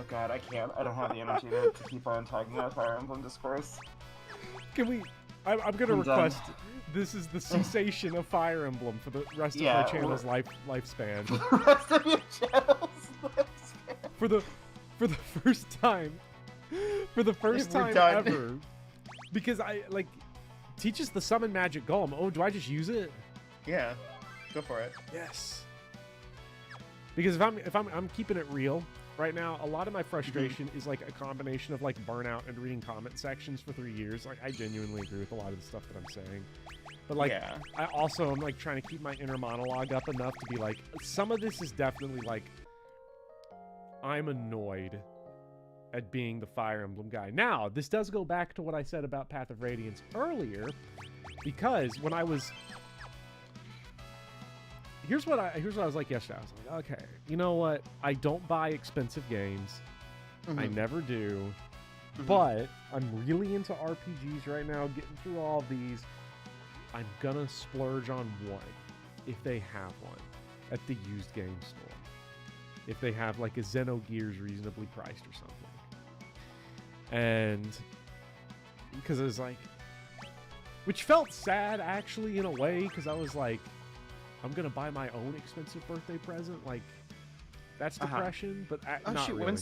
God, I can't. I don't have the energy to keep on talking about Fire Emblem Discourse. Can we? I'm gonna request. This is the cessation of Fire Emblem for the rest of my channel's lifespan. For the rest of your channel's lifespan. For the first time. For the first time ever. Because teach us the summon magic golem. Oh, do I just use it? Yeah. Go for it. Yes. Because if I'm keeping it real right now, a lot of my frustration is a combination of burnout and reading comment sections for 3 years. I genuinely agree with a lot of the stuff that I'm saying. But I also am trying to keep my inner monologue up enough to be some of this is definitely I'm annoyed at being the Fire Emblem guy. Now, this does go back to what I said about Path of Radiance earlier, because when I was Here's what I was like yesterday. I was like, okay, you know what? I don't buy expensive games. I never do. But I'm really into RPGs right now, getting through all of these. I'm gonna splurge on one, if they have one, at the used game store. If they have a Xenogears reasonably priced or something. And because it was which felt sad actually in a way, because I was I'm gonna buy my own expensive birthday present. That's depression, but not shoot, really.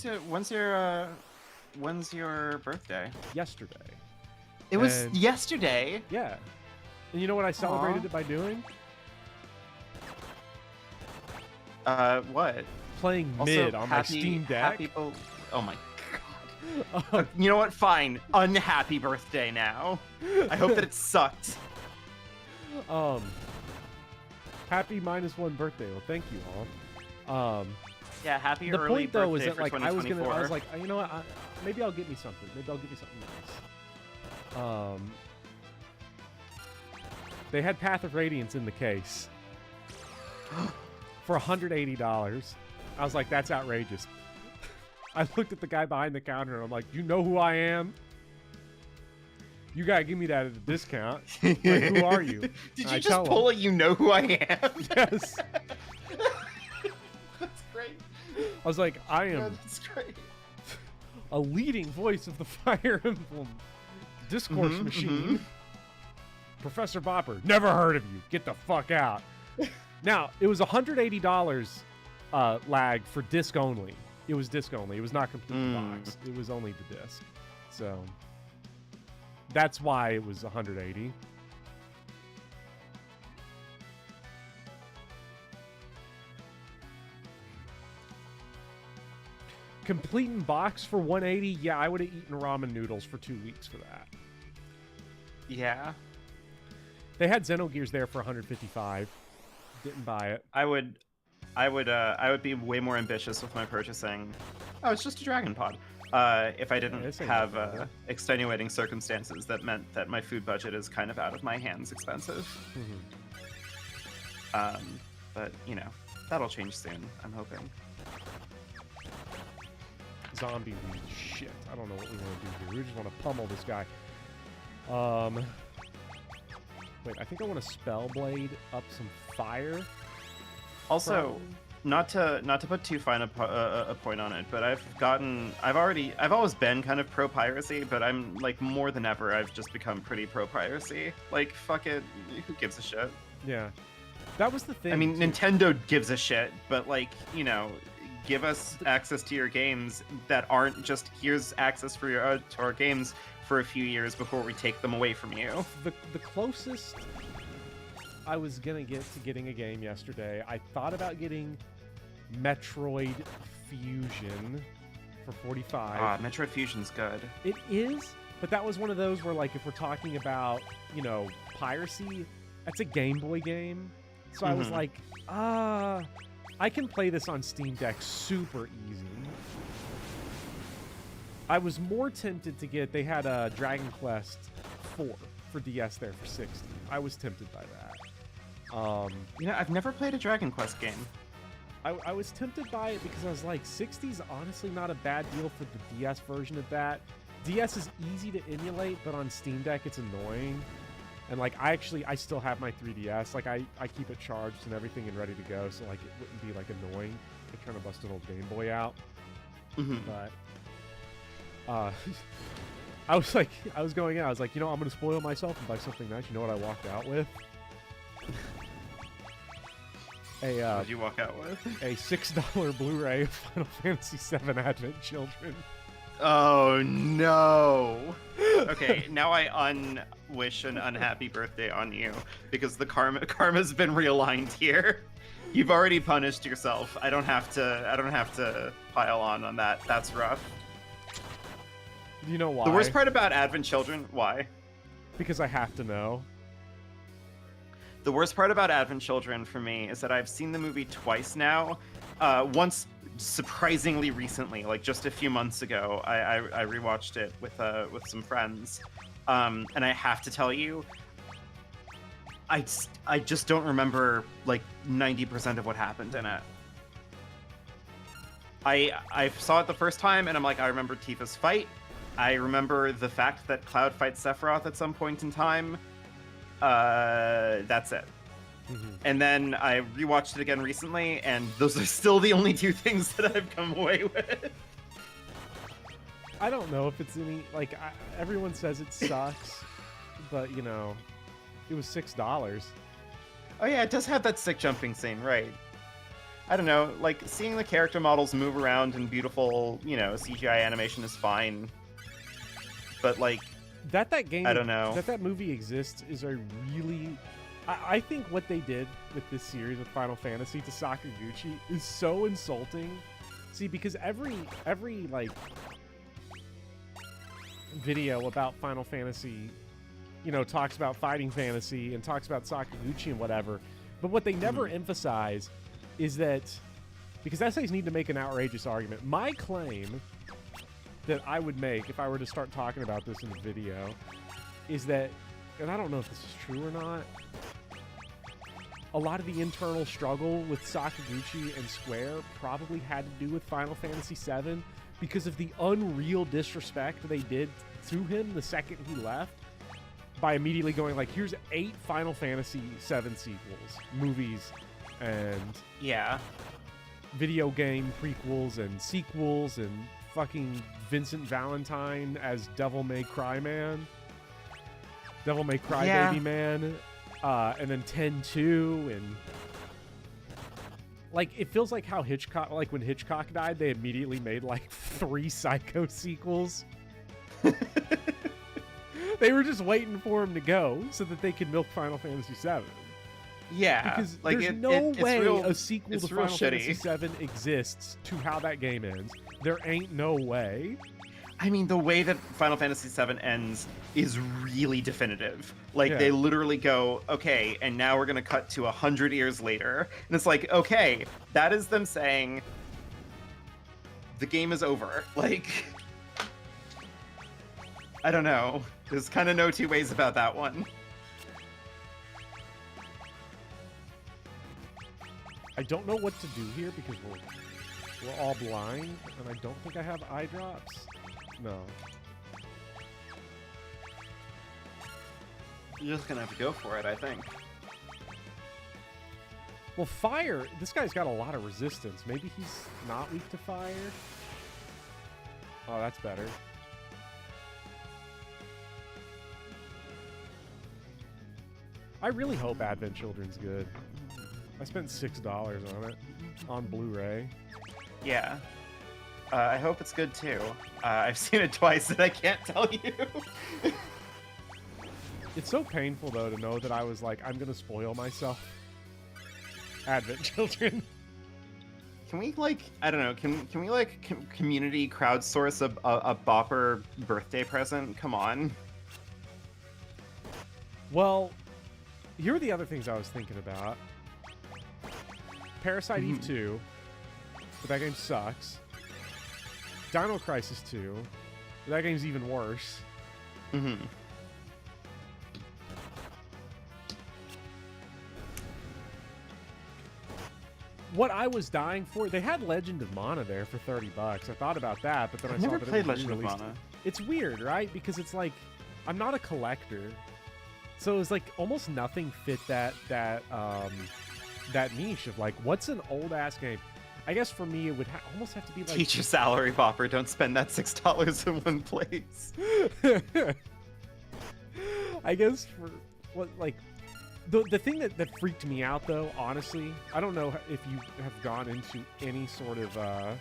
When's your birthday? Yesterday. It was yesterday? Yeah. And you know what I celebrated it by doing? What? Playing mid on my Steam Deck. Oh my God. You know what? Fine. Unhappy birthday now. I hope that it sucked. Happy -1 birthday. Well, thank you all. Yeah, happy the early point though birthday is that for I was like, you know what? Maybe I'll get me something. Maybe I'll get me something nice. They had Path of Radiance in the case for $180. I was like, that's outrageous. I looked at the guy behind the counter and I'm like, you know who I am? You gotta give me that at a discount. Who are you? Did you just pull a you know who I am? Yes. That's great. I was like, I am that's great. a leading voice of the Fire Emblem Discourse Machine. Professor Bopper, never heard of you. Get the fuck out. Now, it was $180 lag for disc only. It was disc only. It was not complete box. It was only the disc. So that's why it was 180. Complete in box for 180. Yeah, I would have eaten ramen noodles for 2 weeks for that. Yeah. They had Xenogears there for 155. Didn't buy it. I would be way more ambitious with my purchasing. Oh, it's just a Dragon Pod. If I didn't have extenuating circumstances that meant that my food budget is kind of out of my hands expensive. But, you know, that'll change soon, I'm hoping. Zombie weed. Shit. I don't know what we want to do here. We just want to pummel this guy. Wait, I think I want to Spellblade up some fire. Also, not to put too fine a point on it, but I've always been kind of pro piracy, but I'm like more than ever I've just become pretty pro piracy. Like, fuck it, who gives a shit? Yeah, that was the thing. I mean, too. Nintendo gives a shit, but like, you know, give us access to your games that aren't just here's access for your to our games for a few years before we take them away from you. The closest I was gonna get to getting a game yesterday, I thought about getting Metroid Fusion for 45. Metroid Fusion's good. It is, but that was one of those where, like, if we're talking about, you know, piracy, that's a Game Boy game. So I was like, I can play this on Steam Deck super easy. I was more tempted to get, they had a Dragon Quest 4 for DS there for 60. I was tempted by that. You know, I've never played a Dragon Quest game. I was tempted by it because I was like, 60's honestly not a bad deal for the DS version of that. DS is easy to emulate, but on Steam Deck it's annoying. And like, I still have my 3DS. Like, I keep it charged and everything and ready to go, so like it wouldn't be like annoying to kind of bust an old Game Boy out. But I was going in, I was like, you know, I'm gonna spoil myself and buy something nice. You know what I walked out with? What did you walk out with? A $6 Blu-ray of Final Fantasy VII Advent Children. Oh no! Okay, now I wish an unhappy birthday on you because the karma's been realigned here. You've already punished yourself. I don't have to pile on that. That's rough. You know why? The worst part about Advent Children, why? Because I have to know. The worst part about Advent Children for me is that I've seen the movie twice now. Once surprisingly recently, like just a few months ago, I rewatched it with some friends, and I have to tell you, I just don't remember like 90% of what happened in it. I saw it the first time, and I'm like, I remember Tifa's fight. I remember the fact that Cloud fights Sephiroth at some point in time. That's it. And then I rewatched it again recently, and those are still the only two things that I've come away with. I don't know if it's any, like, everyone says it sucks, but, you know, it was $6. Oh yeah, it does have that sick jumping scene, right? I don't know, like, seeing the character models move around in beautiful, you know, CGI animation is fine. But, like, that game, I don't know. That movie exists is a really... I think what they did with this series with Final Fantasy to Sakaguchi is so insulting. See, because every like video about Final Fantasy, you know, talks about fighting fantasy and talks about Sakaguchi and whatever. But what they never emphasize is that, because essays need to make an outrageous argument. My claim that I would make if I were to start talking about this in the video is that, and I don't know if this is true or not, a lot of the internal struggle with Sakaguchi and Square probably had to do with Final Fantasy VII because of the unreal disrespect they did to him the second he left by immediately going like, here's 8 Final Fantasy VII sequels, movies, and video game prequels and sequels, and fucking Vincent Valentine as Devil May Cry Man. Devil May Cry Yeah. Baby Man, and then 10-2, and like it feels like how Hitchcock, like when Hitchcock died, they immediately made like 3 Psycho sequels. They were just waiting for him to go so that they could milk Final Fantasy VII. Yeah, Because like there's it's way real, a sequel it's to real Final shitty. Fantasy VII exists to how that game ends. There ain't no way. I mean, the way that Final Fantasy VII ends is really definitive. Like, Yeah. they literally go, okay, and now we're going to cut to 100 years later. And it's like, okay, that is them saying, the game is over. Like, I don't know. There's kind of no two ways about that one. I don't know what to do here because we're all blind, and I don't think I have eye drops. No. You're just going to have to go for it, I think. Well, fire, this guy's got a lot of resistance. Maybe he's not weak to fire? Oh, that's better. I really hope Advent Children's good. I spent $6 on it, on Blu-ray. Yeah. I hope it's good, too. I've seen it twice, and I can't tell you. It's so painful, though, to know that I was like, I'm gonna spoil myself. Advent Children. Can we, like, I don't know, can we, like, community crowdsource a Bopper birthday present? Come on. Well, here are the other things I was thinking about. Parasite Eve 2, but that game sucks. Dino Crisis 2, but that game's even worse. Mm-hmm. What I was dying for, they had Legend of Mana there for $30. I thought about that, but then I I've saw never that played it was Legend of re-released. Mana. It's weird, right? Because it's like, I'm not a collector, so it's like almost nothing fit that niche of like, what's an old ass game? I guess for me, it would almost have to be like Teach your salary, Bopper. Don't spend that $6 in one place. I guess for what like the thing that freaked me out though, honestly, I don't know if you have gone into any sort of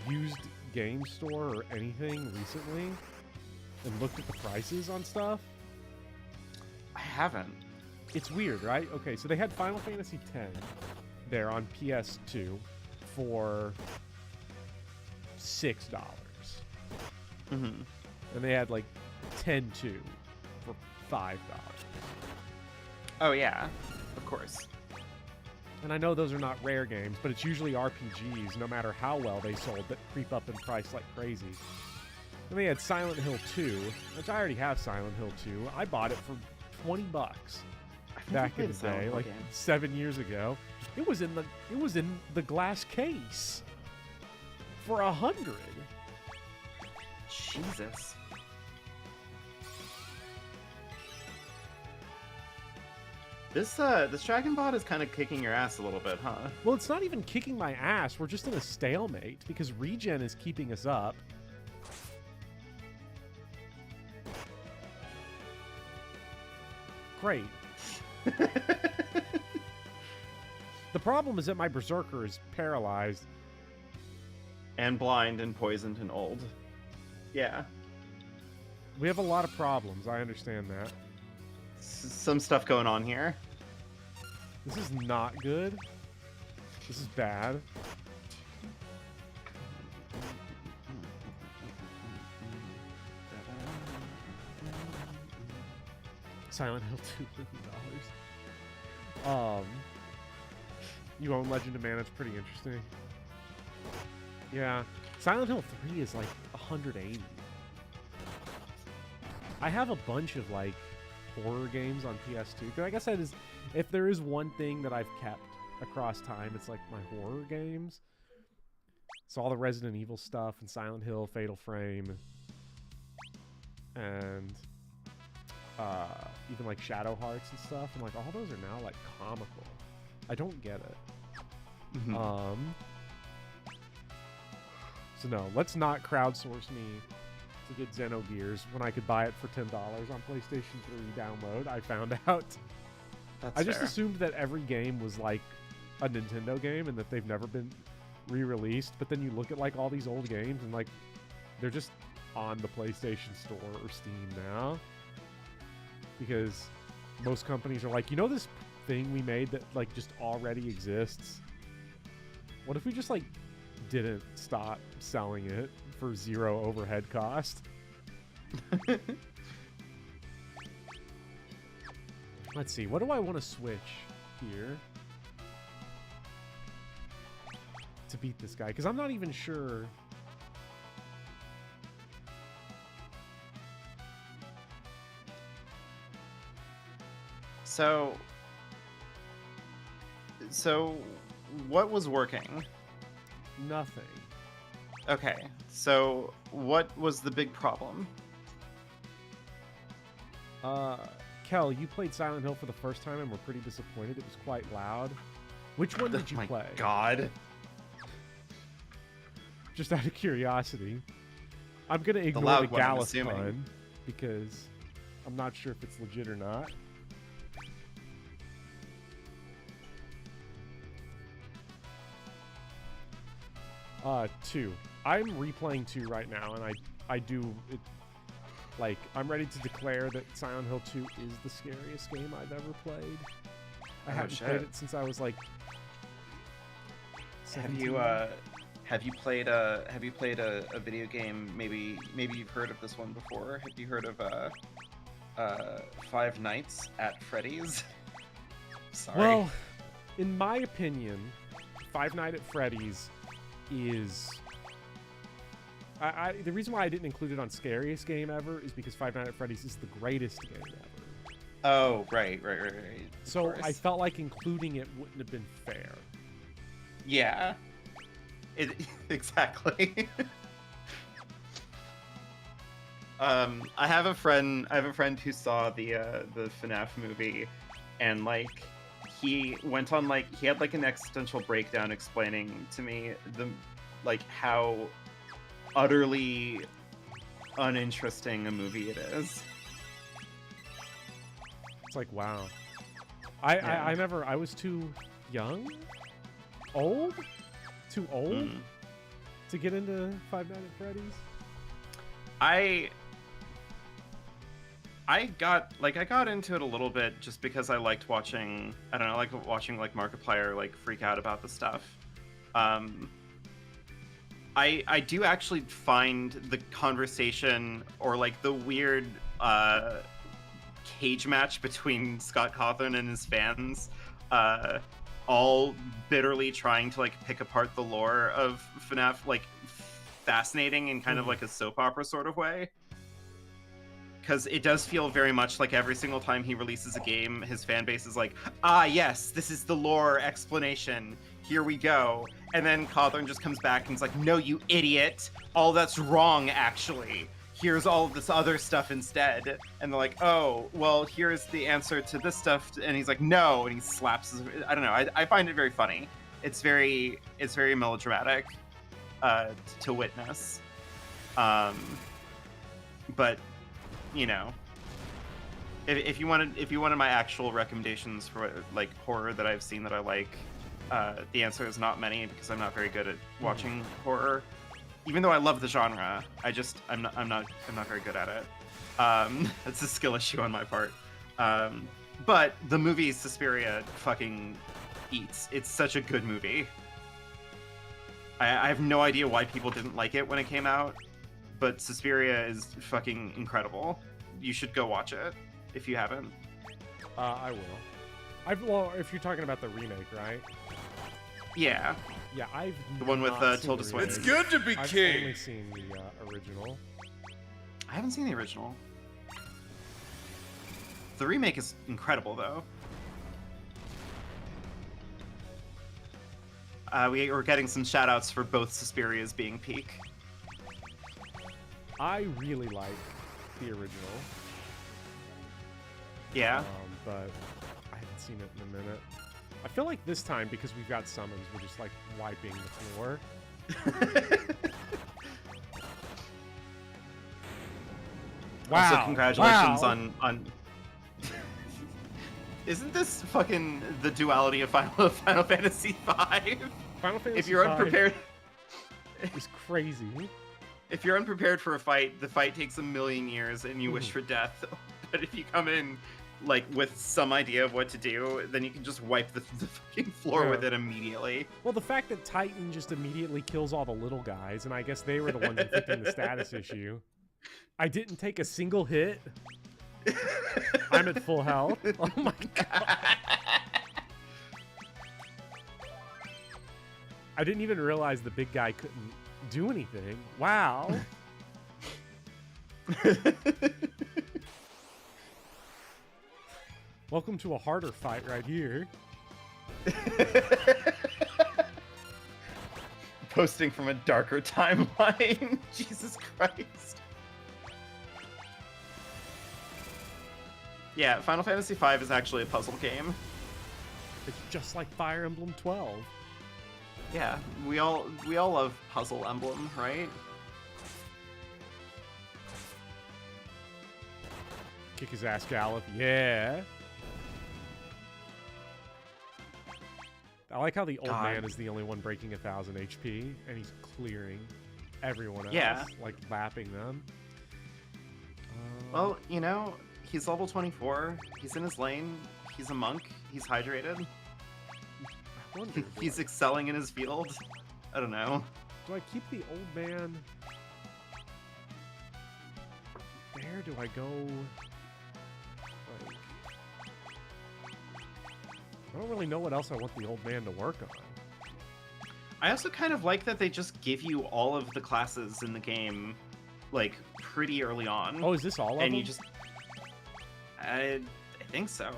used game store or anything recently and looked at the prices on stuff. I haven't. It's weird, right? Okay, so they had Final Fantasy X there on PS2 for $6. Mm-hmm. And they had like 10-2 for $5. Oh, yeah. Of course. And I know those are not rare games, but it's usually RPGs, no matter how well they sold, that creep up in price like crazy. And they had Silent Hill 2, which I already have Silent Hill 2. I bought it for $20 back in the day, like 7 years ago. It was in the glass case for $100. Jesus. This Dragon Bot is kind of kicking your ass a little bit, huh? Well, it's not even kicking my ass. We're just in a stalemate because regen is keeping us up. Great. The problem is that my Berserker is paralyzed. And blind and poisoned and old. Yeah. We have a lot of problems. I understand that. Some stuff going on here. This is not good. This is bad. Silent Hill $2 million. You own Legend of Mana. It's pretty interesting. Yeah. Silent Hill 3 is like 180. I have a bunch of like horror games on PS2. Because I guess that is, if there is one thing that I've kept across time, it's like my horror games. So all the Resident Evil stuff and Silent Hill, Fatal Frame, and even like Shadow Hearts and stuff. And like all those are now like comical. I don't get it. Mm-hmm. So no, let's not crowdsource me to get Xenogears when I could buy it for $10 on PlayStation 3 download. I found out. That's I just fair. assumed that every game was like a Nintendo game and that they've never been re-released. But then you look at like all these old games and like they're just on the PlayStation Store or Steam now. Because most companies are like, you know this thing we made that like just already exists? What if we just like didn't stop selling it for 0 overhead cost? Let's see, what do I want to switch here to beat this guy? Because I'm not even sure. So what was working? Nothing. Okay, so what was the big problem? Kel, you played Silent Hill for the first time and were pretty disappointed. It was quite loud. Which one did you My play? God. Just out of curiosity. I'm going to ignore loud the one, I'm Gallus assuming. pun because I'm not sure if it's legit or not. Two. I'm replaying 2 right now, and I do it. Like, I'm ready to declare that Silent Hill 2 is the scariest game I've ever played. I haven't shit. played it since I was like. Have 17. you played a video game? Maybe you've heard of this one before. Have you heard of Five Nights at Freddy's? Sorry. Well, in my opinion, Five Nights at Freddy's is. The reason why I didn't include it on Scariest Game Ever is because Five Nights at Freddy's is the greatest game ever. Oh, right. So I felt like including it wouldn't have been fair. Yeah. Exactly. I have a friend who saw the FNAF movie, and like he went on like he had like an existential breakdown explaining to me how utterly uninteresting a movie it is. It's like, wow. Yeah. I was too young? Old? Too old to get into Five Nights at Freddy's? I got into it a little bit just because I liked watching like Markiplier like freak out about the stuff. I do actually find the conversation or like the weird cage match between Scott Cawthon and his fans all bitterly trying to like pick apart the lore of FNAF like fascinating in kind of like a soap opera sort of way. Because it does feel very much like every single time he releases a game, his fan base is like, ah, yes, this is the lore explanation. Here we go. And then Cawthon just comes back and is like, no, you idiot. All that's wrong, actually. Here's all of this other stuff instead. And they're like, oh, well, here's the answer to this stuff. And he's like, no. And he slaps his... I don't know. I find it very funny. It's very melodramatic to witness. But... you know, if you wanted my actual recommendations for like horror that I've seen that I like, the answer is not many because I'm not very good at watching horror. Even though I love the genre, I'm not very good at it. It's a skill issue on my part. But the movie Suspiria fucking eats. It's such a good movie. I have no idea why people didn't like it when it came out. But Suspiria is fucking incredible. You should go watch it if you haven't. I will. Well, if you're talking about the remake, right? Yeah. Yeah, I've The one with, not seen Tilda the Swinton. It's remake. good to be I've king. only seen the original. I haven't seen the original. The remake is incredible, though. We're getting some shout-outs for both Suspirias being peak. I really like the original. Yeah. But I haven't seen it in a minute. I feel like this time, because we've got summons, we're just like wiping the floor. Wow. Also, congratulations Wow. on. Isn't this fucking the duality of Final Fantasy V? Final Fantasy If you're V unprepared, is crazy. if you're unprepared for a fight, the fight takes a million years, and you wish for death. But if you come in like with some idea of what to do, then you can just wipe the fucking floor with it immediately. Well, the fact that Titan just immediately kills all the little guys, and I guess they were the ones inflicting the status issue. I didn't take a single hit. I'm at full health. Oh my god. I didn't even realize the big guy couldn't do anything. Wow. Welcome to a harder fight right here. Posting from a darker timeline. Jesus Christ. Yeah, Final Fantasy V is actually a puzzle game. It's just like Fire Emblem 12. Yeah, we all love Puzzle Emblem, right? Kick his ass, Gallop. Yeah. I like how the old man is the only one breaking 1,000 HP, and he's clearing everyone else, like lapping them. Well, you know, he's level 24. He's in his lane. He's a monk. He's hydrated. I wonder, He's excelling in his field. I don't know. do I keep the old man? Where do I go? Like, I don't really know what else I want the old man to work on. I also kind of like that they just give you all of the classes in the game, like, pretty early on. Oh, is this all of them? And you just... I think so.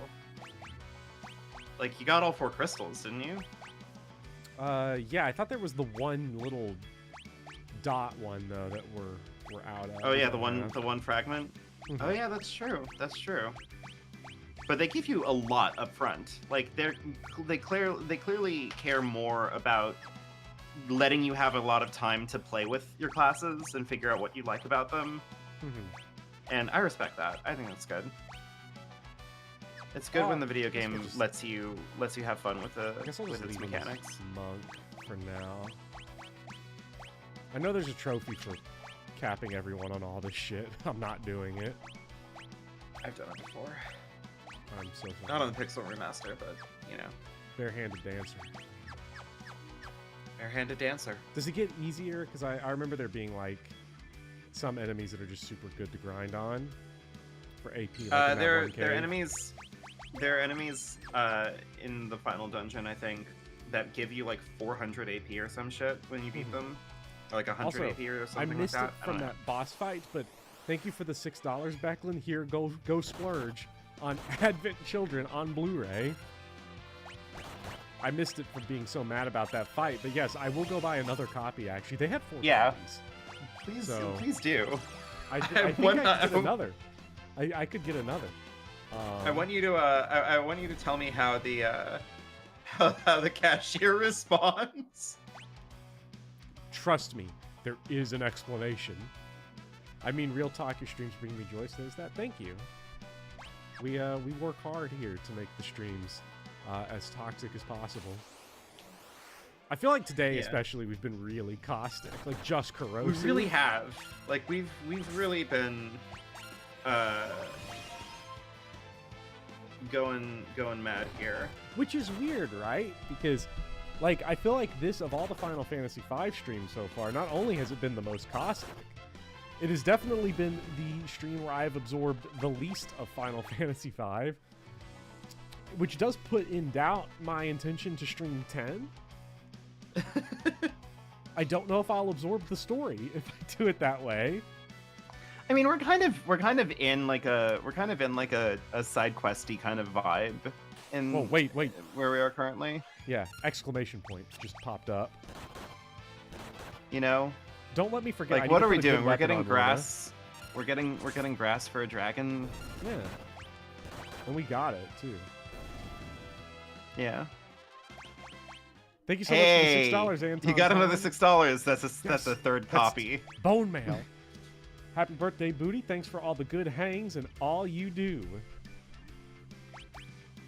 Like, you got all 4 crystals, didn't you? Yeah, I thought there was the one little dot one though that we're out of. Oh yeah, the one fragment. Mhm. Oh yeah, that's true. That's true. But they give you a lot up front. Like they clearly care more about letting you have a lot of time to play with your classes and figure out what you like about them. And I respect that. I think that's good. It's good when the video game lets you have fun with its mechanics. Monk for now. I know there's a trophy for capping everyone on all this shit. I'm not doing it. I've done it before. I'm so sorry. Not on the Pixel Remaster, but you know. Barehanded Dancer. Barehanded Dancer. Does it get easier? Because I remember there being like some enemies that are just super good to grind on for AP. Like in they're that one enemies. There are enemies in the final dungeon, I think, that give you like 400 AP or some shit when you beat them. Or like 100 Also, AP or something I missed like it that. from that boss fight, but thank you for the $6, Becklin. Here, go splurge on Advent Children on Blu-ray. I missed it from being so mad about that fight, but yes, I will go buy another copy. Actually, they had 4 copies. Please do. I think I could get another. I could get another. I want you to I want you to tell me how the how the cashier responds. Trust me, there is an explanation. I mean, real talk, your streams bring me joy. So there's that. Thank you. We work hard here to make the streams as toxic as possible. I feel like today, especially, we've been really caustic, like just corrosive. We really have. Like we've really been going mad here. Which is weird, right? Because, like, I feel like this, of all the Final Fantasy V streams so far, not only has it been the most caustic, it has definitely been the stream where I've absorbed the least of Final Fantasy V, which does put in doubt my intention to stream 10. I don't know if I'll absorb the story if I do it that way. I mean, we're kind of in like a side questy kind of vibe in wait where we are currently. Yeah, exclamation point just popped up. You know, don't let me forget. Like, what are we doing? We're getting grass. We're getting grass for a dragon. Yeah, and we got it too. Yeah. Thank you so much for the $6, Anton. You got another $6. That's a third copy. Bone mail. Happy birthday, Booty. Thanks for all the good hangs and all you do.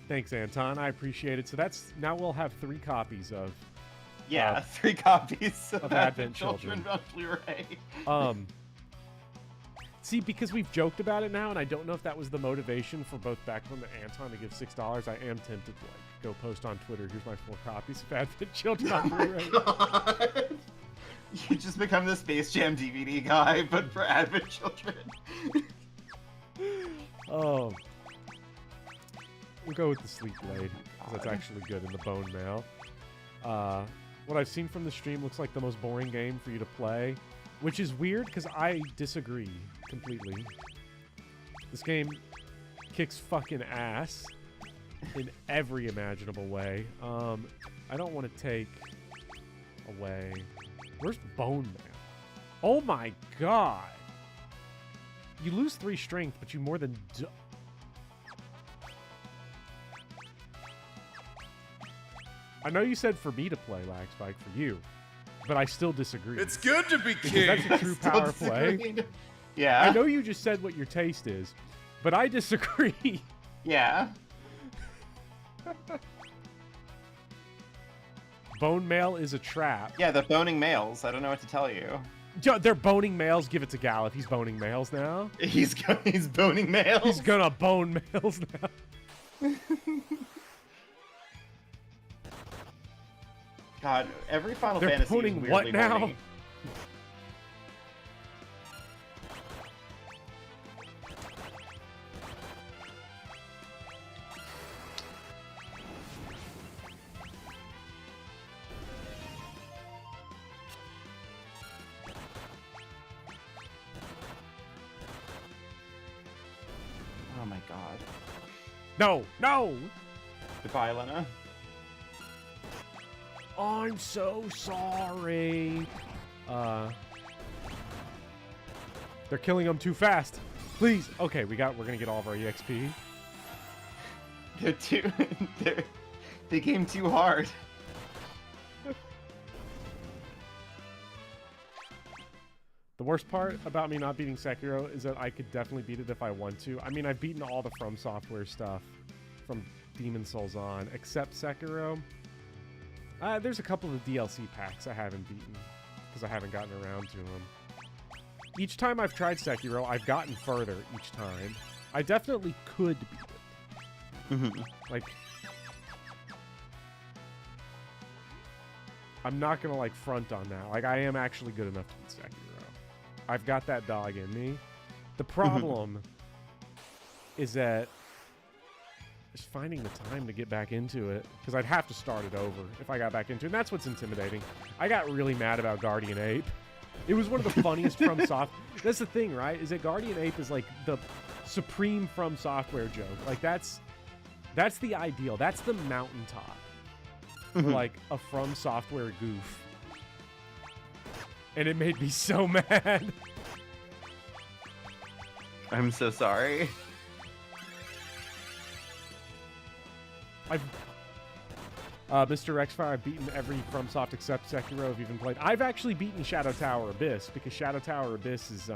Thanks, Anton. I appreciate it. So that's now we'll have 3 copies of 3 copies of Advent Children on Blu-ray. See, because we've joked about it now, and I don't know if that was the motivation for both Beckham and Anton to give $6. I am tempted to go post on Twitter. Here's my 4 copies of Advent Children on Blu-ray. God. You just become the Space Jam DVD guy, but for Advent Children. Oh. We'll go with the Sleep Blade, because that's actually good in the bone mail. What I've seen from the stream looks like the most boring game for you to play, which is weird, because I disagree completely. This game kicks fucking ass in every imaginable way. I don't want to take away... Where's Bone Man? Oh my god! You lose 3 strength, but you more than... I know you said for me to play, Lag Spike, for you, but I still disagree. It's good to be Because king. that's a true power play. Yeah. I know you just said what your taste is, but I disagree. Yeah. Bone mail is a trap. Yeah, the boning males. I don't know what to tell you. They're boning males. Give it to Gal if he's boning males now. He's boning males. He's gonna bone males now. God, every Final They're Fantasy boning is weirdly what now? horny. Oh my god. No, no! Goodbye, Lena. I'm so sorry. They're killing them too fast. Please. Okay, we're gonna get all of our EXP. They came too hard. The worst part about me not beating Sekiro is that I could definitely beat it if I want to. I mean, I've beaten all the From Software stuff from Demon Souls on, except Sekiro. There's a couple of DLC packs I haven't beaten because I haven't gotten around to them. Each time I've tried Sekiro, I've gotten further each time. I definitely could beat it. Mm-hmm. Like, I'm not gonna like front on that. Like, I am actually good enough to beat Sekiro. I've got that dog in me. The problem is that just finding the time to get back into it, because I'd have to start it over if I got back into it. And that's what's intimidating. I got really mad about Guardian Ape. It was one of the funniest From Software. That's the thing, right? Is that Guardian Ape is like the supreme From Software joke. Like that's the ideal. That's the mountaintop for like a From Software goof. And it made me so mad. I'm so sorry. Mr. Rexfire, I've beaten every FromSoft except Sekiro. I've even played. I've actually beaten Shadow Tower Abyss because Shadow Tower Abyss is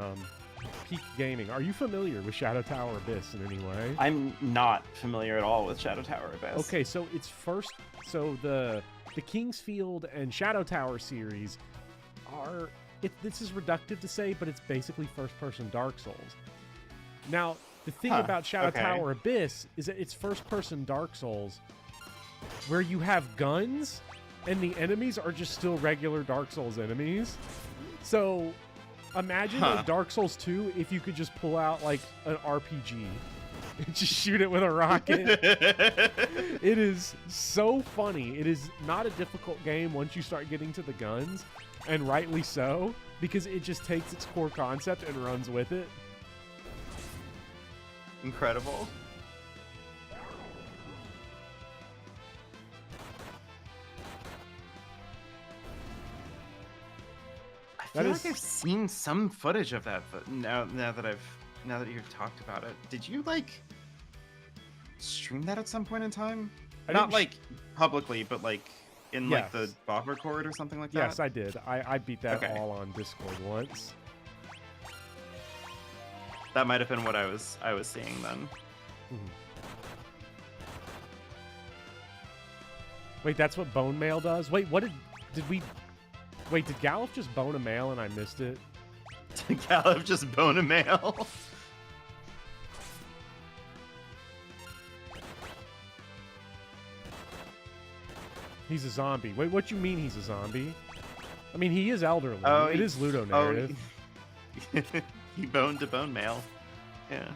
peak gaming. Are you familiar with Shadow Tower Abyss in any way? I'm not familiar at all with Shadow Tower Abyss. Okay, so it's first. So the Kingsfield and Shadow Tower series are. This is reductive to say, but it's basically first-person Dark Souls. Now, the thing about Shadow Tower Abyss is that it's first-person Dark Souls where you have guns and the enemies are just still regular Dark Souls enemies. So imagine like Dark Souls 2 if you could just pull out like an RPG and just shoot it with a rocket. It is so funny. It is not a difficult game once you start getting to the guns, and rightly so, because it just takes its core concept and runs with it. Incredible. I feel like I've seen some footage of that, but now that you've talked about it, did you like stream that at some point in time? Not like publicly, but like in like the bot record or something like that. Yes, I did. I beat that all on Discord once. That might have been what I was seeing then. Wait, that's what bone mail does? Wait, what did we... Wait, did Galuf just bone a male and I missed it? Galuf just bone a male. He's a zombie. Wait, what you mean he's a zombie? I mean, he is elderly. Oh, it is Ludo narrative. He boned a bone male. Yeah.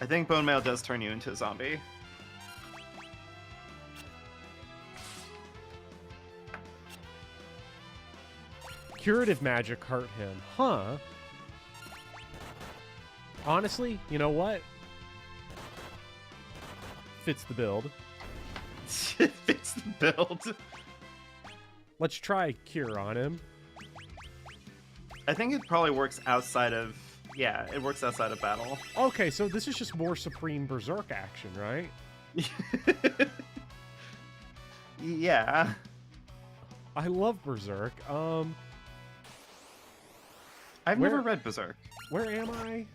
I think bone mail does turn you into a zombie. Curative magic hurt him. Huh. Honestly, you know what? Fits the build. Fits the build. Let's try Cure on him. I think it probably works outside of... Yeah, it works outside of battle. Okay, so this is just more Supreme Berserk action, right? Yeah. I love Berserk. I've never read Berserk. Where am I?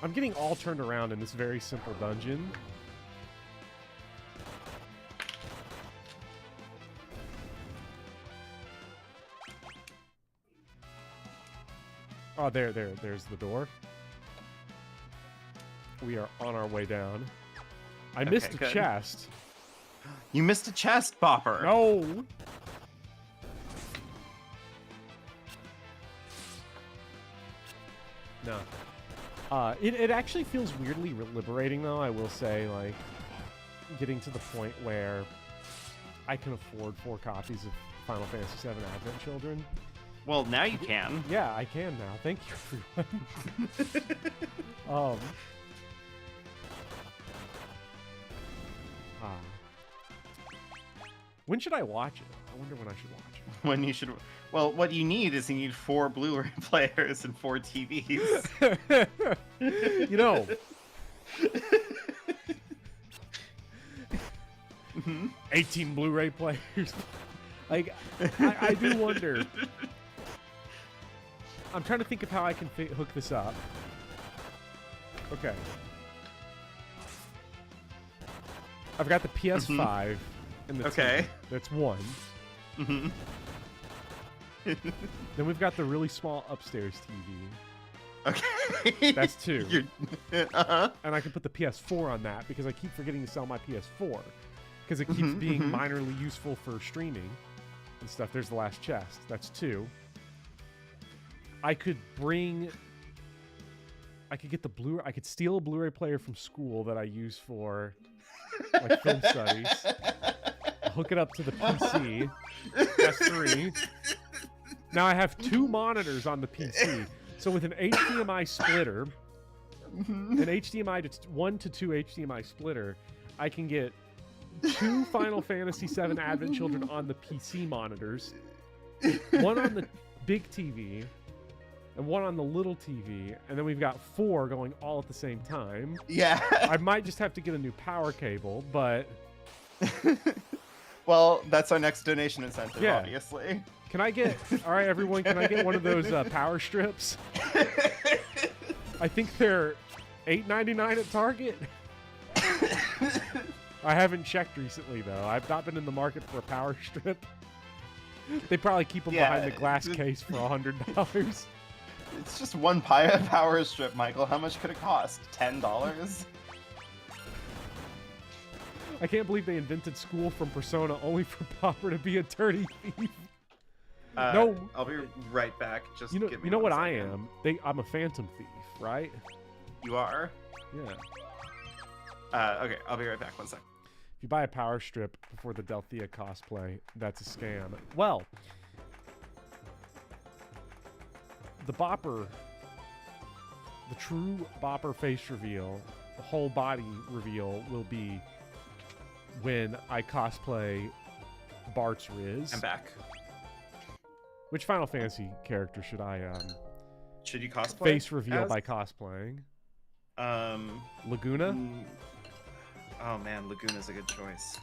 I'm getting all turned around in this very simple dungeon. Oh, there's the door. We are on our way down. I missed a good. chest. You missed a chest, Bopper. No! No. It actually feels weirdly liberating, though, I will say, like, getting to the point where I can afford 4 copies of Final Fantasy VII Advent Children. Well, now you can. Yeah, I can now. Thank you, everyone. When should I watch it? I wonder when I should watch it. When you should... Well, what you need is you need 4 Blu-ray players and 4 TVs. You know... 18 Blu-ray players. Like, I do wonder. I'm trying to think of how I can hook this up. Okay. I've got the PS5 and the Okay. TV. That's one. Mm-hmm. Then we've got the really small upstairs TV. Okay. That's 2. Uh-huh. And I can put the PS4 on that because I keep forgetting to sell my PS4 because it keeps being minorly useful for streaming and stuff. There's the last chest. That's 2. I could get the Blu-ray. I could steal a Blu-ray player from school that I use for like film studies. Hook it up to the PC. That's 3. Now I have 2 monitors on the PC. So with an HDMI splitter, an HDMI to 1 to 2 HDMI splitter, I can get 2 Final Fantasy VII Advent Children on the PC monitors, 1 on the big TV, and 1 on the little TV, and then we've got 4 going all at the same time. Yeah. I might just have to get a new power cable, but... Well, that's our next donation incentive, Yeah. obviously. Can I get... All right, everyone, can I get one of those power strips? I think they're $8.99 at Target. I haven't checked recently, though. I've not been in the market for a power strip. They probably keep them behind the glass case for $100. It's just one power strip, Michael. How much could it cost? $10? I can't believe they invented school from Persona only for Popper to be a dirty thief. No. I'll be right back. Just You know, give me you know one what I second. am? I'm a phantom thief, right? You are? Yeah. Okay, I'll be right back. One sec. If you buy a power strip before the Delthea cosplay, that's a scam. Well, the Bopper, the true Bopper face reveal, the whole body reveal will be when I cosplay Bart's Riz. I'm back. Which Final Fantasy character should I Should you cosplay? face reveal as? by cosplaying? Laguna? Oh man, Laguna's a good choice.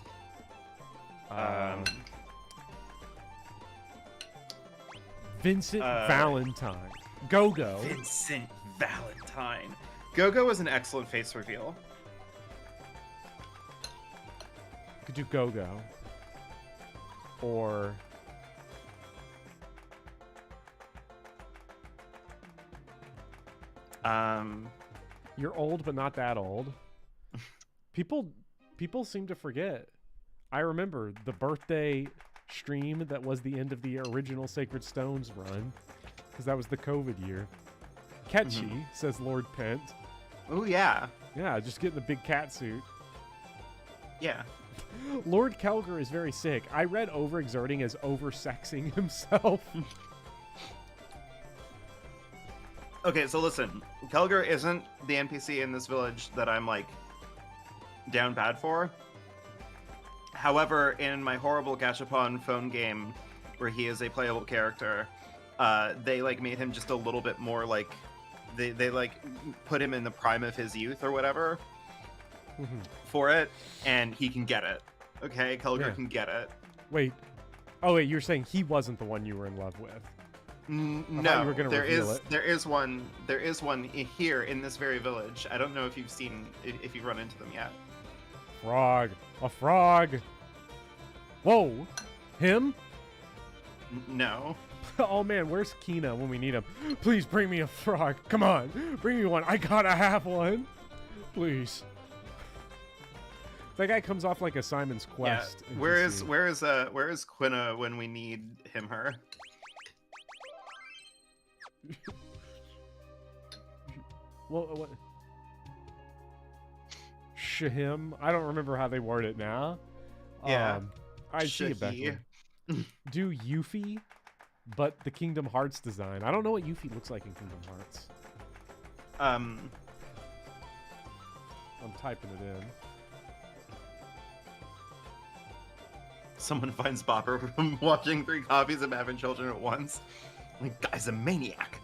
Vincent Valentine. Go-Go. Vincent Valentine. Go-Go is an excellent face reveal. Could do Go-Go. Or... You're old, but not that old. People seem to forget. I remember the birthday stream that was the end of the original Sacred Stones run, because that was the COVID year. Catchy, says Lord Pent. Oh, yeah. Yeah, just getting the big cat suit. Yeah. Lord Kelger is very sick. I read overexerting as oversexing himself. Okay, so listen. Kelger isn't the NPC in this village that I'm, like, down bad for. However, in my horrible Gachapon phone game, where he is a playable character, they, like, made him just a little bit more, like... They like, put him in the prime of his youth or whatever for it, and he can get it. Okay? Kelger can get it. Wait. Oh, wait, you're saying he wasn't the one you were in love with? No, there is one here in this very village. I don't know if you've run into them yet. Frog. A frog. Whoa. Him? No. Oh man, where's Kina when we need him? Please bring me a frog. Come on. Bring me one. I gotta have one. Please. That guy comes off like a Simon's Quest. Yeah. Where is Quina when we need her? What? Shahim? I don't remember how they word it now. Yeah. I see it back there. Do Yuffie, but the Kingdom Hearts design. I don't know what Yuffie looks like in Kingdom Hearts. I'm typing it in. Someone finds Bopper from watching 3 copies of Having Children at Once. Like, guy's a maniac.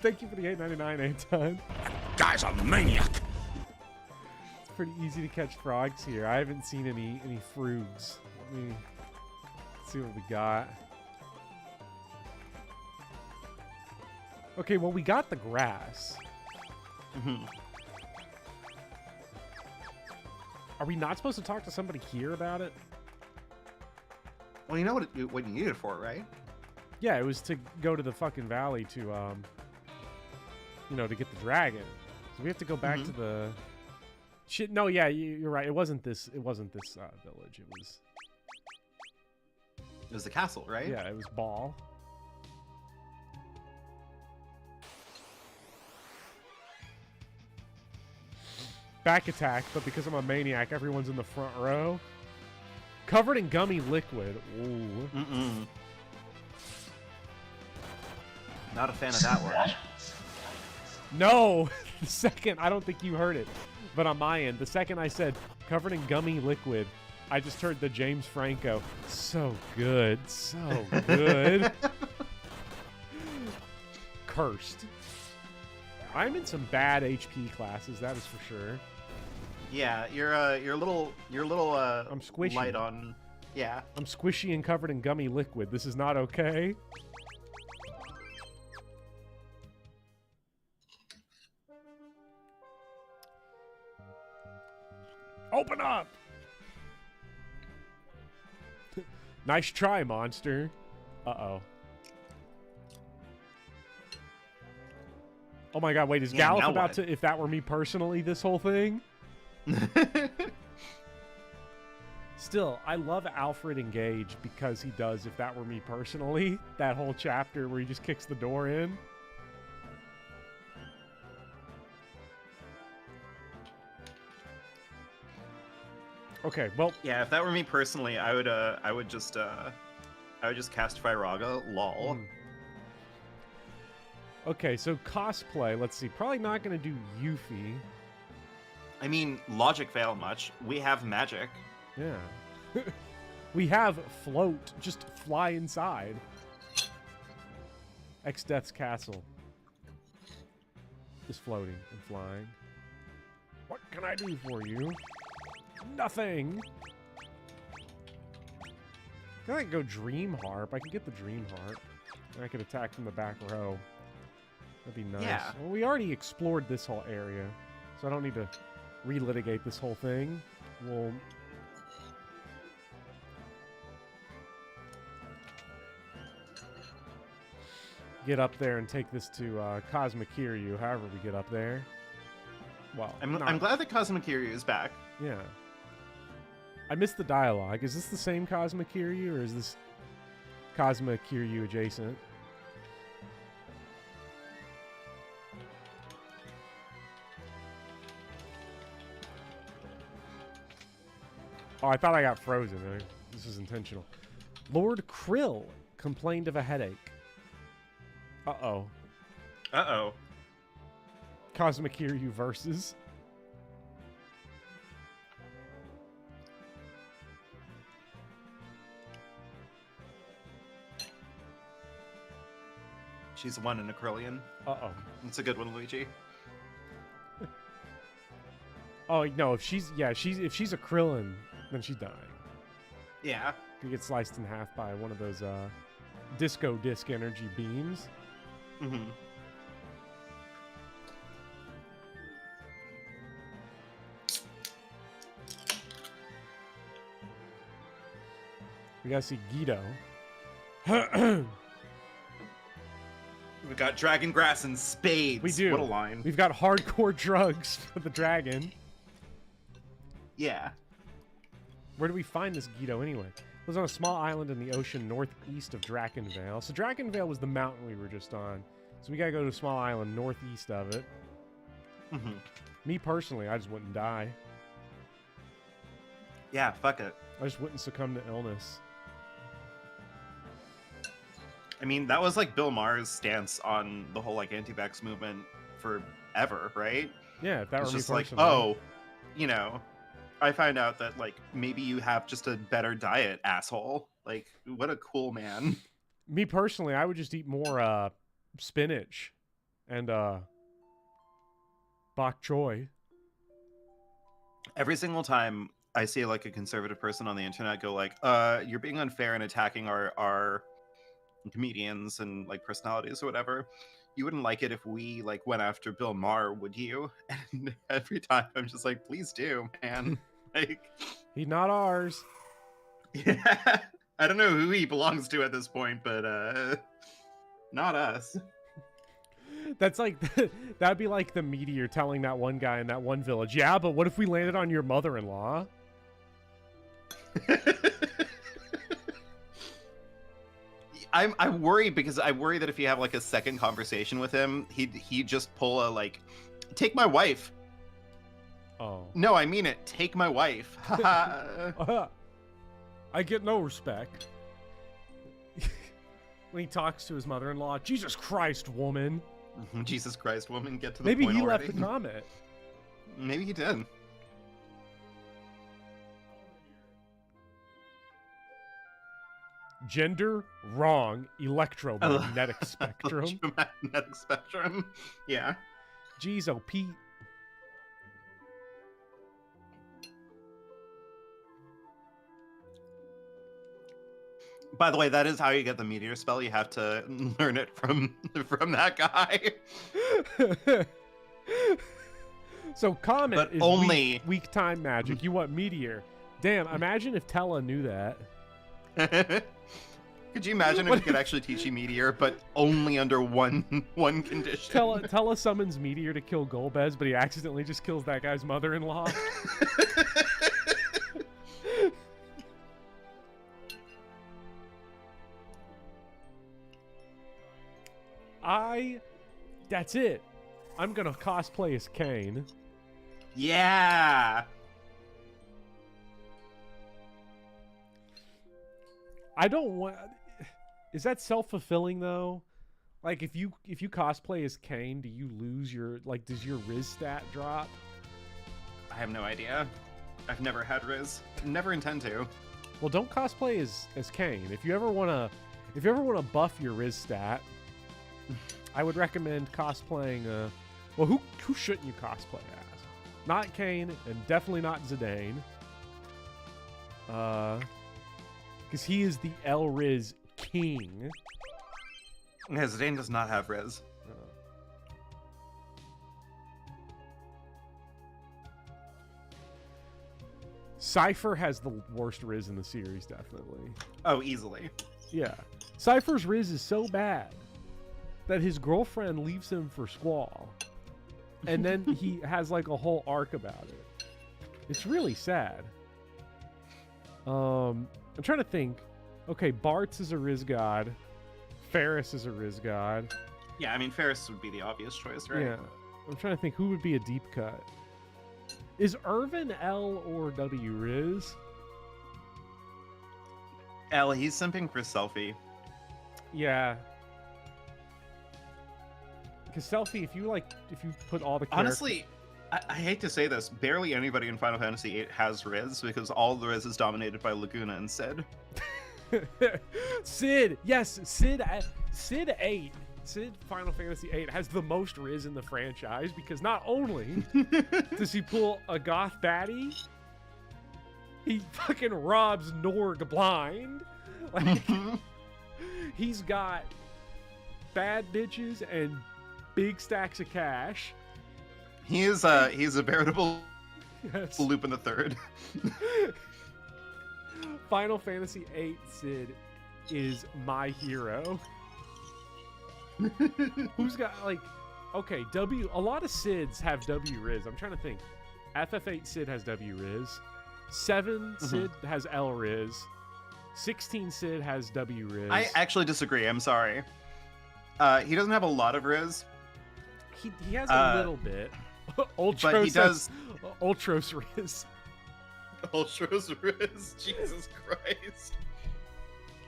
Thank you for the $8.99 8-ton. Guy's a maniac. It's pretty easy to catch frogs here. I haven't seen any frogs. Let me see what we got. Okay, well, we got the grass. Are we not supposed to talk to somebody here about it? Well, you know what you need it for, right? Yeah, it was to go to the fucking valley to, to get the dragon. So we have to go back to the... Shit, no, yeah, you're right. It wasn't this village. It was the castle, right? Yeah, it was Ball. Back attack, but because I'm a maniac, everyone's in the front row. Covered in gummy liquid. Ooh. Not a fan of that word. No! The second, I don't think you heard it, but on my end, the second I said covered in gummy liquid, I just heard the James Franco. So good. So good. Cursed. I'm in some bad HP classes, that is for sure. Yeah, you're a little I'm squishy. light on. Yeah. I'm squishy and covered in gummy liquid. This is not okay. Open up! Nice try, monster. Uh-oh. Oh my god, wait, is Gallop about to, if that were me personally, this whole thing? Still, I love Alfred Engage because he does, if that were me personally, that whole chapter where he just kicks the door in. Okay, well, yeah, if that were me personally, I would just cast Firaga, lol. Okay, so cosplay, let's see. Probably not going to do Yuffie. I mean, logic fail much. We have magic. Yeah. We have float. Just fly inside. X-Death's castle is floating and flying. What can I do for you? Nothing. Can I go Dream Harp? I can get the Dream Harp. And I could attack from the back row. That'd be nice. Yeah. Well, we already explored this whole area, so I don't need to relitigate this whole thing. We'll... get up there and take this to Cosmic Kiryu, however we get up there. Well, I'm glad that Cosmic Kiryu is back. Yeah. I missed the dialogue. Is this the same Cosmic Kiryu, or is this Cosmic Kiryu adjacent? Oh, I thought I got frozen. This is intentional. Lord Krill complained of a headache. Uh-oh. Uh-oh. Cosmic Kiryu versus... She's one in a Krillian. Uh-oh. It's a good one, Luigi. Oh, no, if she's a Krillin, then she's dying. Yeah. You get sliced in half by one of those disco disc energy beams. Mm-hmm. We gotta see Guido. We got dragon grass and spades. We do. What a line. We've got hardcore drugs for the dragon. Yeah. Where do we find this Guido anyway? It was on a small island in the ocean northeast of Drakenvale. So Drakenvale was the mountain we were just on. So we gotta go to a small island northeast of it. Mm-hmm. Me personally, I just wouldn't die. Yeah, fuck it. I just wouldn't succumb to illness. I mean, that was like Bill Maher's stance on the whole like anti-vax movement forever, right? Yeah, if that It's were me just like, personally. oh, you know, I find out that like maybe you have just a better diet, asshole. Like, what a cool man. Me personally, I would just eat more spinach and bok choy. Every single time I see like a conservative person on the internet go like, you're being unfair and attacking our comedians and like personalities or whatever. You wouldn't like it if we like went after Bill Maher, would you? And every time I'm just like, please do, man. Like, He's not ours. yeah, I don't know who he belongs to at this point, but not us. That's like that'd be like the meteor telling that one guy in that one village, yeah, but what if we landed on your mother-in-law? I'm worried because I worry that if you have like a second conversation with him, he'd just pull a like, take my wife. Oh. No, I mean it. Take my wife. I get no respect. When he talks to his mother-in-law, Jesus Christ, woman. Jesus Christ, woman, get to the Maybe point he already. left the comment. Maybe he did. Gender wrong. Electromagnetic spectrum. Electromagnetic spectrum. Yeah. Jeez, oh Pete. By the way, that is how you get the meteor spell. You have to learn it from that guy. So comet But is only- weak time magic. You want meteor. Damn, imagine if Tella knew that. Could you imagine if he could actually teach you meteor, but only under one condition? Tella summons meteor to kill Golbez, but he accidentally just kills that guy's mother-in-law. That's it. I'm gonna cosplay as Kane. Yeah. I don't want. Is that self-fulfilling though? Like if you cosplay as Kane, do you lose your does your Riz stat drop? I have no idea. I've never had Riz. Never intend to. Well, don't cosplay as Kane. If you ever wanna buff your Riz stat, I would recommend cosplaying. Well, who shouldn't you cosplay as? Not Kane, and definitely not Zidane. Because he is the El Riz king. Yeah, Zidane does not have Riz. Cypher has the worst Riz in the series, definitely. Oh, easily. Yeah. Cypher's Riz is so bad that his girlfriend leaves him for Squall. And then he has like a whole arc about it. It's really sad. I'm trying to think. Okay, Bartz is a Riz god. Ferris is a Riz god. Yeah, I mean, Ferris would be the obvious choice, right? Yeah. I'm trying to think who would be a deep cut. Is Irvin L or W Riz? L, he's simping for selfie. Yeah. Because selfie, if you put all the Honestly, I hate to say this, barely anybody in Final Fantasy VIII has Riz because all the Riz is dominated by Laguna and Sid. Sid, yes, Sid 8. Sid Final Fantasy VIII has the most Riz in the franchise because not only does he pull a goth baddie, he fucking robs Norg blind. Like, he's got bad bitches and big stacks of cash. He's a veritable Yes. Lupin the Third. Final Fantasy VIII Sid is my hero. Who's got like, okay, a lot of Sids have W Riz. I'm trying to think. FF8 Sid has W Riz. 7 Sid has L Riz. 16 Sid has W Riz. I actually disagree. I'm sorry. He doesn't have a lot of Riz. He has a little bit. Ultros but he does. Ultros Riz. Ultros Riz, Jesus Christ.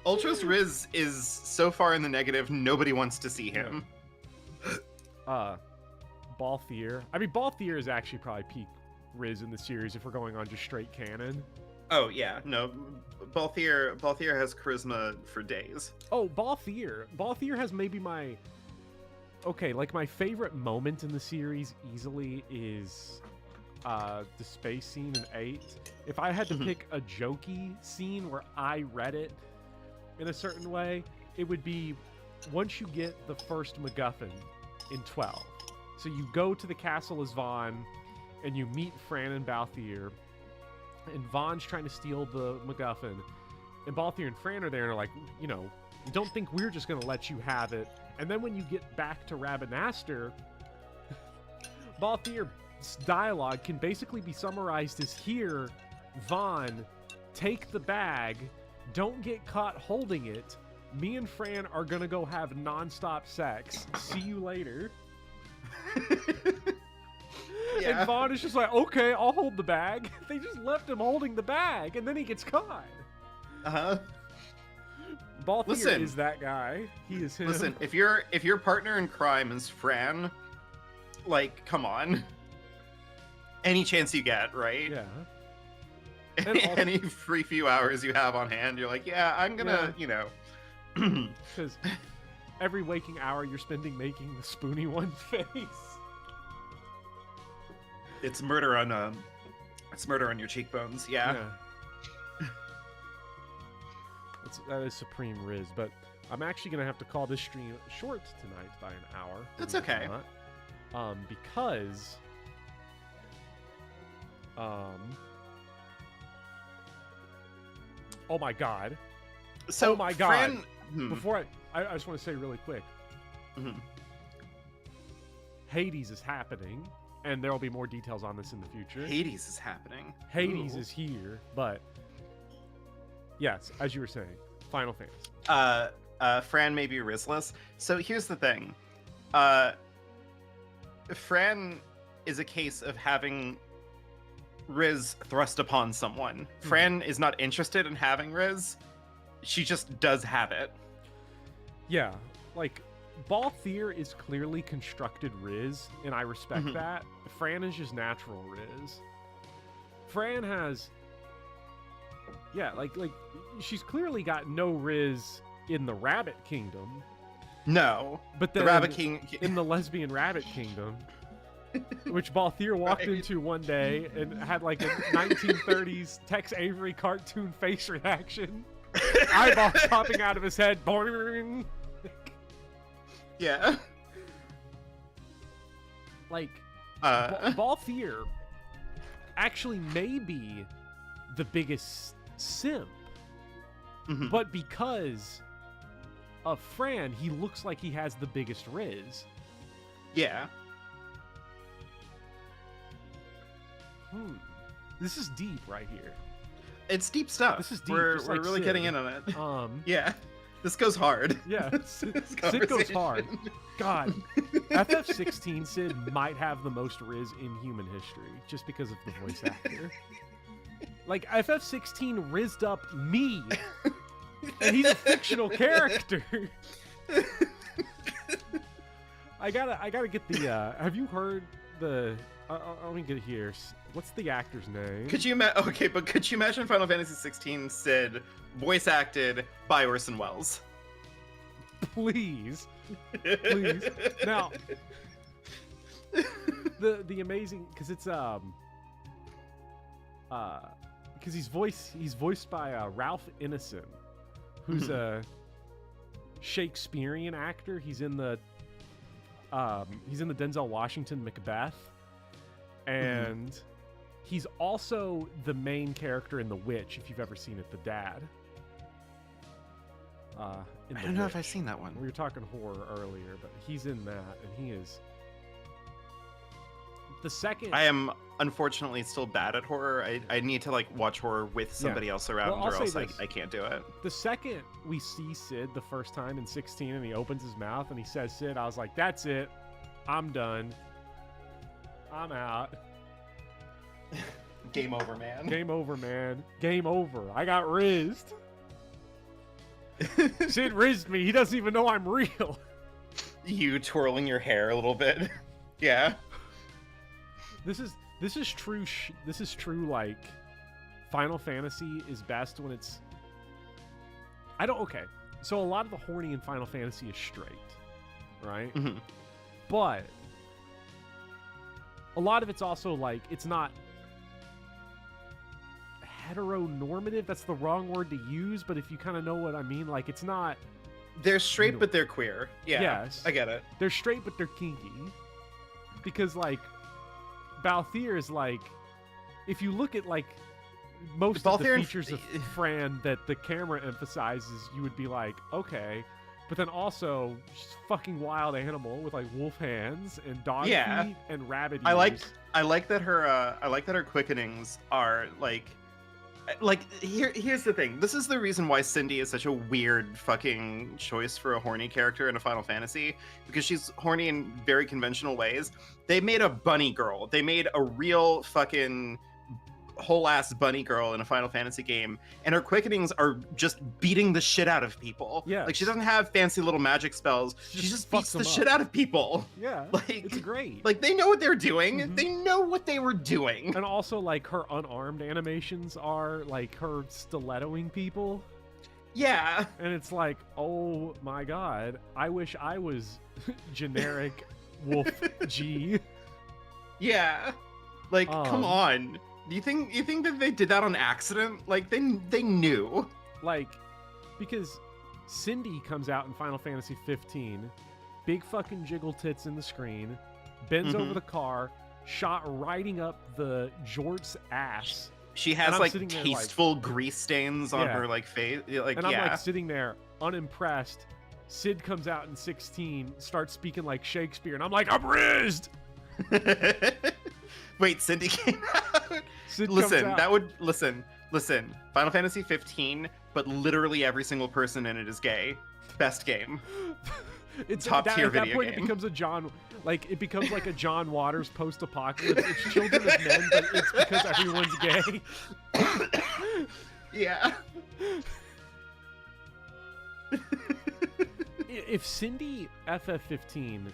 Ultros Riz is so far in the negative, nobody wants to see him. Balthier. I mean, Balthier is actually probably peak Riz in the series if we're going on just straight canon. Oh yeah, no, Balthier has charisma for days. Oh, Balthier. Balthier has maybe my favorite moment in the series easily is the space scene in 8. If I had to pick a jokey scene where I read it in a certain way, it would be once you get the first MacGuffin in 12. So you go to the castle as Vaughn, and you meet Fran and Balthier, and Vaughn's trying to steal the MacGuffin, and Balthier and Fran are there and are like, you don't think we're just going to let you have it. And then when you get back to Rabanaster, Balthier's dialogue can basically be summarized as here, Vaughn, take the bag, don't get caught holding it. Me and Fran are gonna go have nonstop sex. See you later. Yeah. And Vaughn is just like, okay, I'll hold the bag. They just left him holding the bag, and then he gets caught. Balthier is that guy. He is him. Listen, if your partner in crime is Fran, like, come on. Any chance you get, right? Yeah. Any free few hours you have on hand, you're like, yeah, I'm gonna, Because every waking hour you're spending making the spoony one face. It's murder on your cheekbones. Yeah. That is supreme Riz, but I'm actually gonna have to call this stream short tonight by an hour. That's okay. Because oh my god. So oh my god. Fran... Before I just want to say really quick. Hades is happening, and there will be more details on this in the future. Hades is happening. Hades is here, but yes, as you were saying, Final Fantasy. Fran may be Rizless. So here's the thing. Fran is a case of having Riz thrust upon someone. Fran is not interested in having Riz. She just does have it. Yeah, like, Balthier is clearly constructed Riz, and I respect that. Fran is just natural Riz. Fran has... Yeah, like she's clearly got no Riz in the Rabbit Kingdom. No. But then the Rabbit King... in the Lesbian Rabbit Kingdom, which Balthier walked into one day and had like a 1930s Tex Avery cartoon face reaction. Eyeballs popping out of his head. Boing. Yeah. Like, Balthier actually may be the biggest simp. Mhm. But because of Fran, he looks like he has the biggest Riz. Yeah. This is deep right here. It's deep stuff. This is deep, We're just like really Sid. getting in on it. Um, Yeah. This goes hard. yeah, Sid This goes hard. conversation. God, FF16 Sid might have the most Riz in human history just because of the voice actor. Like, FF16 rizzed up me, and he's a fictional character. I gotta get the. Have you heard the? Let me get it here. What's the actor's name? Could you could you imagine Final Fantasy 16 Sid voice acted by Orson Welles? Please, please. Now, the amazing because it's because he's voiced by Ralph Ineson, who's a Shakespearean actor. He's in the Denzel Washington Macbeth, and he's also the main character in The Witch. If you've ever seen it, the dad. I don't know if I've seen that one. We were talking horror earlier, but he's in that, and he is the second. I am unfortunately still bad at horror. I need to like watch horror with somebody else around, Well, I'll or else say this. I can't do it. The second we see Sid the first time in 16 and he opens his mouth and he says Sid, I was like, that's it. I'm done. I'm out. Game over, man. Game over, man. Game over. I got rizzed. Sid rizzed me. He doesn't even know I'm real. You twirling your hair a little bit. Yeah. This is true. This is true. Like, Final Fantasy is best when it's. Okay. So a lot of the horny in Final Fantasy is straight, right? Mhm. But a lot of it's also like it's not heteronormative. That's the wrong word to use, but if you kind of know what I mean, like it's not. They're straight, but they're queer. Yeah. Yes. I get it. They're straight, but they're kinky. Because like Balthier is like, if you look at like most of the Balthier and- features of Fran that the camera emphasizes, you would be like, okay. But then also, she's a fucking wild animal with like wolf hands and dog Yeah. feet and rabbit ears. I like that her quickenings are here's the thing. This is the reason why Cindy is such a weird fucking choice for a horny character in a Final Fantasy, because she's horny in very conventional ways. They made a bunny girl. They made a real fucking whole ass bunny girl in a Final Fantasy game, and her quickenings are just beating the shit out of people. Yeah. Like she doesn't have fancy little magic spells. She just beats fucks them the up. shit out of people. Yeah, Like it's great. Like they know what they're doing. Mhm. They know what they were doing. And also, like, her unarmed animations are like her stilettoing people. Yeah. And it's like, oh my god, I wish I was generic Wolf G. Yeah. Like, come Um, on. Do you think that they did that on accident? Like they knew. Like, because Cindy comes out in Final Fantasy 15, big fucking jiggle tits in the screen, bends over the car, shot riding up the Jort's ass. She And has I'm like sitting there, like- tasteful grease stains on Yeah. her like face. Like And I'm yeah. like sitting there unimpressed. Sid comes out in 16, starts speaking like Shakespeare, and I'm like, I'm rizzed! Wait, Cindy came out. Sid Listen, comes out. that would listen. Final Fantasy 15, but literally every single person in it is gay. Best game. It's top tier at that video point game. it becomes it becomes like a John Waters post-apocalypse. It's children of men, but it's because everyone's gay. Yeah. If Cindy FF15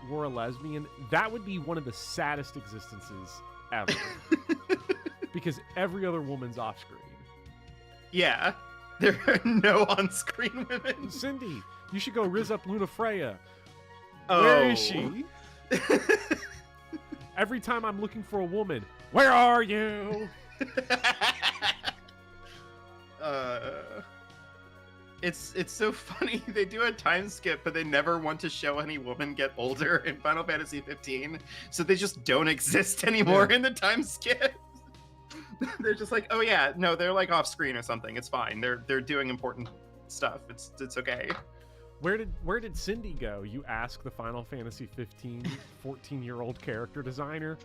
were a lesbian, that would be one of the saddest existences ever. Because every other woman's off screen. Yeah. There are no on-screen women. Cindy, you should go rizz up Luna Freya. Oh. Where is she? Every time I'm looking for a woman, where are you? It's so funny. They do a time skip, but they never want to show any woman get older in Final Fantasy 15, so they just don't exist anymore Yeah. in the time skip. They're just like, oh yeah, no, they're like off screen or something. It's fine. They're doing important stuff. It's okay. Where did Cindy go? You ask the Final Fantasy 15 14-year-old character designer.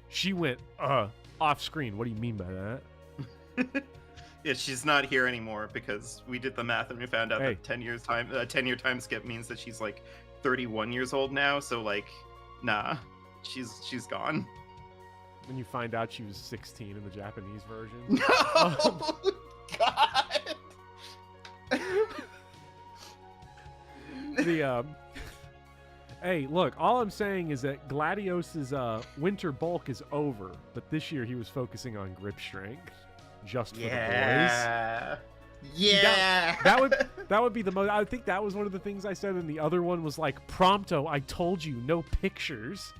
She went off screen. What do you mean by that? Yeah, she's not here anymore because we did the math and we found out that 10-year time skip means that she's like 31 years old now. So like, nah, she's gone. When you find out she was 16 in the Japanese version. No, God. Hey, look, all I'm saying is that Gladios's winter bulk is over, but this year he was focusing on grip strength just for the boys. Yeah. That would be the most. I think that was one of the things I said, and the other one was like, Prompto, I told you, no pictures.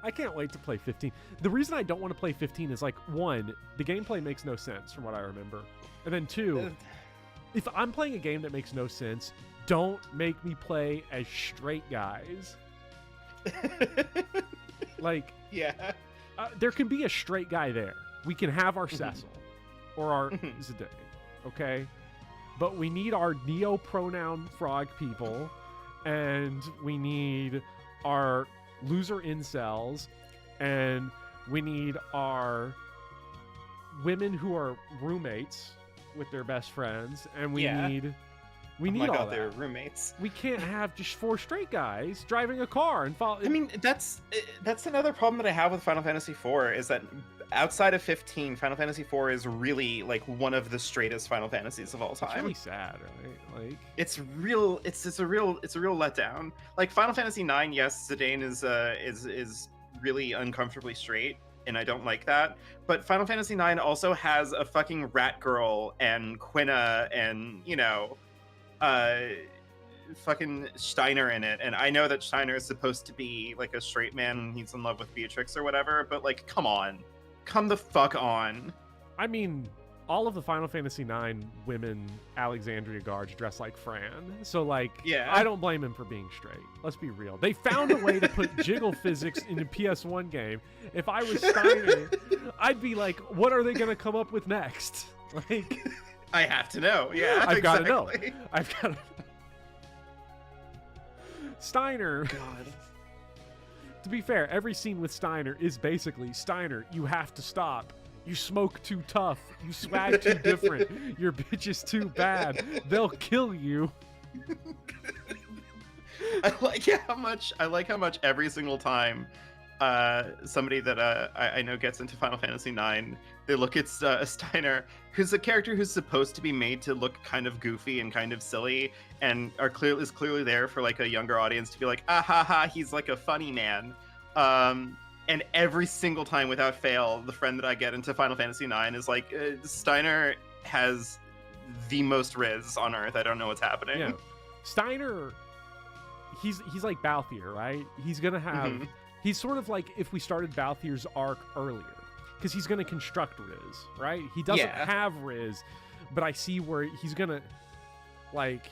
I can't wait to play 15. The reason I don't want to play 15 is like, one, the gameplay makes no sense from what I remember. And then two, if I'm playing a game that makes no sense, don't make me play as straight guys. Like, yeah. There can be a straight guy there. We can have our Cecil or our Zidane, okay? But we need our neo-pronoun frog people, and we need our loser incels, and we need our women who are roommates with their best friends, and we need all that. They're roommates. We can't have just 4 straight guys driving a car and follow. I mean, that's another problem that I have with Final Fantasy IV is that outside of 15, Final Fantasy IV is really like one of the straightest Final Fantasies of all time. It's really sad, right? Like, it's a real letdown. Like Final Fantasy IX, yes, Zidane is really uncomfortably straight, and I don't like that. But Final Fantasy IX also has a fucking rat girl and Quina and, you know, fucking Steiner in it. And I know that Steiner is supposed to be like a straight man and he's in love with Beatrix or whatever, but like, come on. Come the fuck on. I mean, all of the Final Fantasy IX women Alexandria guards dress like Fran. So, like, yeah. I don't blame him for being straight. Let's be real. They found a way to put jiggle physics in a PS1 game. If I was Steiner, I'd be like, what are they going to come up with next? Like, I have to know. Yeah, I've got to know. Steiner. God. To be fair, every scene with Steiner is basically, Steiner, you have to stop. You smoke too tough. You swag too different. Your bitch is too bad. They'll kill you. I like how much every single time somebody that I know gets into Final Fantasy IX, they look at Steiner, who's a character who's supposed to be made to look kind of goofy and kind of silly, and is clearly there for like a younger audience to be like, ah ha ha, he's like a funny man. And every single time without fail, the friend that I get into Final Fantasy IX is like, Steiner has the most riz on Earth. I don't know what's happening. Yeah. Steiner, he's like Balthier, right? He's gonna have. Mm-hmm. He's sort of like if we started Balthier's arc earlier, because he's gonna construct riz, right? He doesn't have riz, but I see where he's gonna, like.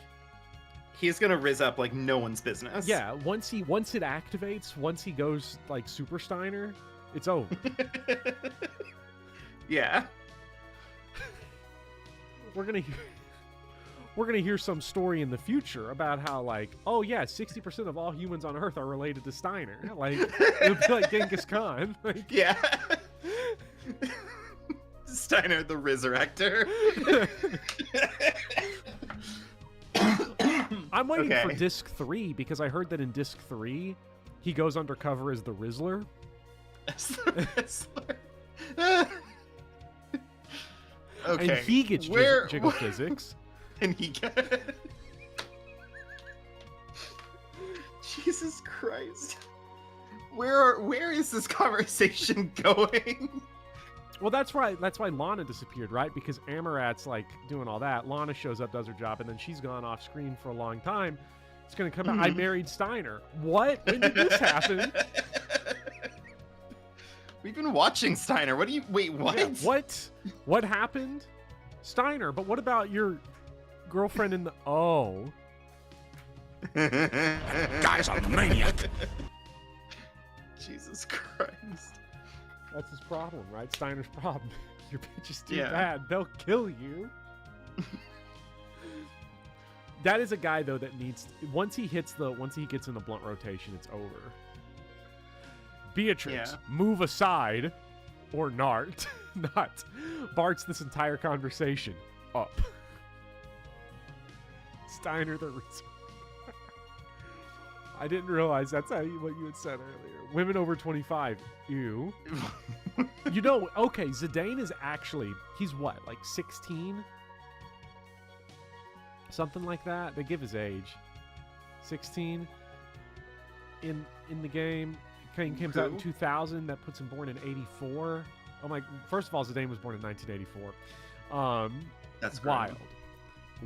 He's gonna riz up like no one's business. Yeah, once it activates, once he goes like Super Steiner, it's over. Yeah. We're gonna hear some story in the future about how, like, oh yeah, 60% of all humans on Earth are related to Steiner. Like, it'll be like Genghis Khan. Like, yeah. Steiner the Resurrector. I'm waiting for Disc 3 because I heard that in Disc 3, he goes undercover as the Rizzler. As the Rizzler. Okay. And he gets jiggle physics. And he gets... Jesus Christ. Where is this conversation going? Well, that's why Lana disappeared, right? Because Amarat's like doing all that. Lana shows up, does her job, and then she's gone off screen for a long time. It's gonna come out. I married Steiner. What? When did this happen? We've been watching Steiner. What? Yeah, what? What happened? Steiner. But what about your girlfriend in the? Oh. Guy's a maniac. Jesus Christ. That's his problem, right? Steiner's problem. Your pitch is too Yeah. bad. They'll kill you. That is a guy though that needs once he gets in the blunt rotation, it's over. Beatrix, Yeah. move aside, or Nart. Not. Bart's this entire conversation up. Steiner the reserve. I didn't realize that's what you had said earlier. Women over 25. Ew. You know, okay, Zidane is actually, he's what, like 16? Something like that. They give his age. 16 in the game. Kane comes out in 2000. That puts him born in 84. Oh my! First of all, Zidane was born in 1984. That's wild.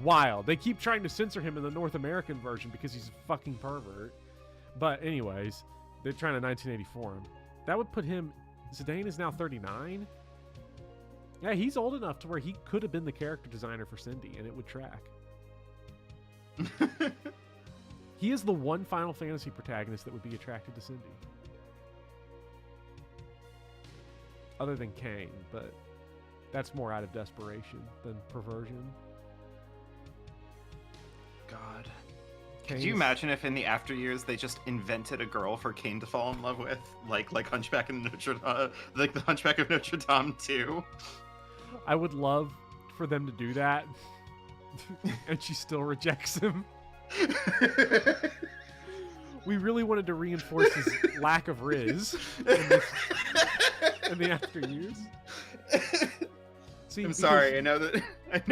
Wild. They keep trying to censor him in the North American version because he's a fucking pervert. But anyways, they're trying to 1984 him. That would put him. Zidane is now 39. Yeah, he's old enough to where he could have been the character designer for Cindy, and it would track. He is the one Final Fantasy protagonist that would be attracted to Cindy. Other than Kane, but that's more out of desperation than perversion. God. Kane Could you is- imagine if in the after years they just invented a girl for Kane to fall in love with, like Hunchback in Notre Dame, like the Hunchback of Notre Dame 2? I would love for them to do that, and she still rejects him. We really wanted to reinforce his lack of riz in the after years. See, I'm because- sorry. I know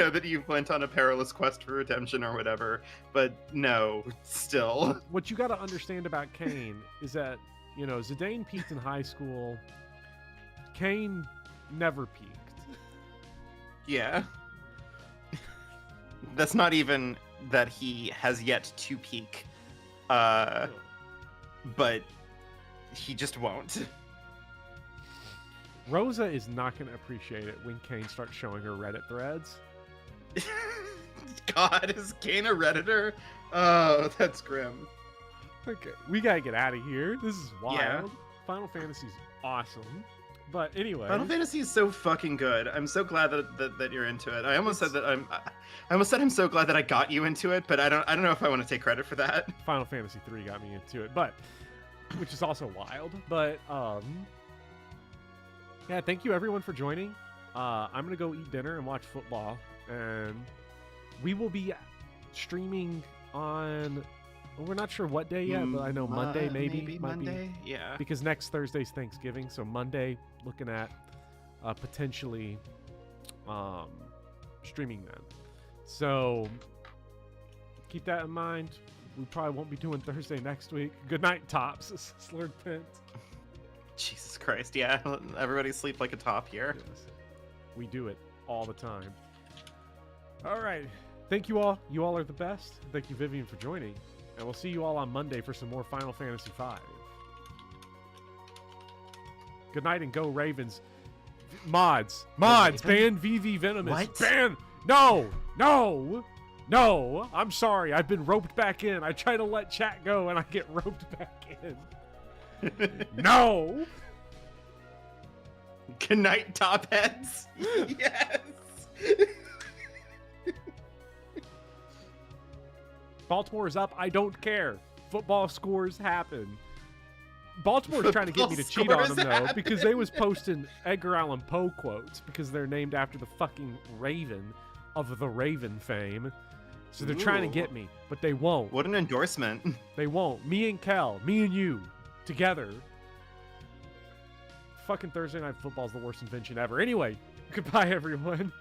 that you went on a perilous quest for redemption or whatever, but no, still. What you got to understand about Kane is that, you know, Zidane peaked in high school. Kane never peaked. Yeah. That's not even that he has yet to peak. But he just won't. Rosa is not going to appreciate it when Kane starts showing her Reddit threads. God, is Kane a Redditor? Oh, that's grim. Okay, we got to get out of here. This is wild. Yeah. Final Fantasy's awesome. But anyway, Final Fantasy is so fucking good. I'm so glad that you're into it. I almost said I'm so glad that I got you into it, but I don't know if I want to take credit for that. Final Fantasy 3 got me into it, but which is also wild. But yeah, thank you everyone for joining. I'm gonna go eat dinner and watch football, and we will be streaming on. Well, we're not sure what day yet, but I know Monday maybe might Monday. Yeah. because next Thursday's Thanksgiving, so Monday looking at potentially streaming then. So keep that in mind. We probably won't be doing Thursday next week. Good night, Tops. Slurred Pint. Jesus Christ, yeah. Everybody sleep like a top here. Yes. We do it all the time. All right. Thank you all. You all are the best. Thank you, Vivian, for joining. And we'll see you all on Monday for some more Final Fantasy V. Good night and go Ravens. Mods, ban VV Venomous. What? Ban. No. I'm sorry. I've been roped back in. I try to let chat go and I get roped back in. No. Good night, top heads. Yes. Baltimore is up. I don't care. Football scores happen. Baltimore's trying to get me to cheat on them, though, because they was posting Edgar Allan Poe quotes because they're named after the fucking Raven of the Raven fame. So they're trying to get me, but they won't. What an endorsement. They won't. Me and Kel, me and you, together. Fucking Thursday Night Football's the worst invention ever. Anyway, goodbye, everyone.